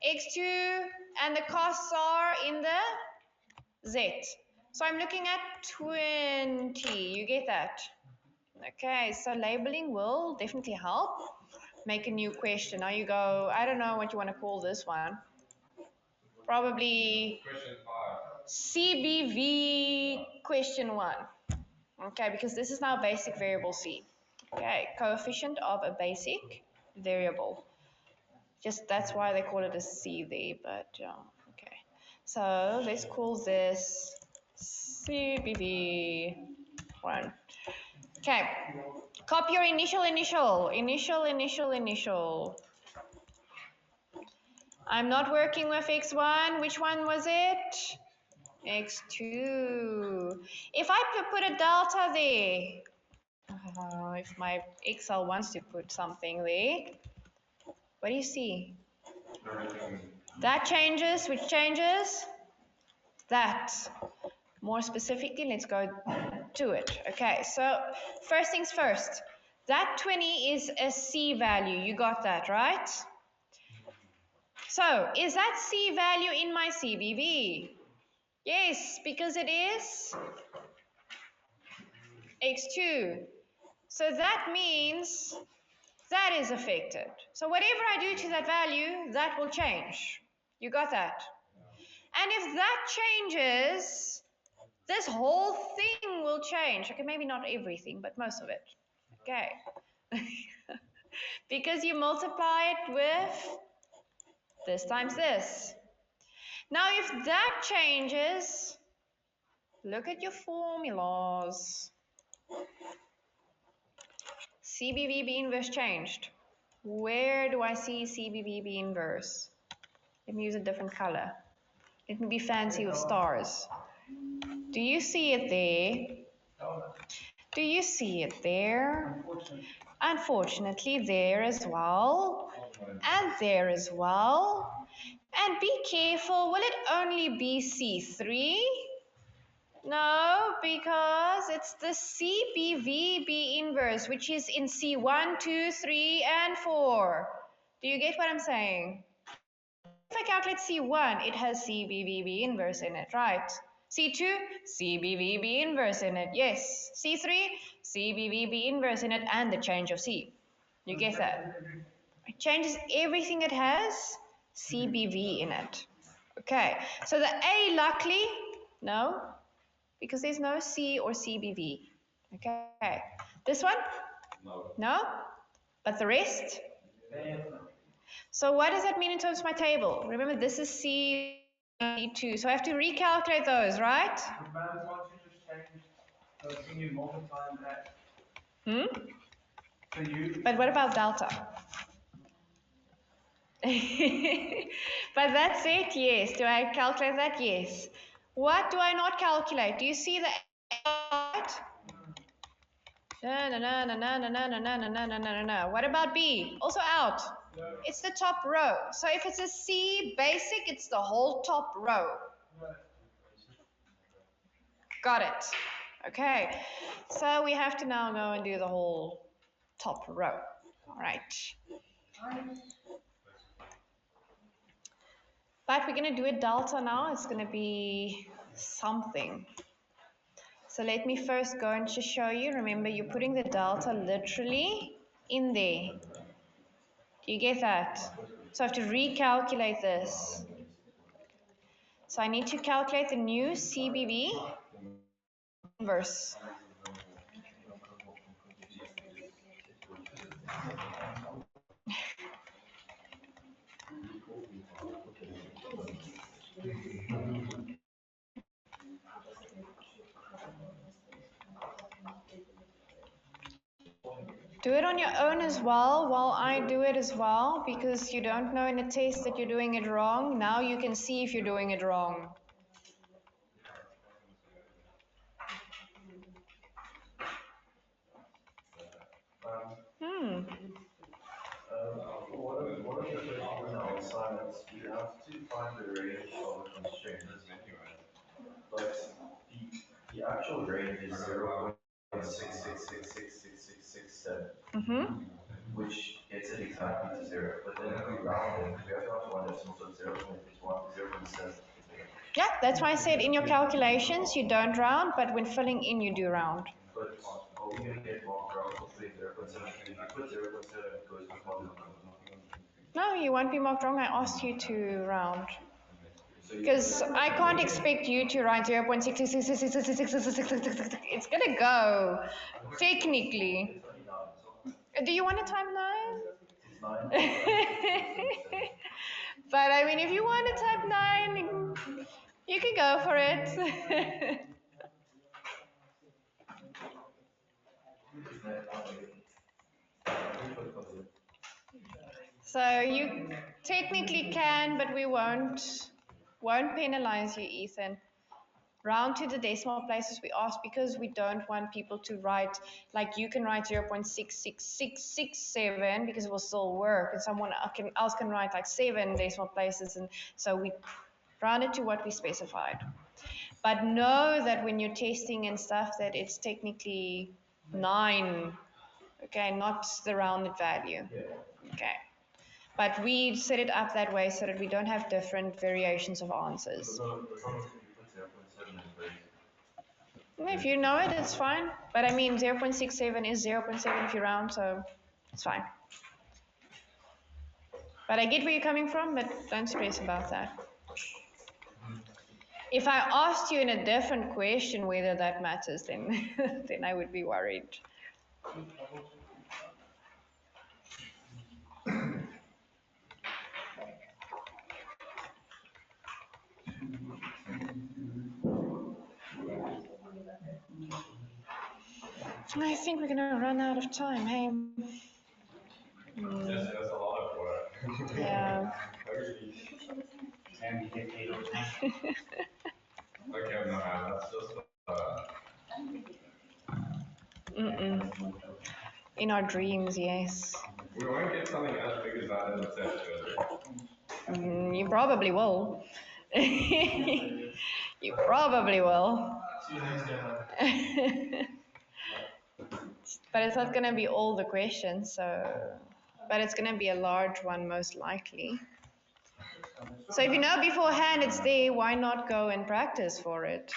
[SPEAKER 1] X2, and the costs are in the Z. So I'm looking at 20. You get that? Okay, so labeling will definitely help. Make a new question. Now you go, I don't know what you want to call this one. Probably CBV question 1. Okay, because this is now basic variable C. Okay, coefficient of a basic variable. Just that's why they call it a C there, but okay. So let's call this CBV 1. Okay, copy your initial. I'm not working with X1. Which one was it? X2. If I put a delta there, if my Excel wants to put something there, what do you see? That changes. Which changes? That. More specifically, let's go to it. Okay, so first things first. That 20 is a C value. You got that, right? So, is that C value in my CBV? Yes, because it is X2. So that means that is affected. So whatever I do to that value, that will change. You got that? And if that changes, this whole thing will change. Okay, maybe not everything, but most of it. Okay. Because you multiply it with this times this. Now, if that changes, look at your formulas. CBVB inverse changed. Where do I see CBVB inverse? Let me use a different color. Let me be fancy with stars. Do you see it there? Do you see it there? Unfortunately, there as well. And there as well. And be careful, will it only be C3? No, because it's the CBVB inverse, which is in C1, 2, 3, and 4. Do you get what I'm saying? If I calculate C1, it has CBVB inverse in it, right? C2, CBVB inverse in it, yes. C3, CBVB inverse in it, and the change of C. You get that? It changes everything it has CBV in it. Okay, so the A, luckily, no, because there's no C or CBV. Okay, this one? No? But the rest? So what does that mean in terms of my table? Remember, this is C2, so I have to recalculate those, right? But what about delta? But that's it, yes. Do I calculate that? Yes. What do I not calculate? Do you see the no. What about B? Also out. It's the top row. So if it's a C basic, it's the whole top row. Got it. Okay. So we have to now go and do the whole top row. All right. But we're going to do a delta now. It's going to be something. So let me first go and just show you. Remember, you're putting the delta literally in there. Do you get that? So I have to recalculate this. So I need to calculate the new CBV inverse. Do it on your own as well while I do it as well, because you don't know in a test that you're doing it wrong. Now you can see if you're doing it wrong. Hmm.
[SPEAKER 2] One of the questions in our assignments, we have to find the range of a constraint, but the actual range is 0.6666667,
[SPEAKER 1] Mm-hmm.
[SPEAKER 2] which gets it exactly to zero. But then if we round it, we have to have one decimals of 0.7.
[SPEAKER 1] Yeah, that's why I said in your calculations you don't round, but when filling in you do round.
[SPEAKER 2] But are we going to get marked wrong for putting 0.7? Because if you put 0.7, it goes with marked wrong.
[SPEAKER 1] No, you won't be marked wrong. I asked you to round.
[SPEAKER 2] So you
[SPEAKER 1] Because I can't expect you to write 0.66666666666. It's gonna go. Technically.
[SPEAKER 2] it's only 9.
[SPEAKER 1] Do you want to type 9?
[SPEAKER 2] It's 9.
[SPEAKER 1] But I mean, if you want to type 9, you can go for it. So you technically can, but we won't penalize you, Ethan. Round to the decimal places we ask, because we don't want people to write, like you can write 0.66667 because it will still work, and someone else can write like 7 decimal places, and so we round it to what we specified. But know that when you're testing and stuff that it's technically 9, okay, not the rounded value. Okay. But we set it up that way so that we don't have different variations of answers. If you know it, it's fine. But I mean, 0.67 is 0.7 if you round, so it's fine. But I get where you're coming from, but don't stress about that. If I asked you in a different question whether that matters, then then I would be worried. I think we're gonna run out of time, hey?
[SPEAKER 2] Yes, that's a lot of work.
[SPEAKER 1] Yeah.
[SPEAKER 4] And we get paid overtime.
[SPEAKER 2] Okay, no, man, that's just
[SPEAKER 1] In our dreams, yes.
[SPEAKER 2] we won't get something as big as that in the test,
[SPEAKER 1] You probably will. You probably will. But it's not going to be all the questions, so. But it's going to be a large one, most likely. So if you know beforehand it's there, why not go and practice for it?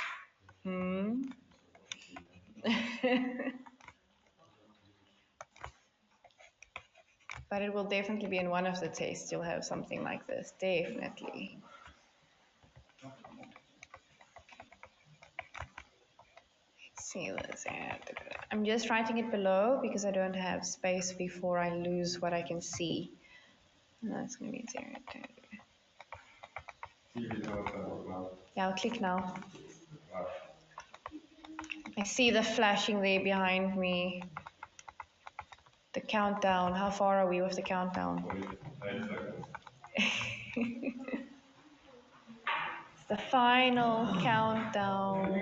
[SPEAKER 1] But it will definitely be in one of the tests. You'll have something like this, definitely. Let's see this. I'm just writing it below because I don't have space before I lose what I can see. No, it's going to be 0, 2. Yeah, I'll click now. I see the flashing there behind me. The countdown. How far are we with the countdown?
[SPEAKER 2] 8 seconds.
[SPEAKER 1] It's the final countdown.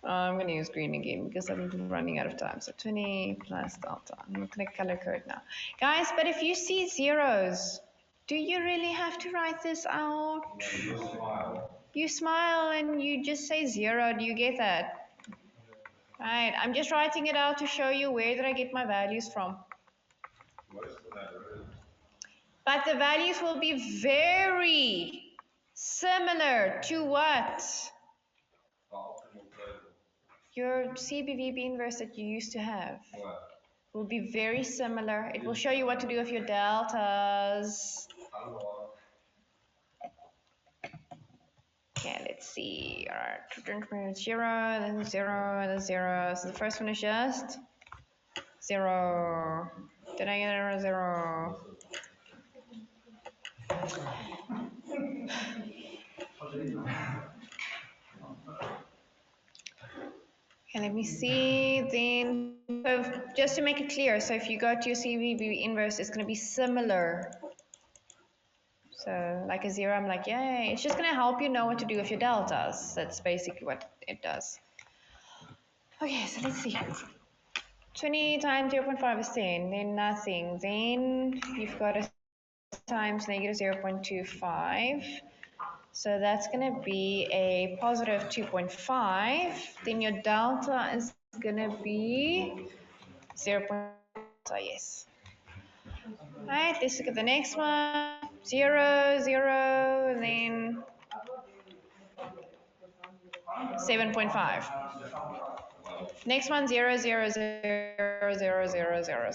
[SPEAKER 1] I'm going to use green again because I'm running out of time. So 20 plus delta. I'm going to color code now. Guys, but if you see zeros, do you really have to write this out?
[SPEAKER 2] You smile.
[SPEAKER 1] You smile and you just say 0. Do you get that? Right. I'm just writing it out to show you where did I get my values from.
[SPEAKER 2] Most of that room.
[SPEAKER 1] But the values will be very similar to what?
[SPEAKER 2] Optimal total.
[SPEAKER 1] Your CBVB inverse that you used to have.
[SPEAKER 2] What?
[SPEAKER 1] Will be very similar. It will show you what to do with your deltas. Okay, let's see. All right, 0, then 0, then 0. So the first one is just 0. Did I get a 0? Okay, let me see then. So just to make it clear, so if you go to your CVV inverse, it's going to be similar. So like a zero, I'm like, yay. It's just going to help you know what to do with your deltas. That's basically what it does. Okay, so let's see. 20 times 0.5 is 10, then nothing. Then you've got a times negative 0.25. So that's going to be a positive 2.5. Then your delta is going to be 0. Yes. All right, let's look at the next one. 0, 0, and then 7.5. Next one, 0, 0, 0, 0, 0, 0.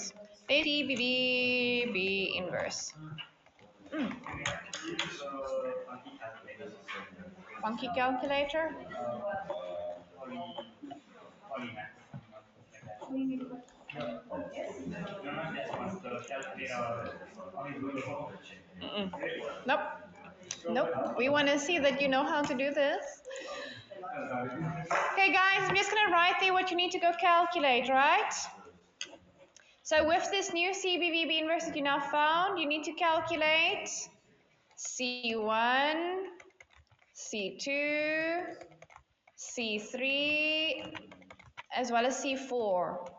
[SPEAKER 1] A, B, B, B, B inverse. Funky calculator? Nope. Nope. We want to see that you know how to do this. Okay, guys, I'm just going to write there what you need to go calculate, right? So with this new CBVB inverse that you now found, you need to calculate C1, C2, C3, as well as C4.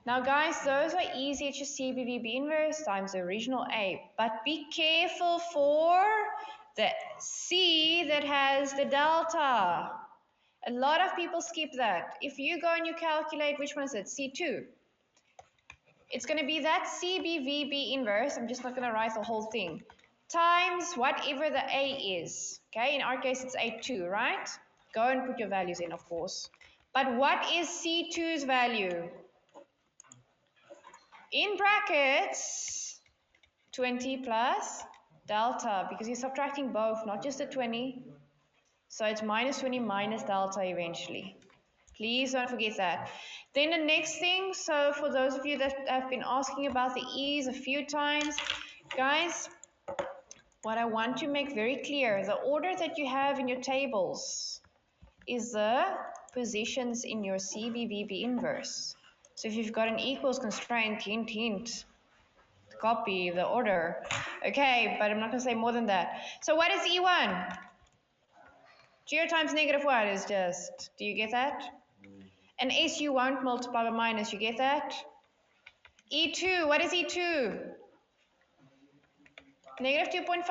[SPEAKER 1] Now guys, those are easy. It's just CBVB inverse times the original A. But be careful for the C that has the delta. A lot of people skip that. If you go and you calculate, which one is it? C2. It's going to be that CBVB inverse. I'm just not going to write the whole thing. Times whatever the A is. Okay, in our case it's A2, right? Go and put your values in, of course. But what is C2's value? In brackets, 20 plus delta, because you're subtracting both, not just the 20. So it's minus 20 minus delta eventually. Please don't forget that. Then the next thing, so for those of you that have been asking about the e's a few times, guys, what I want to make very clear, the order that you have in your tables is the positions in your CBVB inverse. So if you've got an equals constraint, hint, hint, copy the order. Okay, but I'm not going to say more than that. So what is E1? 0 times negative what is just, do you get that? And S you won't multiply by minus, you get that? E2, what is E2? Negative 2.5?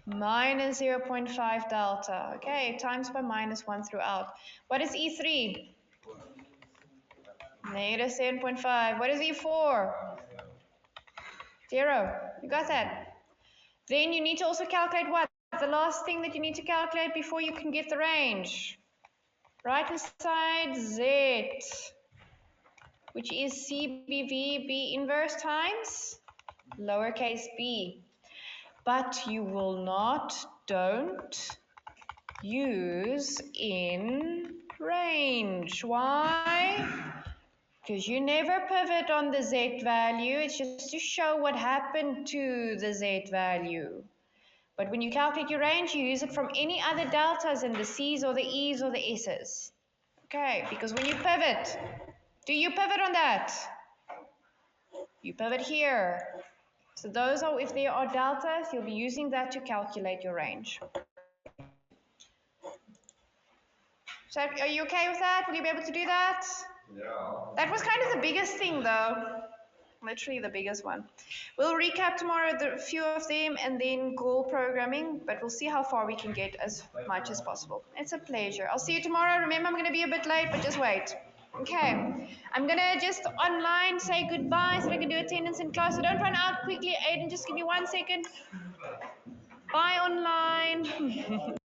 [SPEAKER 1] Minus 0.5 delta. Okay, times by minus 1 throughout. What is E3? Negative 7.5. What is E4? 0. You got that? Then you need to also calculate what? The last thing that you need to calculate before you can get the range. Right hand side, Z, which is CBV B inverse times lowercase b. But you will not, don't use in range. Why? Because you never pivot on the Z value. It's just to show what happened to the Z value. But when you calculate your range, you use it from any other deltas in the C's or the E's or the S's. Okay, because when you pivot, do you pivot on that? You pivot here. So those are, if there are deltas, you'll be using that to calculate your range. So are you okay with that? Will you be able to do that? Yeah. That was kind of the biggest thing though. Literally the biggest one. We'll recap tomorrow the few of them and then goal programming, but we'll see how far we can get as much as possible. It's a pleasure. I'll see you tomorrow. Remember, I'm going to be a bit late, but just wait. Okay. I'm going to just online say goodbye so I can do attendance in class. So don't run out quickly, Aiden. Just give me 1 second. Bye online.